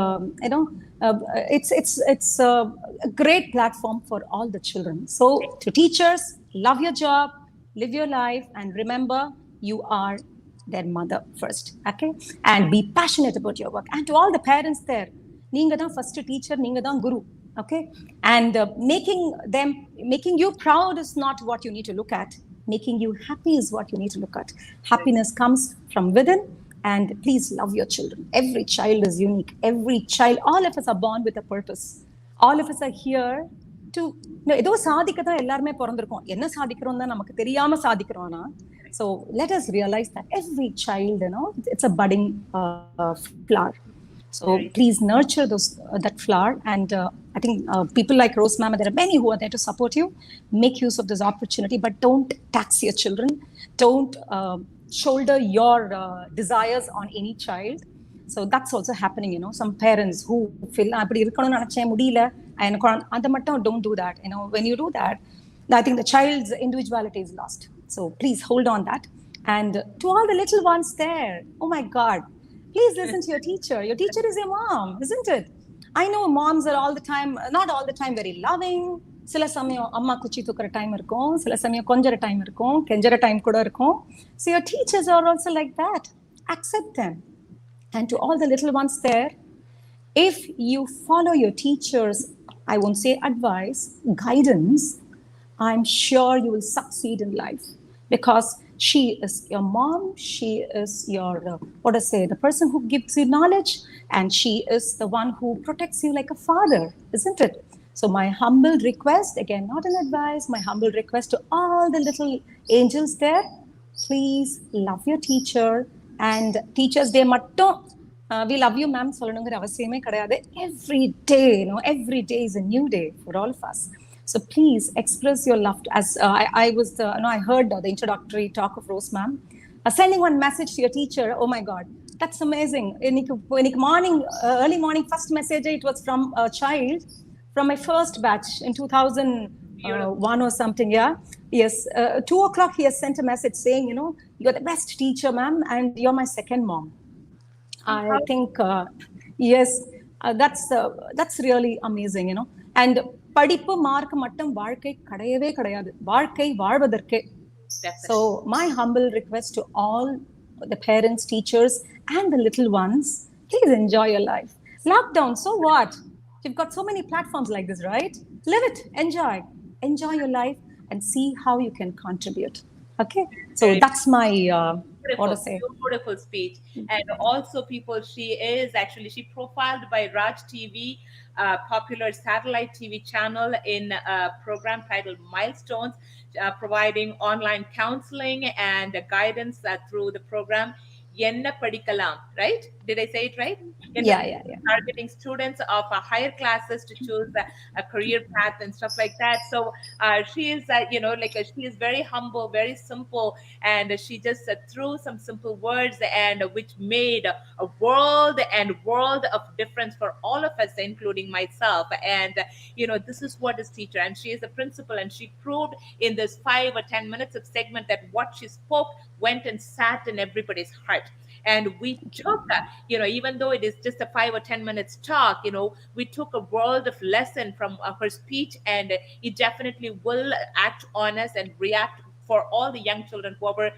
it's a great platform for all the children. So to teachers, love your job, live your life, and remember, you are their mother first, okay? And be passionate about your work. And to all the parents there, neenga dhaan first teacher, neenga dhaan guru, okay? And making you proud is not what you need to look at. Making you happy is what you need to look at. Happiness comes from within, and please love your children. Every child is unique. Every child, all of us are born with a purpose. All of us are here to, so let us realize that every child, it's a budding flower. So please nurture that flower. And I think people like Rose Mama, there are many who are there to support you. Make use of this opportunity, but don't tax your children. Don't shoulder your desires on any child. So that's also happening, some parents who feel, don't do that. When you do that, I think the child's individuality is lost. So please hold on that. And to all the little ones there, oh my God, please listen to your teacher. Your teacher is your mom, isn't it? I know moms are not all the time very loving. Sila samyam amma kuchi thukra time irukum, sila samyam konjara time irukum, kenjara time kuda irukum. So your teachers are also like that. Accept them. And to all the little ones there, if you follow your teacher's, I won't say advice, guidance, I'm sure you will succeed in life, because she is your mom, she is your, the person who gives you knowledge, and she is the one who protects you like a father, isn't it? So my humble request, again, not an advice, my humble request to all the little angels there, please love your teacher. And Teachers Day mattum, we love you, ma'am, every day, every day is a new day for all of us. So please express your love. As I heard the introductory talk of Rose ma'am, sending one message to your teacher. Oh my God, that's amazing. Early morning, first message, it was from a child from my first batch in 2001 or something. Yeah, yes. 2 o'clock, he has sent a message saying, you're the best teacher, ma'am, and you're my second mom. I think yes, that's really amazing, and படிப்பு mark மட்டும் வாழ்க்கை கிடையவே கிடையாது. வாழ்க்கை வாழ்வதற்கே. So my humble request to all the parents, teachers, and the little ones, please enjoy your life. Lockdown, so what? You've got so many platforms like this, right? Live it, enjoy your life, and see how you can contribute. Okay, so Very that's my what to beautiful, say. beautiful speech. And also, people, she profiled by Raj TV, popular satellite TV channel, in a program titled Milestones, providing online counseling and guidance through the program. Yenna Padikalam, right? Did I say it right? Yeah. Targeting students of higher classes to choose a career path and stuff like that. So she is, she is very humble, very simple, and she just threw some simple words, and which made a world of difference for all of us, including myself. And this is what is teacher, and she is a principal, and she proved in this 5 or 10 minutes of segment that what she spoke went and sat in everybody's heart. And we took, even though it is just a 5 or 10 minutes talk, we took a world of lesson from her speech, and it definitely will act on us and react for all the young children who ever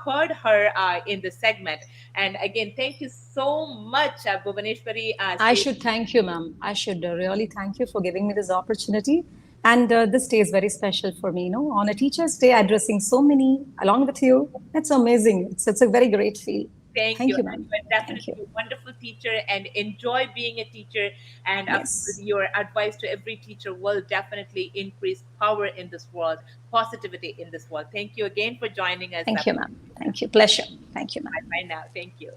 heard her in this segment. And again, thank you so much, Bhuvaneshwari. I should thank you, ma'am. I should really thank you for giving me this opportunity. And this day is very special for me, on a Teacher's Day, addressing so many along with you. That's amazing. It's a very great feel. Thank you. ma'am. You are definitely a wonderful teacher, and enjoy being a teacher. And Yes. your advice to every teacher will definitely increase power in this world, positivity in this world. Thank you again for joining us. Thank you, ma'am. Thank you. Pleasure. Thank you, ma'am. Bye now. Thank you.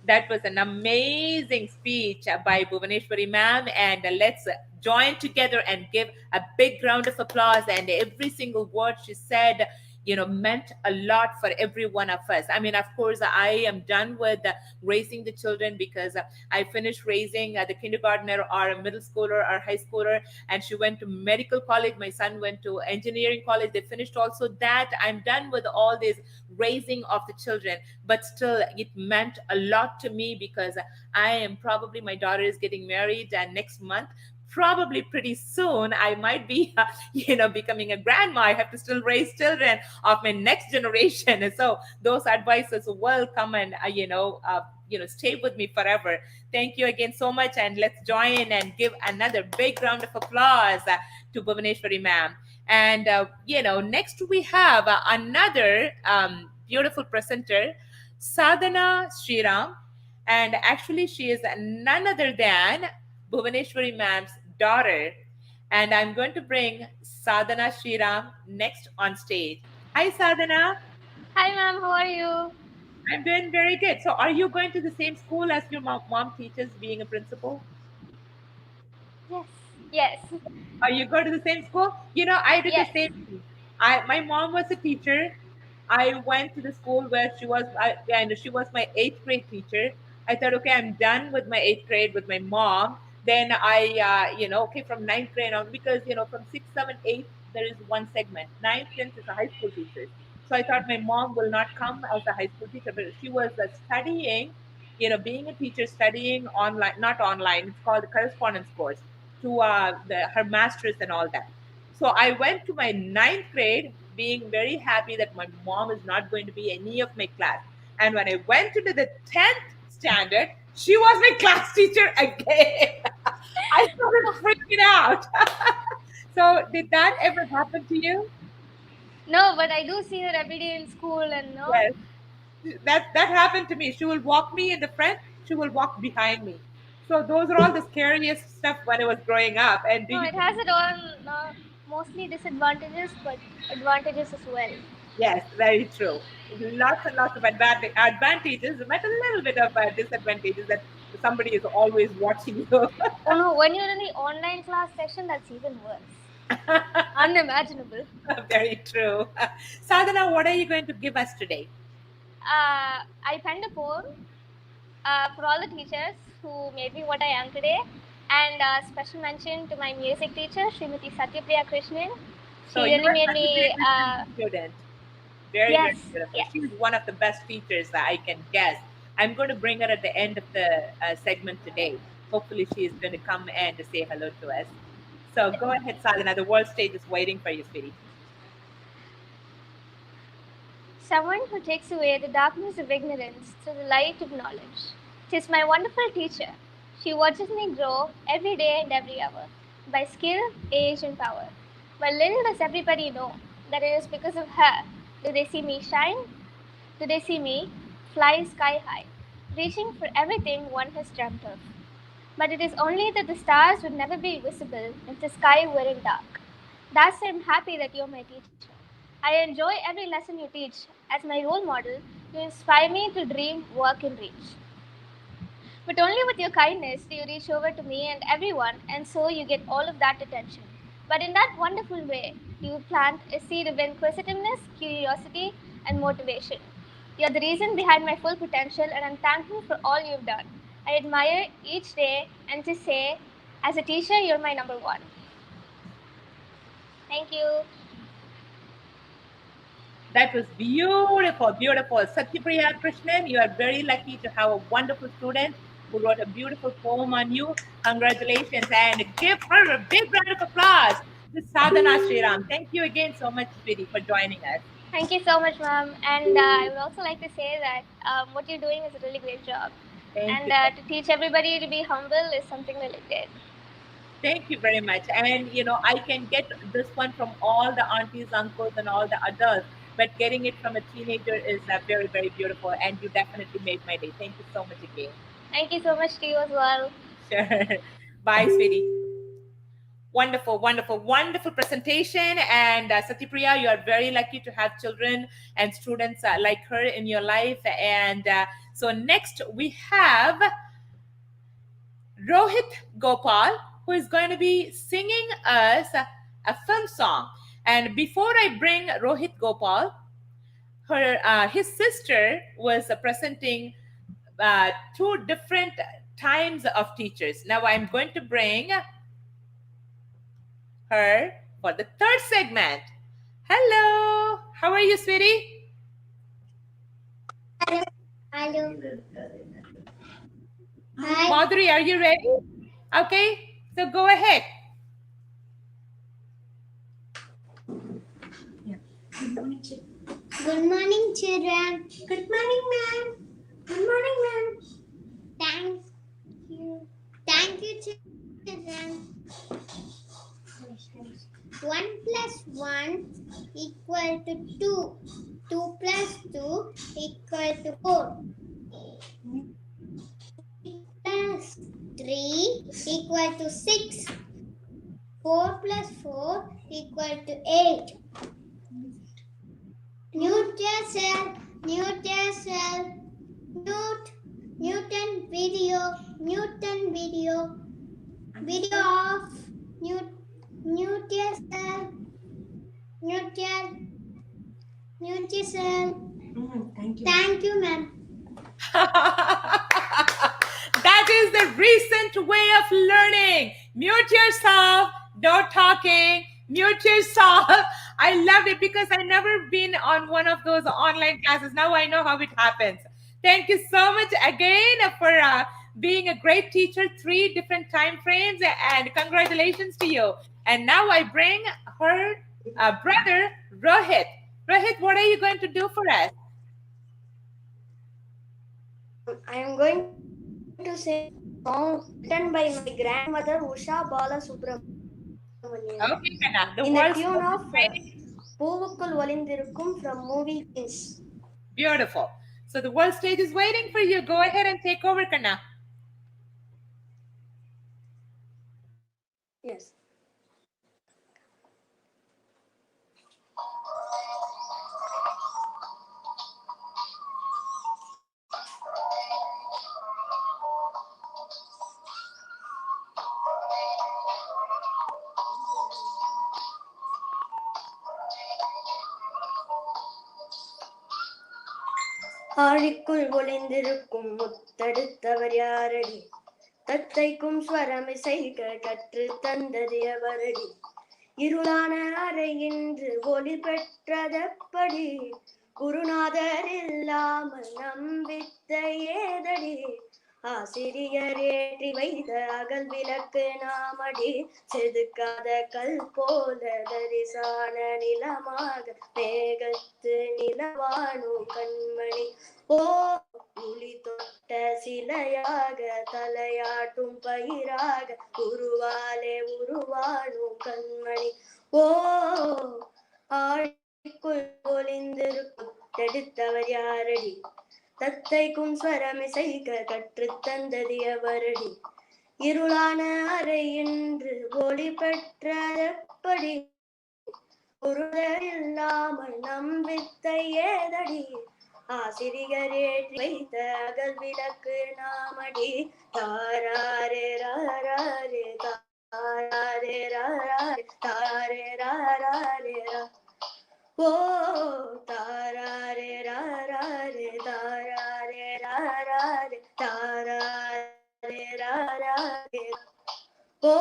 That was an amazing speech by Bhuvaneshwari ma'am, and let's join together and give a big round of applause. And every single word she said, meant a lot for every one of us. I mean, of course, I am done with raising the children, because I finished raising the kindergartner or a middle schooler or high schooler, and she went to medical college. My son went to engineering college. They finished also that. I'm done with all this raising of the children, but still it meant a lot to me, because my daughter is getting married next month. Probably pretty soon I might be becoming a grandma. I have to still raise children of my next generation, and so those advices will come and stay with me forever. Thank you again so much, and let's join and give another big round of applause to Bhuvaneshwari ma'am. And next we have another beautiful presenter, Sadhana Sriram, and actually she is none other than Bhuvaneshwari ma'am's daughter. And I'm going to bring Sadhana Sriram next on stage. Hi, Sadhana. Hi, ma'am. How are you? I'm doing very good. So, are you going to the same school as your mom teaches, being a principal? Yes. Are you going to the same school? I did Yes. the same thing. My mom was a teacher. I went to the school where she was, and she was my 8th grade teacher. I thought, okay, I'm done with my 8th grade with my mom. Then from 9th grade on, because, from 6th, 7th, 8th, there is one segment. 9th, 10th is a high school teacher. So I thought my mom will not come as a high school teacher, but she was studying, being a teacher, studying online, not online, it's called the correspondence course, to her master's and all that. So I went to my 9th grade being very happy that my mom is not going to be any of my class. And when I went into the 10th standard, she was my class teacher again. I started freaking out. So did that ever happen to you? No, but I do see her every day in school, and no. Yes. That happened to me. She will walk me in the front, she will walk behind me. So those are all the scariest stuff when I was growing up. And No, it has its own mostly disadvantages, but advantages as well. Yes, very true. Lots and lots of advantages, but a little bit of disadvantages, that somebody is always watching you. Oh no, when you're in the online class section, that's even worse. Unimaginable. Very true. Sadhana, what are you going to give us today? I penned a poem for all the teachers who made me what I am today, and special mention to my music teacher, Srimati Krishnan. She So really you are made such a me. very good student. Very, Yes, very beautiful. She's one of the best teachers that I can guess. I'm going to bring her at the end of the segment today. Hopefully, she is going to come and say hello to us. So go ahead, Sadhana. The world stage is waiting for you, sweetie. someone who takes away the darkness of ignorance through the light of knowledge. 'Tis my wonderful teacher. She watches me grow every day and every hour, by skill, age, and power. But little does everybody know that it is because of her do they see me shine, do they see me fly sky high, reaching for everything one has dreamt of. But it is only that the stars would never be visible if the sky weren't dark. Thus, I'm happy that you're my teacher. I enjoy every lesson you teach. As my role model, you inspire me to dream, work, and reach. But only with your kindness do you reach over to me and everyone, and so you get all of that attention. But in that wonderful way, you plant a seed of inquisitiveness, curiosity, and motivation. You're the reason behind my full potential, and I'm thankful for all you've done. I admire each day, and to say, as a teacher, you're my number one. Thank you. That was beautiful, beautiful. Satyapriya Krishnan, you are very lucky to have a wonderful student who wrote a beautiful poem on you. Congratulations, and give her a big round of applause. This is Sadhana Sriram. Thank you again so much, sweetie, for joining us. Thank you so much, ma'am. And I would also like to say that what you're doing is a really great job. Thank you. And to teach everybody to be humble is something really great. Thank you very much. And I can get this one from all the aunties, uncles, and all the adults, but getting it from a teenager is very, very beautiful. And you definitely made my day. Thank you so much again. Thank you so much to you as well. Sure. Bye, sweetie. Wonderful, wonderful, wonderful presentation. And Satyapriya, you are very lucky to have children and students like her in your life. And so next we have Rohit Gopal, who is going to be singing us a film song. And before I bring Rohit Gopal, his sister was presenting two different times of teachers. Now I'm going to bring her for the third segment. Hello, how are you, sweetie? Hello. Hi. Madhuri, are you ready? Okay, so go ahead. Good morning, children. Good morning, ma'am. Good morning, ma'am. Thank you. Thank you, children. 1 plus 1 equal to 2. 2 plus 2 equal to 4. 3 plus 3 equal to 6. 4 plus 4 equal to 8. Mute yourself. Mute yourself. Newton video. Newton video. Video off. Mute yourself. Mute yourself. Thank you. Thank you, ma'am. That is the recent way of learning. Mute yourself, no talking, mute yourself. I loved it because I never been on one of those online classes. Now I know how it happens. Thank you so much again for being a great teacher, 3 different time frames, and congratulations to you. And now I bring her brother, Rohit. Rohit, what are you going to do for us? I am going to sing a song written by my grandmother Usha Balasubramanian. Okay, Kana. In the tune of Poovukul Valindirukkum from movie Kiss. Beautiful. So the world stage is waiting for you. Go ahead and take over, Kana. Yes. ஆழிக்குள் ஒளிந்திருக்கும் முத்தெடுத்தவர் யாரடி தத்தைக்கும் ஸ்வரமிசைக கற்று தந்தது எவரடி இருளான அறை இன்று ஒளி பெற்றதப்படி குருநாதர் இல்லாமல் நம்பித்த ஏதடி ஆசிரியர் ஏற்றி வைத்த அகல் விளக்கு நாமடி செதுக்காத கல் போல தரிசான நிலமாக மேகத்து நிலவானும் கண்மணி ஓ புலி தொட்ட சிலையாக தலையாட்டும் பயிராக உருவாலே உருவானும் கண்மணி ஓ ஆழிக்குள் ஒளிந்திருக்கும் தடுத்தவர் யாரடி தத்தைக்கும் ஸ்வரமிசைக்க கற்றுத் தந்தது எவரடி இருளான அறை என்று ஒளி பெற்றதெப்படி ஒருவர் இல்லாமல் நம் வித்தை ஏதடி ஆசிரியர் ஏற்றி வைத்த அகல் விளக்கு நாமடி தாராரே ராரே தாராரே ராரே தாரே ராரே ஓ தாராரே ராரே தாராரே ராரே தாராரே ராரே ஓ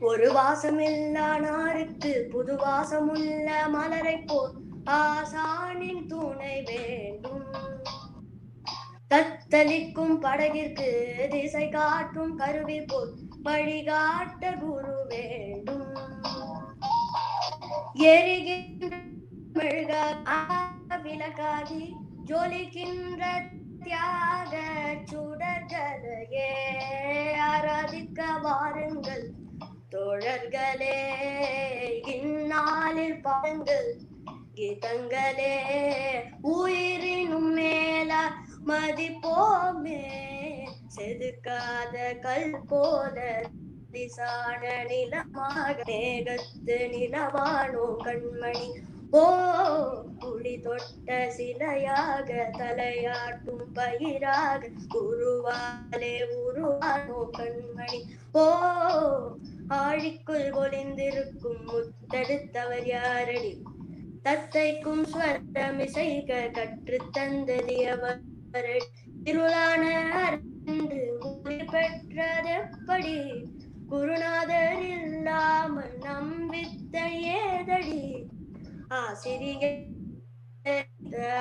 ஒரு வாசமில்லா நாருக்கு புது வாசமுள்ள மலரை போல் ஆசானின் துணை வேண்டும் தத்தளிக்கும் படகிற்கு திசை காட்டும் கருவி போல் வழிகாட்ட குரு வேண்டும் எரிகின்ற விளக்காகி ஜொலிக்கின்ற தியாக சுடர்களையே ஆராதிக்க வாருங்கள் தோழர்களே இந்நாளில் பாருங்கள் கீதங்களே உயிரினும் மேல மதிப்போமே செதுக்காத கல் போல திசான நிலமாக மேகத்து நிலவானோ கண்மணி ஓ புலி தொட்ட சிலையாக தலையாட்டும் பயிராக உருவாலே உருவானோ கண்மணி ஓ ஆழிக்குள் ஒளிந்திருக்கும் முத்தெடுத்தவர் யாரடி தத்தைக்கும் ஸ்வரமிசைக கற்றுத் தந்தது எவரடி இருளான அன்று ஒளி பெற்றதெப்படி குருநாதர் இல்லாமல் நம் வித்தை ஏதடி ஆசிரியர்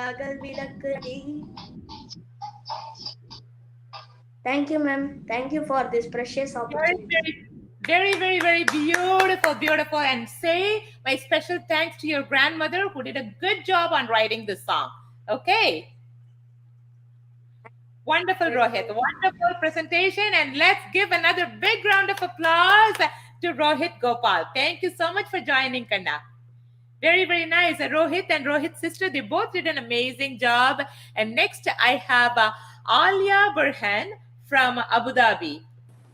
அகல் விளக்கு. Thank you, ma'am. Thank you for this precious opportunity. Very beautiful, beautiful. And say my special thanks to your grandmother who did a good job on writing this song. Okay. Wonderful, Rohit. Wonderful presentation. And let's give another big round of applause to Rohit Gopal. Thank you so much for joining, Kanna. Very nice. Rohit and Rohit's sister, they both did an amazing job. And next I have Alia Burhan from Abu Dhabi.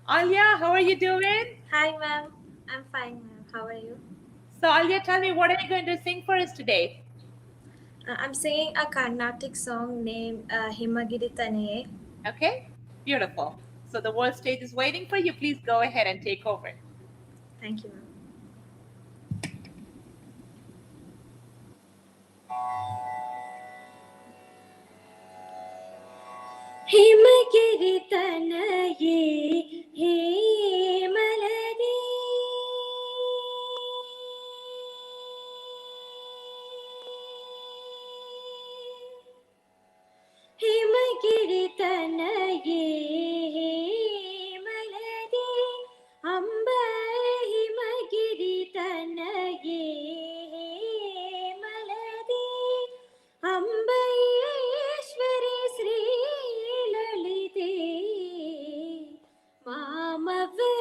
Alia, how are you doing? Hi, ma'am. I'm fine, ma'am. How are you? So, Alia, tell me, what are you going to sing for us today? I'm singing a Carnatic song named Himagiri Tanaye. Okay, beautiful. So, the world stage is waiting for you. Please go ahead and take over. Thank you, ma'am. Himagiri Tanaye, he maladi. Himagiri Tanaye, he maladi. Amba Himagiri Tanaye, he maladi. Amba Ishwari Sri Mamave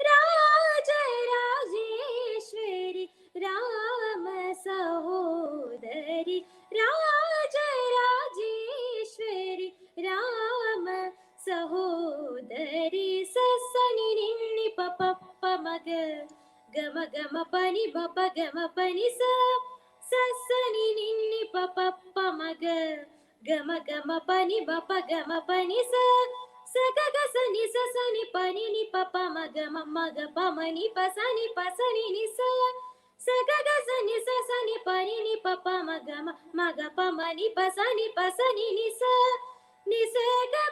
Raj Rajeshwari Ram सहोदरी राज राजेश्वरी राम सहोदरी ससनि निन्नि पपप्प मग गम गम पनि बप गम पनि ससनि निन्नि पपप्प मग गम गम पनि बप गम पनि स ग ग स नि पनि नि प प म ग प म नि प स नि नि स ग ग स नि पनि नि प प म ग प म नि प स नि नि नि स ग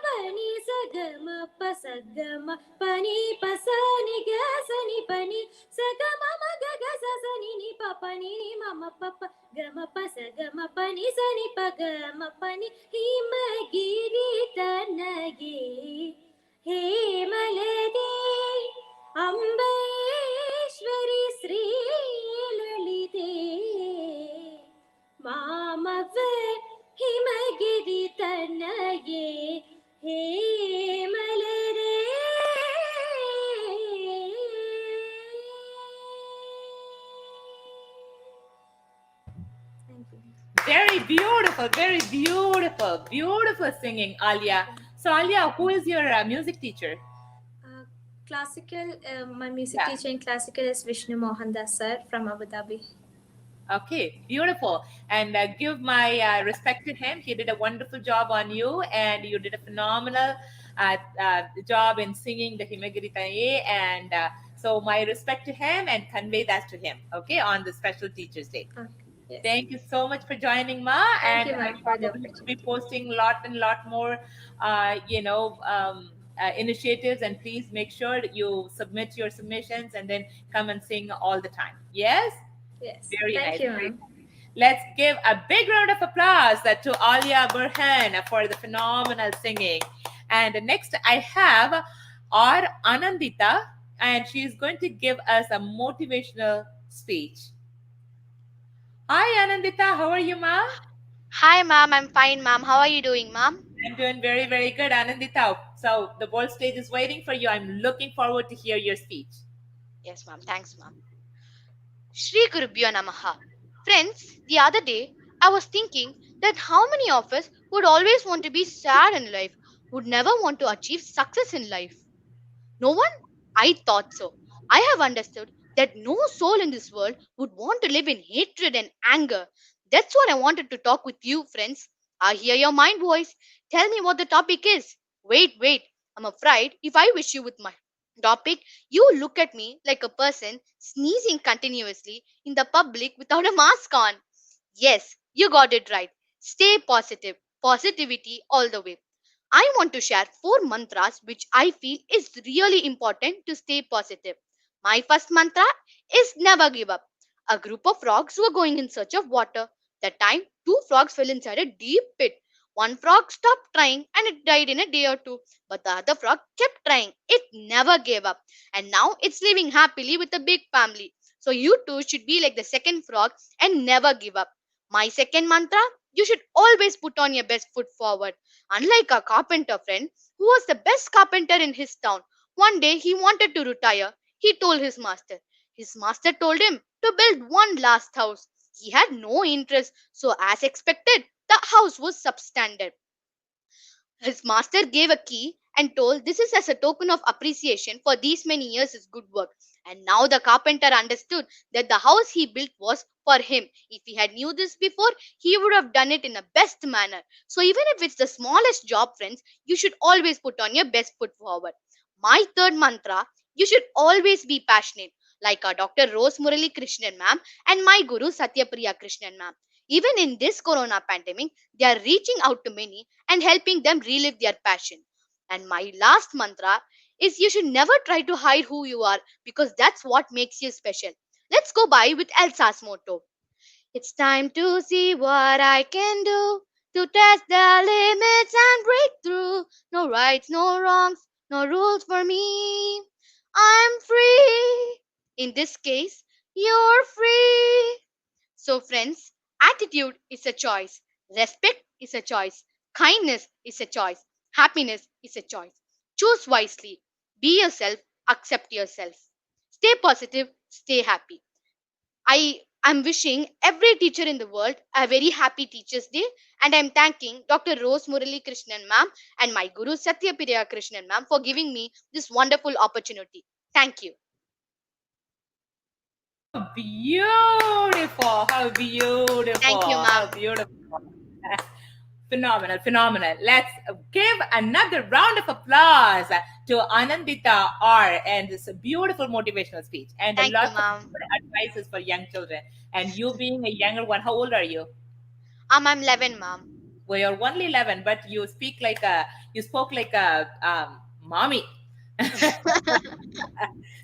प नि स ग म प स ग म प नि प स नि ग स नि प नि स ग म म ग ग स नि प प नि म म प प ग म प स ग म प नि स नि प ग म प नि Himgiri तनगे हेमलदे अम्बेश्वरि श्रीललिते मामव Himgiri तनगे हेमलदे. Very beautiful, very beautiful, beautiful singing, Alia. So, Alia, who is your music teacher? Classical, my music teacher in classical is Vishnu Mohandas sir from Abu Dhabi. Okay, beautiful. And give my respect to him. He did a wonderful job on you, and you did a phenomenal job in singing the Himagiritaye. And so, my respect to him, and convey that to him, okay, on the special Teachers Day. Yes. Thank you so much for joining, Ma. Thank and you, I Ma, for the probably will be posting a lot more, initiatives. And please make sure that you submit your submissions and then come and sing all the time. Yes? Yes. Very Thank nice. you, Very ma'am. nice. Let's give a big round of applause to Alia Burhan for the phenomenal singing. And next I have our Anandita, and she is going to give us a motivational speech. Hi Anandita, how are you, ma'am? Hi ma'am, I'm fine ma'am. How are you doing ma'am? I'm doing very, very good, Anandita. So the whole stage is waiting for you. I'm looking forward to hear your speech. Yes ma'am, thanks ma'am. Shri Gurubhyo Namaha. Friends, the other day I was thinking that how many of us would always want to be sad in life, would never want to achieve success in life? No one? I thought so. I have understood that no soul in this world would want to live in hatred and anger. That's what I wanted to talk with you, friends. I hear your mind voice. Tell me what the topic is. Wait. I'm afraid if I wish you with my topic, you look at me like a person sneezing continuously in the public without a mask on. Yes, you got it right. Stay positive. Positivity all the way. I want to share 4 mantras which I feel is really important to stay positive. My first mantra is never give up. A group of frogs were going in search of water. That time, 2 frogs fell inside a deep pit. One frog stopped trying and it died in a day or two. But the other frog kept trying. It never gave up. And now it's living happily with a big family. So you too should be like the second frog and never give up. My second mantra, you should always put on your best foot forward. Unlike a carpenter friend who was the best carpenter in his town, one day he wanted to retire. He told his master. His master told him to build one last house. He had no interest, so as expected, the house was substandard. His master gave a key and told this is as a token of appreciation for these many years' good work. And now the carpenter understood that the house he built was for him. If he had knew this before, he would have done it in the best manner. So even if it's the smallest job, friends, you should always put on your best foot forward. My third mantra, you should always be passionate, like our Dr. Rose Muralikrishnan ma'am and my Guru Satyapriya Krishnan ma'am. Even in this corona pandemic, they are reaching out to many and helping them relive their passion. And my last mantra is you should never try to hide who you are because that's what makes you special. Let's go by with Elsa's motto. It's time to see what I can do to test the limits and break through. No rights, no wrongs, no rules for me. I'm free. In this case, you're free. So, friends, attitude is a choice, respect is a choice, kindness is a choice, happiness is a choice. Choose wisely. Be yourself, accept yourself. Stay positive, stay happy. I'm wishing every teacher in the world a very happy Teachers' Day, and I'm thanking Dr. Rose Muralikrishnan ma'am and my guru Satyapriya Krishnan ma'am for giving me this wonderful opportunity. Thank you. Beautiful. How beautiful. Thank you, How ma'am. beautiful. Phenomenal, phenomenal. Let's give another round of applause to Anandita R. and this beautiful motivational speech and Thank lots you, of ma'am. good advices for young children. And you being a younger one, how old are you? I'm 11, ma'am. Well, you're only 11, but you spoke like a mommy.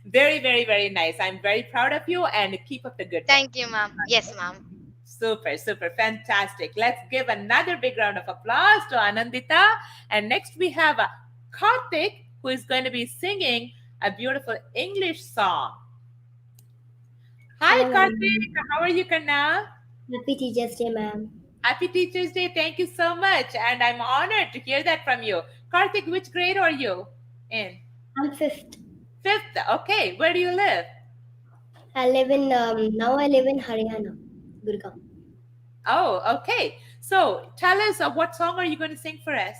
Very, very, very nice. I'm very proud of you and keep up the good work. Thank you, ma'am. Yes, ma'am. Super, super fantastic. Let's give another big round of applause to Anandita. And next we have Karthik, who is going to be singing a beautiful English song. Hi, Hello, ma'am. Karthik. How are you, Kanna? Happy Teachers' Day, ma'am. Happy Teachers' Day. Thank you so much. And I'm honored to hear that from you. Karthik, which grade are you in? I'm fifth. Fifth. Okay. Where do you live? I live in Haryana, Gurgaon. Oh, okay. So tell us what song are you going to sing for us?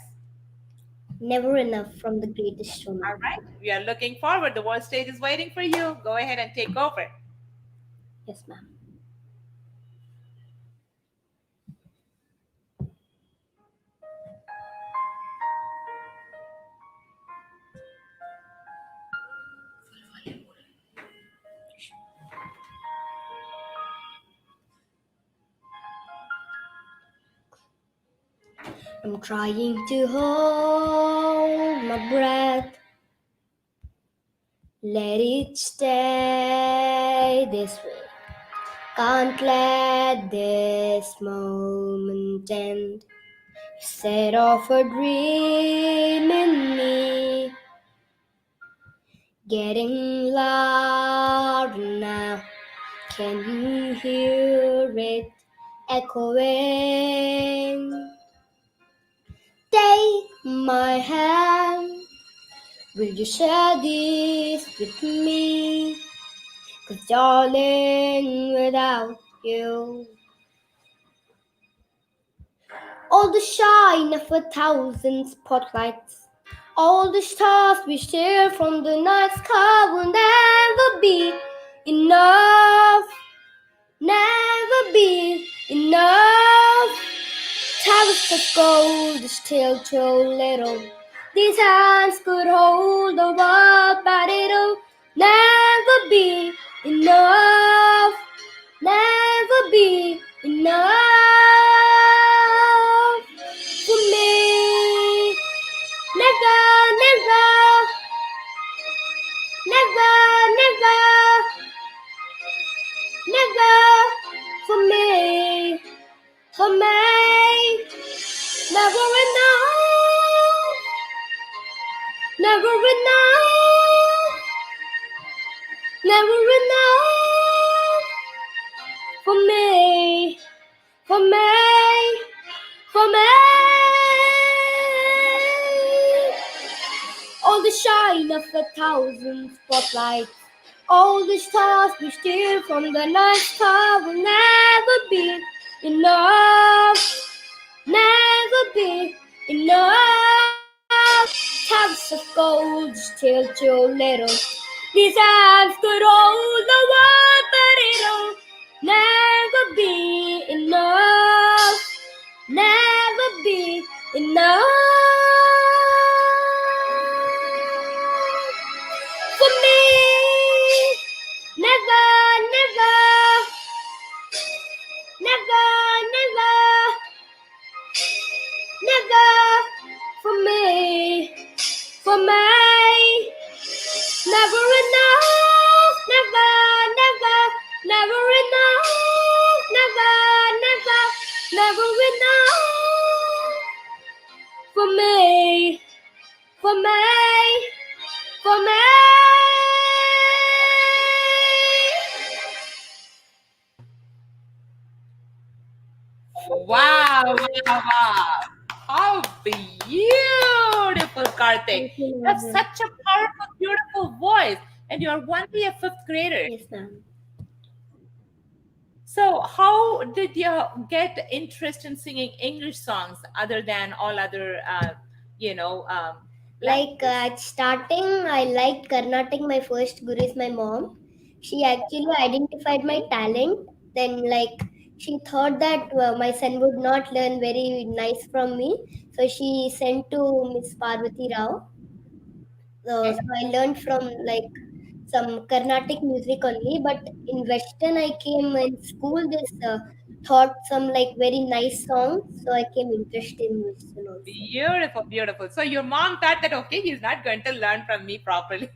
Never Enough from The Greatest Showman. All right. We are looking forward. The world stage is waiting for you. Go ahead and take over. Yes, ma'am. I'm trying to hold my breath. Let it stay this way. Can't let this moment end. Set off a dream in me, getting louder now. Can you hear it echoing? Take my hand. Will you share this with me? 'Cause darling, without you, all the shine of 1,000 spotlights, all the stars we share from the night sky will never be enough. Never be enough. Towers of gold is still too little. These hands could hold the world, but it'll never be enough. Never be enough for me. Never, never, never, never, never for me. For me, never enough, never enough, never enough for me, for me, for me. All the shine of 1,000 spotlights, all the stars we steal from the night sky will never be enough, never be enough. Tubs of gold still too little. These hands could hold the world, but it'll never be enough, never be enough for me. Never, never, never, never, never for me, for me. Never enough, never, never, never enough, never, never, never enough for me, for me, for me. Wow, wow, wow. How beautiful, Karthik. You have such a powerful, beautiful voice, and you're only a fifth grader. Yes, ma'am. So, how did you get interest in singing English songs other than all other, Like at starting, I liked Carnatic. My first guru is my mom. She actually identified my talent. Then, like, she thought that my son would not learn very nice from me, so she sent to Miss Parvati Rao. So I learned from like some Carnatic music only, but in Western I came in school. This taught some like very nice songs, so I came interested in Western also. Beautiful, beautiful. So your mom thought that okay, he's not going to learn from me properly.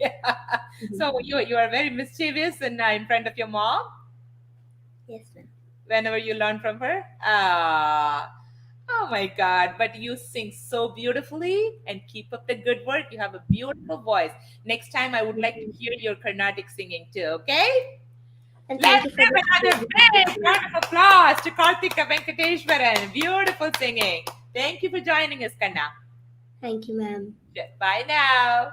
So you are very mischievous and in front of your mom. Yes, ma'am. Whenever you learn from her. Oh my God, but you sing so beautifully and keep up the good work. You have a beautiful voice. Next time, I would like to hear your Carnatic singing too, okay? And Let's give another big round of applause to Karthika Venkateshwaran. Beautiful singing. Thank you for joining us, Kanna. Thank you, ma'am. Bye now.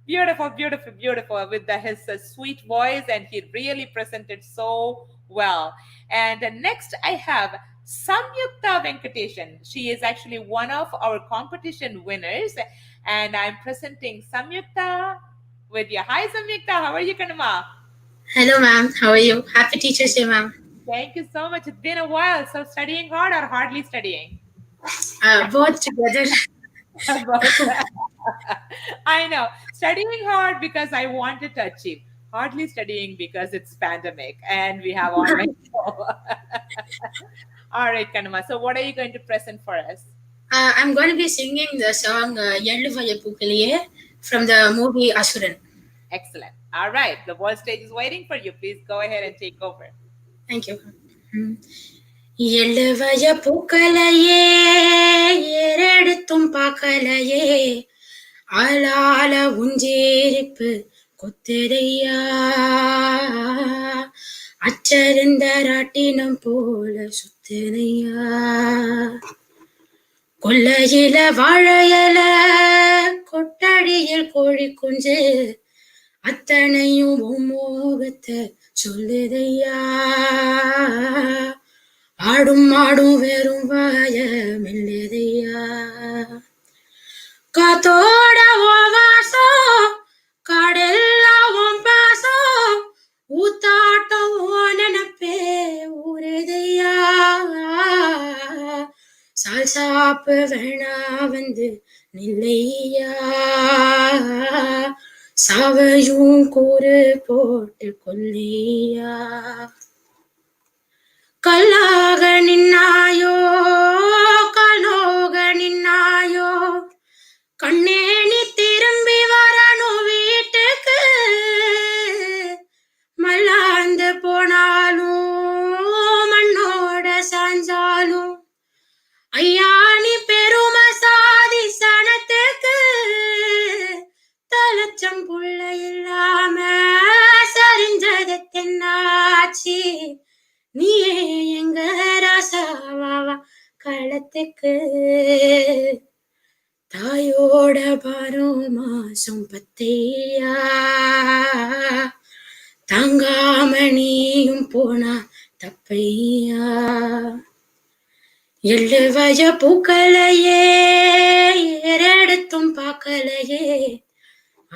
Beautiful, beautiful, beautiful with his sweet voice, and he really presented so well. And next I have Samyukta Venkateshan. She is actually one of our competition winners, and I'm presenting Samyukta with you. Hi Samyukta, how are you, Kanama? Hello ma'am, how are you? Happy Teachers Day ma'am. Thank you so much. It's been a while. So studying hard or hardly studying? Both together. I know. Studying hard because I wanted to achieve. Hardly studying because it's pandemic and we have online. All right, Kanama. So what are you going to present for us? I'm going to be singing the song Yelluvaya Pukaliye from the movie Asuran. Excellent. All right. The world stage is waiting for you. Please go ahead and take over. Thank you. Yelluvaya Pukalaye Yereduttum Pakalaye Ala Unjeripu Kotteraiya அச்சருந்தராட்டினம் போல சுத்தனையா கொல்லையில வாழையல கொட்டடியில் கோழி குஞ்சு அத்தனையும் மோகத்தை சொல்லுதையா ஆடும் மாடும் வெறும் வாய மெல்லுதையா காத்தோட வாசம் காடெல்லாம் பாசம் ஊத்தாட்டம் நினப்பே ஊரதையா சால்சாப்பு வேணா வந்து நில்லையா சாவையும் கூறு போட்டு கொல்லையா கல்லாக நின்னாயோ கலோக நின்னாயோ கண்ணே நீ திரும்பி வரணும் வீட்டுக்கு மல்லாந்து போனாலும் மண்ணோட சாஞ்சாலும் ஐயா நீ பெருமை சாதி சனத்துக்கு தலைச்சம் புள்ள இல்லாம சரிஞ்சது தென்னாச்சி நீயே எங்க ராசாவா களத்துக்கு தாயோட பாரம் மாசம் பத்தையா தாங்காம நீயும் போனா தப்பையா எள்ளுவய பூக்களையே ஏறெடுத்தும் பார்க்கலையே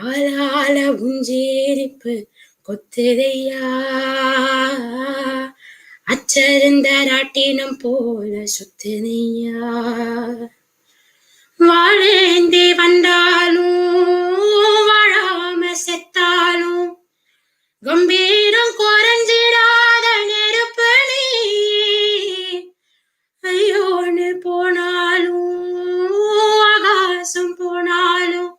ஆளால உஞ்சேரிப்பு கொத்துதையா அச்சருந்த ராட்டினம் போல சுத்துதையா வாழேந்தி வந்தாலும் வாழாம செத்தாலும் கம்பீரம் குறைஞ்சிடாத நெருப்பு நீ ஐயோன்னு போனாலும் ஆகாசம் போனாலும்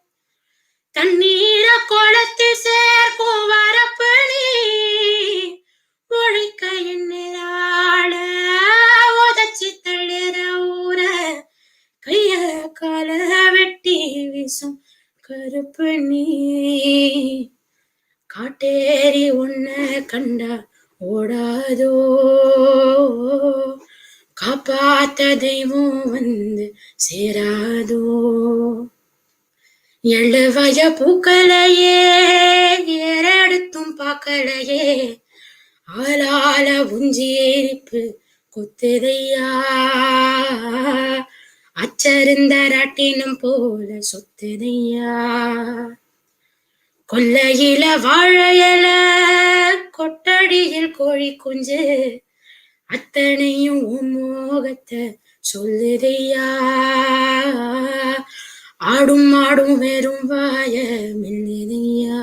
தண்ணீர குளத்து சேர்க்கும் வரப்பு நீ உழைக்க என்னால உதச்சி தள்ளுற ஊர கைய கால வெட்டி வீசும் கருப்பு நீ காட்டேரி உன்னை கண்டா ஓடாதோ காப்பாத்த தெய்வம் வந்து சேராதோ எழுவய பூக்களையே ஏறெடுத்தும் பார்க்கலையே ஆளால உஞ்சேரிப்பு கொத்துதையா அச்சருந்த ராட்டினம் போல சொத்துதையா கொல்லையில வாழையல கொட்டடியில் கோழி குஞ்சு அத்தனையும் உன் மோகத்தை சொல்லுதையா ஆடும் ஆடும் வெறும் வாய மில்லுதையா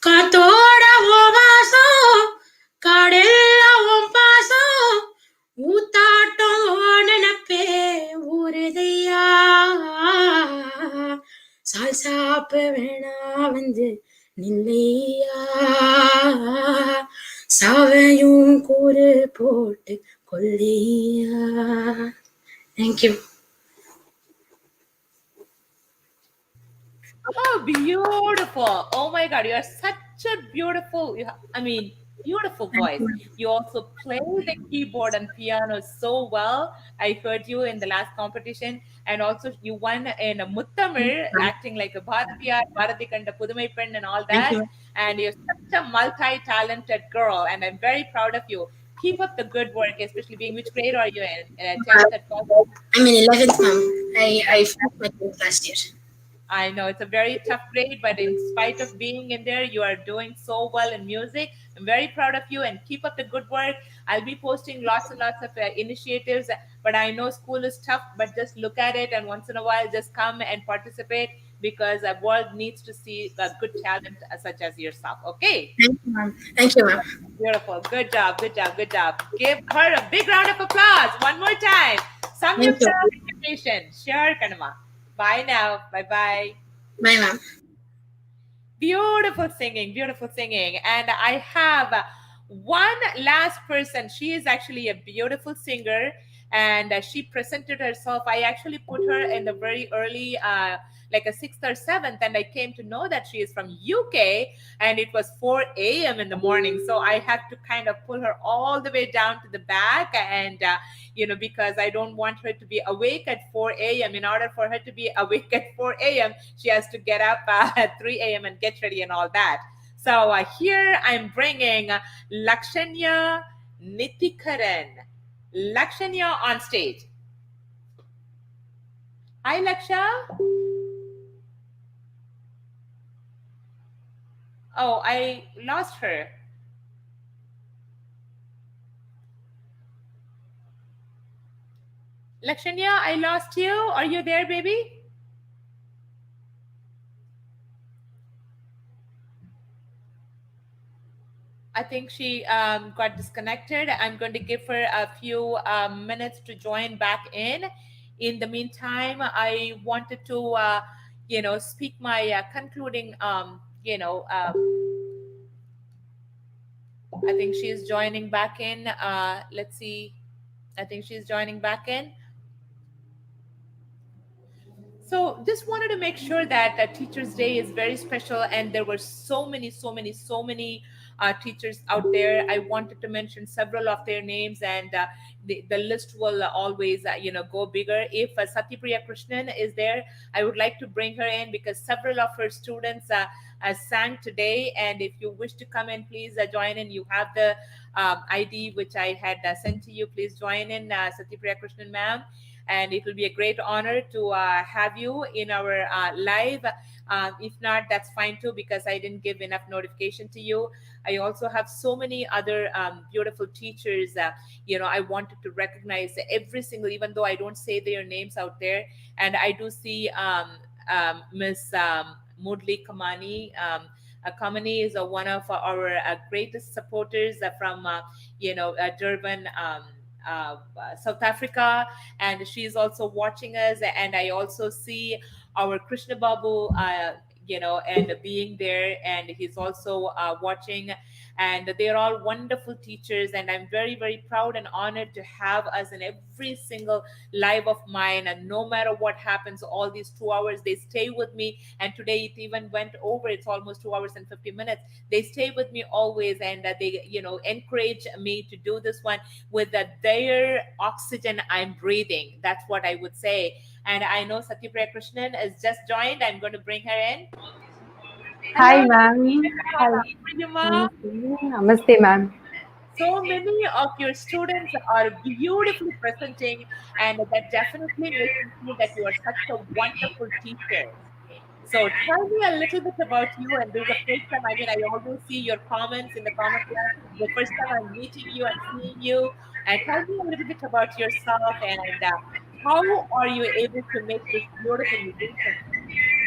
காத்தோட வாசம் காடெல்லாம் உன் பாசம் ஊத்தாட்டம் நினப்பே ஊருதையா சால் சாப்பு வேணா வந்து நில்லையா சாவையும் கூறு போட்டு கொல்லையா. Thank you. Oh, beautiful. Oh my God, you are such a beautiful, beautiful voice. You also play the keyboard and piano so well. I heard you in the last competition, and also you won in a Muttamil, acting like a Bharatiyar, Bharatikanda Pudumai Pen and all that. And you're such a multi-talented girl, and I'm very proud of you. Keep up the good work, especially being, which grade are you in? 10th at 12th? I'm in 11th, ma'am. I finished my 10th last year. I know it's a very tough grade, but in spite of being in there, you are doing so well in music. I'm very proud of you, and keep up the good work. I'll be posting lots and lots of initiatives, but I know school is tough, but just look at it, and once in a while just come and participate, because the world needs to see good talent such as yourself. Okay? Thank you, ma'am. Thank you, ma'am. Beautiful. Good job. Good job. Good job. Give her a big round of applause one more time. Samyukta invitation. Sure, Kanama. Bye now. Bye-bye. Bye, ma'am. Beautiful singing. Beautiful singing. And I have one last person. She is actually a beautiful singer, and she presented herself. I actually put her in the very early, like a 6th or 7th, and I came to know that she is from UK, and it was 4 a.m. in the morning. So I had to kind of pull her all the way down to the back, and because I don't want her to be awake at 4 a.m. In order for her to be awake at 4 a.m., she has to get up at 3 a.m. and get ready and all that. So here I'm bringing Lakshanya Nitikaran. Lakshanya on stage. Hi, Laksha. Oh, I lost her. Lakshanya, I lost you. Are you there, baby? I think she got disconnected. I'm going to give her a few minutes to join back in. In the meantime, I wanted to, speak my concluding, I think she's joining back in. Let's see. I think she's joining back in. So just wanted to make sure that Teachers' Day is very special, and there were so many teachers out there. I wanted to mention several of their names, and the list will always go bigger. If Satyapriya Krishnan is there, I would like to bring her in, because several of her students sang today. And if you wish to come in, please join in. You have the ID which I had sent to you. Please join in, Satyapriya Krishnan ma'am. And it will be a great honor to have you in our live. If not, that's fine too, because I didn't give enough notification to you. I also have so many other beautiful teachers. I wanted to recognize every single, even though I don't say their names out there. And I do see Miss Murali Kamani. Kamani is one of our greatest supporters from, Durban, South Africa, and she's also watching us. And I also see our Krishna Babu, and being there. And he's also watching. And they're all wonderful teachers. And I'm very, very proud and honored to have us in every single live of mine. And no matter what happens, all these 2 hours, they stay with me. And today it even went over. It's almost 2 hours and 50 minutes. They stay with me always. And they, encourage me to do this one with their oxygen I'm breathing. That's what I would say. And I know Satyapriya Krishnan has just joined. I'm going to bring her in. Hi, Hello, ma'am. Hi. how are you, Ma? Namaste, ma'am. So many of your students are beautifully presenting, and that definitely makes me feel that you are such a wonderful teacher. So tell me a little bit about you. And this is the first time, I always see your comments in the comment line. The first time I'm meeting you and seeing you. And tell me a little bit about yourself and how are you able to make this beautiful musician?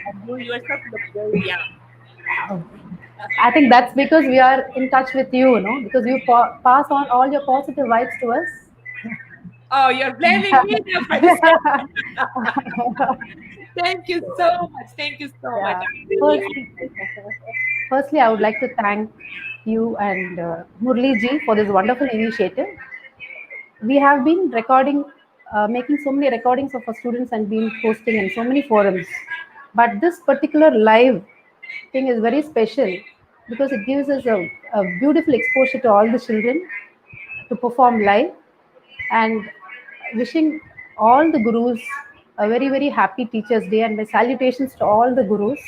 And you yourself look very young. I think that's because we are in touch with you, because you pass on all your positive vibes to us. Oh, you're blaming me now for this. Thank you so much. Thank you so much. Firstly, I would like to thank you and Murli ji for this wonderful initiative. We have been recording, making so many recordings of our students and been posting in so many forums. But this particular live thing is very special because it gives us a beautiful exposure to all the children to perform live, and wishing all the gurus a very, very happy Teachers' Day, and my salutations to all the gurus,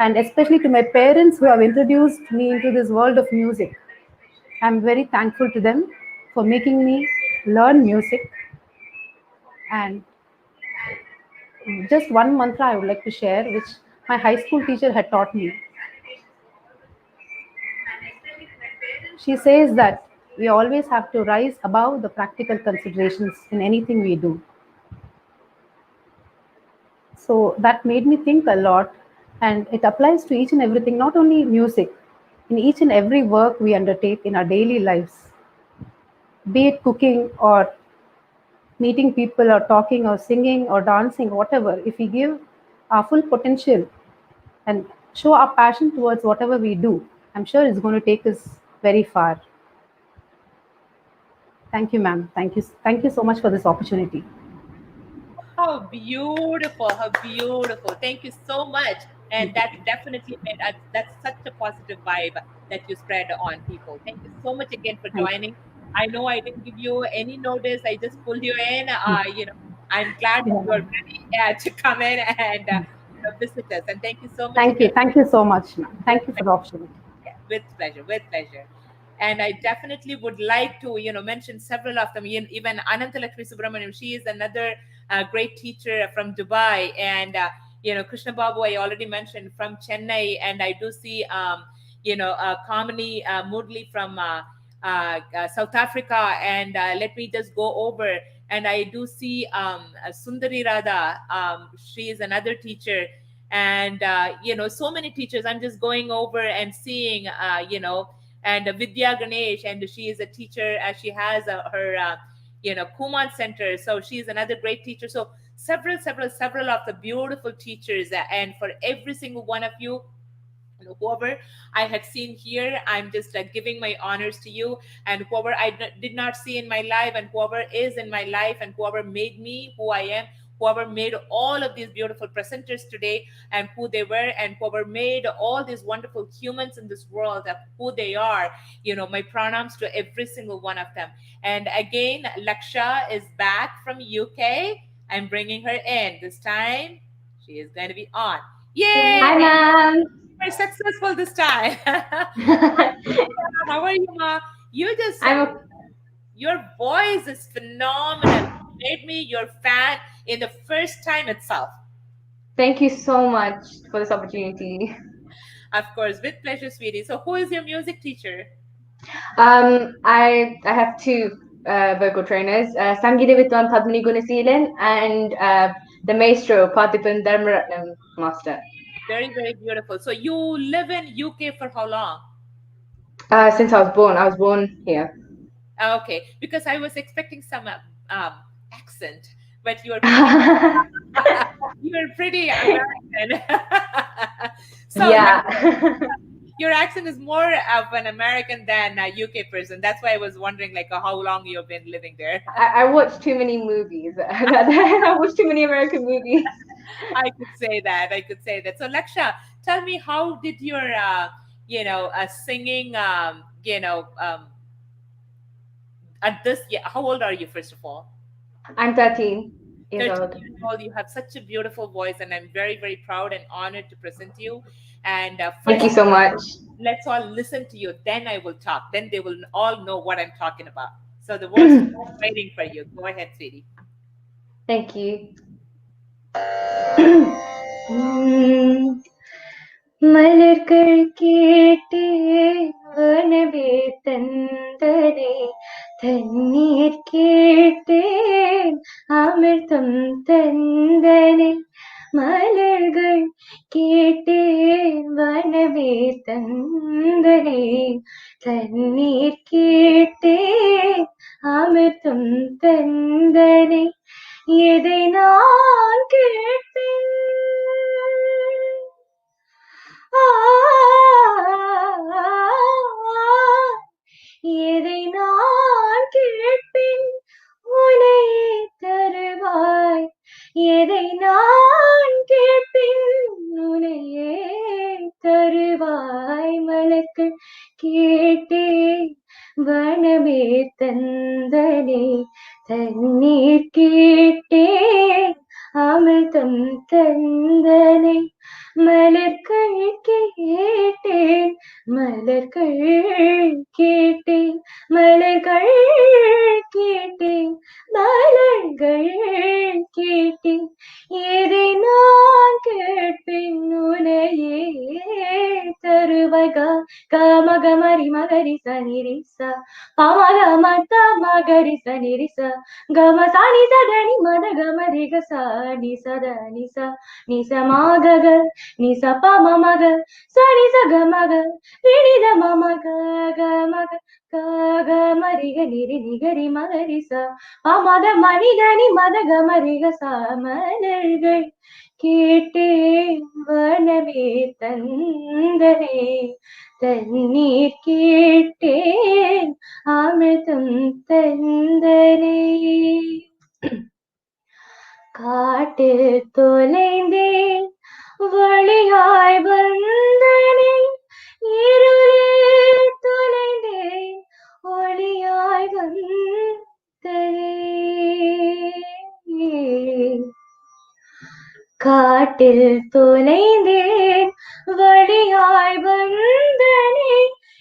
and especially to my parents who have introduced me into this world of music. I'm very thankful to them for making me learn music. And just one mantra I would like to share, which my high school teacher had taught me. She says that we always have to rise above the practical considerations in anything we do. So that made me think a lot, and it applies to each and everything, not only music, in each and every work we undertake in our daily lives, be it cooking or meeting people or talking or singing or dancing, whatever. If we give our full potential and show our passion towards whatever we do, I'm sure it's going to take us very far. Thank you, ma'am. Thank you so much for this opportunity. How beautiful, how beautiful. Thank you so much. And that definitely that's such a positive vibe that you spread on people. Thank you so much again for joining. I know I didn't give you any notice. I just pulled you in. I'm glad that you're ready to come in and visit us. And thank you so much. Thank you. Thank you so much, ma'am. Thank you for the opportunity. Yeah, with pleasure, with pleasure. And I definitely would like to, mention several of them. Even Anantalakshmi Subramaniam, she is another great teacher from Dubai. And, Krishna Babu, I already mentioned, from Chennai. And I do see, Kamini Murli from South Africa. And let me just go over. And I do see Sundari Radha. She is another teacher. And, so many teachers. I'm just going over and seeing, and Vidya Ganesh, and she is a teacher. She has her, Kumon Center. So she's another great teacher. So several of the beautiful teachers. And for every single one of you, whoever I had seen here, I'm just giving my honors to you. And whoever I did not see in my life, and whoever is in my life, and whoever made me who I am, whoever made all of these beautiful presenters today and who they were, and whoever made all these wonderful humans in this world of who they are, my pranams to every single one of them. And again, Laksha is back from UK. I'm bringing her in. This time, she is going to be on. Yay! Hi, ma'am. We're successful this time. How are you, Ma? You just your voice is phenomenal. You made me your fan in the first time itself. Thank you so much for this opportunity. Of course, with pleasure, sweetie. So, who is your music teacher? I have two vocal trainers, Sangeeta Vidwan Padmini Gunaseelan and the maestro Parthipan Dharmaratnam master. Very, very beautiful. So, you live in UK for how long? Since I was born. I was born here. Okay, because I was expecting some accent, but you're pretty, you're pretty American. So Yeah. your accent is more of an American than a UK person. That's why I was wondering, like, how long you've been living there. I watched too many movies. I watched too many American movies. I could say that. I could say that. So, Laksha, tell me, how did your, singing, at this, yeah, how old are you, first of all? I'm 13 years 13 old. years old. You have such a beautiful voice, and I'm very, very proud and honored to present you. And Thank you first, so much. let's all listen to you. Then I will talk. Then they will all know what I'm talking about. So the world's waiting for you. Go ahead, sweetie. Thank you. மலர்கள் கேட்டேன் வனவே தந்தனே தண்ணீர் கேட்டேன் அமிர்தம் தந்தனே மலர்கள் கேட்டேன் வனவே தந்தனே தண்ணீர் கேட்டேன் அமிர்தம் தந்தனே எதை நான் கேட்பேன் எதை நான் கேட்பேன் உனையே தருவாய் எதை நான் கேட்பேன் உனையே தருவாய் மலர்கள் கேட்டேன் வனமே தந்தனே தண்ணீர் கேட்டேன் அமிர்தம் தந்தனே மலர்கள் கேட்டேன் மலர்கள் கேட்டேன் மலர்கள் கேட்டேன் மலர்கள் கேட்டேன் எதை நான் கேட்பேன் உனையே தருவக கமகமரி மகரி சனிரிசா பமகமத மகரி சனிரிசா கம சனி சதனி மத கமரி கசனி சதனி ச நிசமாக நிச பம மக சனி சக மக வினித மம க மக க மரிக நிரி நிகரி மகரிச பமத மனிதனி மத கமரிக சமலர்கள் கேட்டேன் வனவே தந்தனே தண்ணீர் கேட்டேன் அமிர்தம் தந்தனே காட்டில் தொலைந்தேன் வழியாய் வந்தனே இருளில் தொலைந்தேன் ஒளியாய் வந்தனே காட்டில் தொலைந்தேன் வழியாய் வந்தனே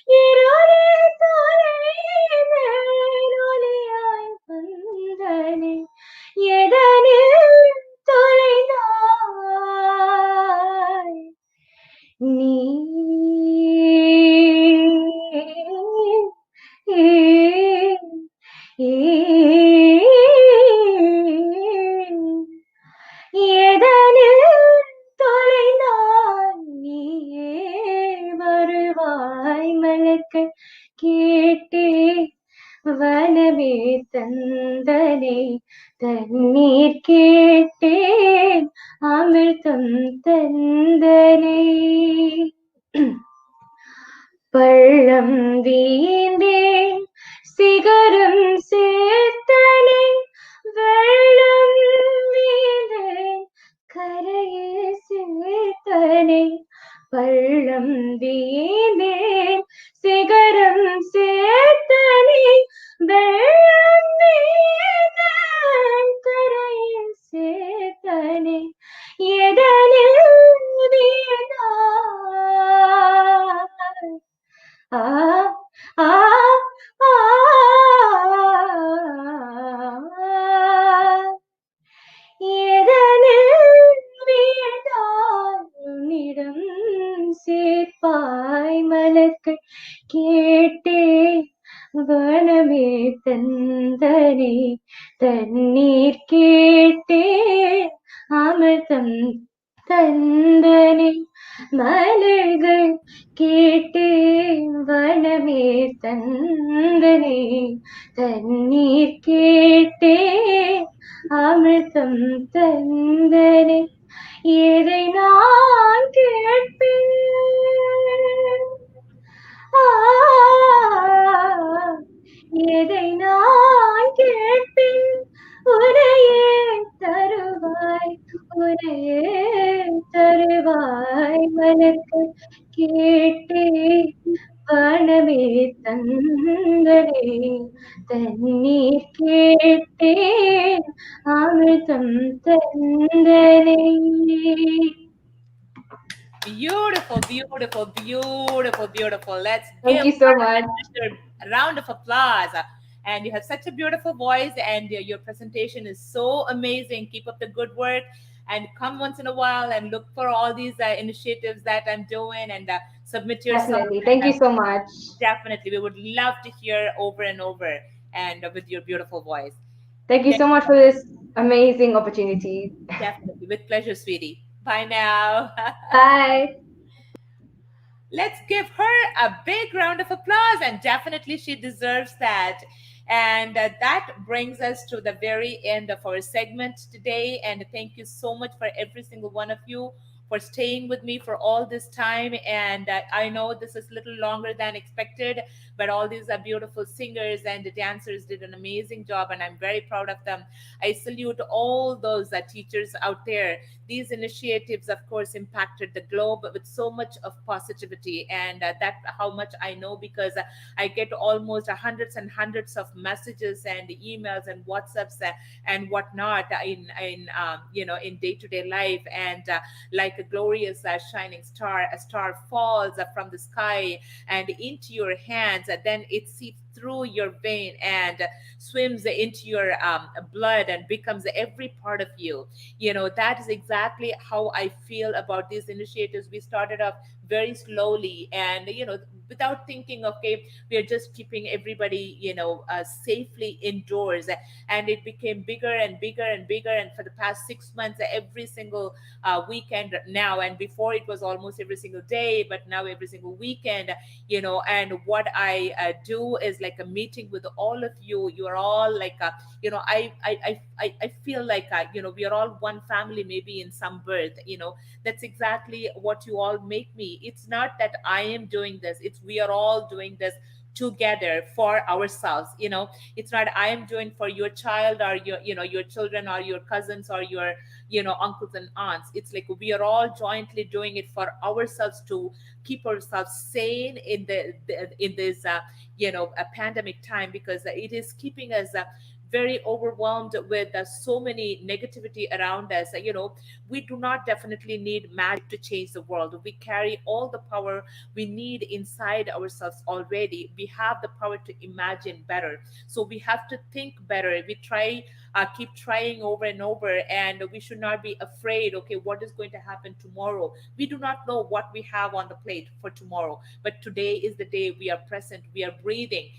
இருளில் தொலைந்தேன் ஒளியாய் வந்தனே எதனில் தொலைந்தாய் நீ எதனில் தொலைந்தாய் நீயே வருவாய் மலர்கள் கேட்டேன் வனமே தந்தனே தண்ணீர் கேட்டேன் அமிர்தம் தந்தனே பள்ளம் வீந்தேன் சிகரம் சேர்த்தனே வெள்ளம் வீந்தேன் கரையில் சேர்த்தனே பள்ளம் வீந்தேன் சிகரம் சேர்த்தனே வெள்ளம் வீந்தேன் கரையில் சேர்த்தனே எதனில் வீழ்ந்தாய் ஆ ஆ ஆ எதனில் வீழ்ந்தாய் உன்னிடம் சேர்ப்பாய் மலர்கள் கேட்டேன் வனமே தந்தனே தண்ணீர் கேட்டேன் அமிர்தம் தந்தனே மலர்கள் கேட்டேன் வனமே தந்தனே தண்ணீர் கேட்டேன் அமிர்தம் தந்தனே எதை நான் கேட்பேன் ஆ, எதை நான் கேட்பேன் உனையே தருவாய் உனையே தருவாய் மனக்கு கேட்டே வனமே தந்தனே தண்ணீர் கேட்டேன் அமிர்தம் தந்தனே. Beautiful, beautiful, beautiful, beautiful. Let's Thank give you so her much. a round of applause. And you have such a beautiful voice, and your presentation is so amazing. Keep up the good work, and come once in a while and look for all these initiatives that I'm doing, and submit your song. Definitely. Thank you so much. Definitely, we would love to hear over and over, and with your beautiful voice. Thank you so much for this amazing opportunity. Definitely, with pleasure, sweetie. Bye now. Bye. Let's give her a big round of applause, and definitely she deserves that. And that brings us to the very end of our segment today. And thank you so much for every single one of you for staying with me for all this time. And I know this is a little longer than expected, but all these are beautiful singers and dancers did an amazing job, and I'm very proud of them. I salute all those teachers out there. These initiatives, of course, impacted the globe with so much of positivity, and that how much I know, because I get almost hundreds and hundreds of messages and emails and WhatsApps and whatnot in day-to-day life. And like a glorious shining star, a star falls from the sky and into your hands, and then it seeps through your vein and swims into your blood and becomes every part of you. That is exactly how I feel about these initiatives. We started off very slowly, and without thinking, okay, we are just keeping everybody safely indoors, and it became bigger and bigger and bigger. And for the past 6 months, every single weekend now, and before it was almost every single day, but now every single weekend. And what I do is like a meeting with all of you. You are all like I feel like we are all one family, maybe in some birth. That's exactly what you all make me. It's not that I am doing this, it's we are all doing this together for ourselves. It's not I am doing for your child, or your children, or your cousins, or your uncles and aunts. It's like we are all jointly doing it for ourselves, to keep ourselves sane in this a pandemic time, because it is keeping us very overwhelmed with so many negativity around us. We do not definitely need magic to change the world. We carry all the power we need inside ourselves already. We have the power to imagine better, so we have to think better. We keep trying over and over, and we should not be afraid. Okay, what is going to happen tomorrow? We do not know what we have on the plate for tomorrow, but today is the day. We are present, we are breathing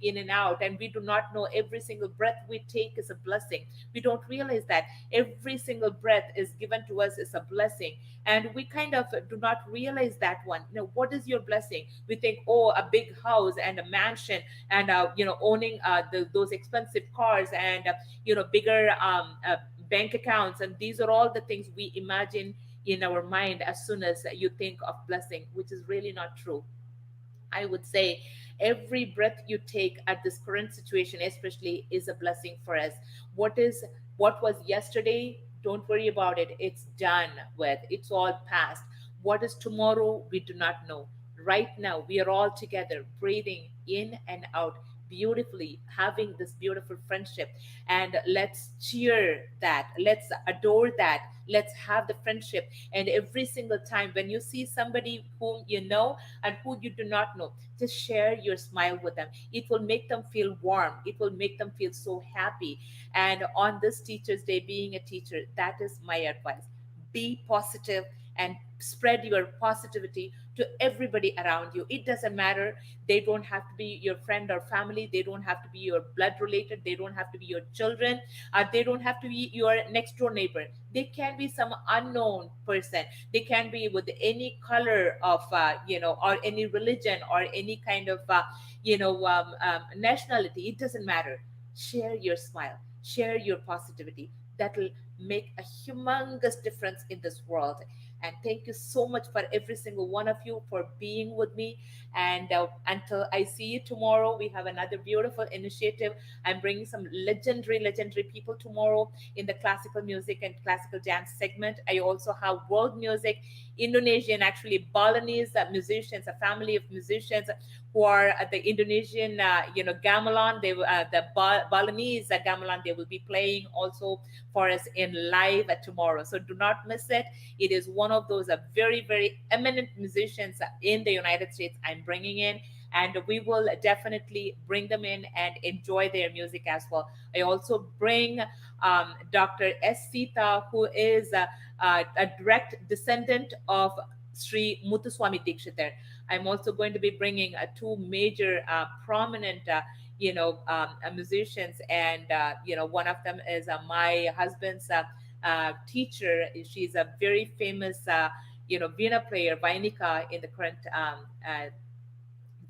in and out, and we do not know every single breath we take is a blessing. We don't realize that every single breath is given to us is a blessing, and we kind of do not realize that one. What is your blessing? We think, oh, a big house and a mansion, and owning those expensive cars, and bigger bank accounts, and these are all the things we imagine in our mind as soon as you think of blessing, which is really not true. I would say every breath you take at this current situation, especially, is a blessing for us. What was yesterday? Don't worry about it. It's done with. It's all past. What is tomorrow? We do not know. Right now, we are all together, breathing in and out beautifully, having this beautiful friendship. And let's cheer that. Let's adore that. Let's have the friendship. And every single time when you see somebody whom you know and who you do not know, just share your smile with them. It will make them feel warm. It will make them feel so happy. And on this Teacher's Day, being a teacher, that is my advice. Be positive and spread your positivity to everybody around you. It doesn't matter. They don't have to be your friend or family. They don't have to be your blood related. They don't have to be your children. They don't have to be your next door neighbor. They can be some unknown person. They can be with any color of or any religion, or any kind of nationality. It doesn't matter. Share your smile, share your positivity. That'll make a humongous difference in this world. And thank you so much for every single one of you for being with me. And until I see you tomorrow, we have another beautiful initiative. I'm bringing some legendary people tomorrow in the classical music and classical dance segment. I also have world music, Indonesian, actually Balinese musicians, a family of musicians who are the Indonesian, gamelan. Balinese gamelan. They will be playing also for us in live tomorrow. So do not miss it. It is one of those very eminent musicians in the United States I'm bringing in, and we will definitely bring them in and enjoy their music as well. I also bring Dr. S. Sita, who is a direct descendant of Sri Muthuswami Dikshitar. I'm also going to be bringing two major prominent musicians, and one of them is my husband's teacher. She's a very famous veena player, Vainika, in the current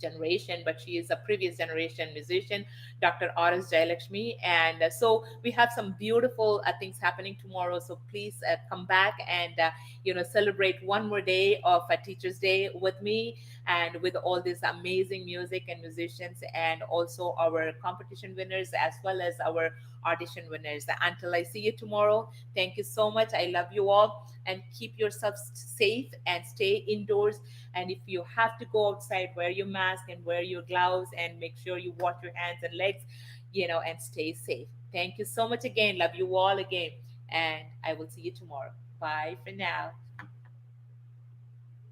generation, but she is a previous generation musician, Dr. R.S. Jayalakshmi. And so we have some beautiful things happening tomorrow. So please come back and celebrate one more day of Teachers Day with me, and with all this amazing music and musicians, and also our competition winners as well as our audition winners. Until I see you tomorrow, thank you so much. I love you all, and keep yourselves safe and stay indoors. And if you have to go outside, wear your mask and wear your gloves, and make sure you wash your hands and legs, and stay safe. Thank you so much again. Love you all again. And I will see you tomorrow. Bye for now.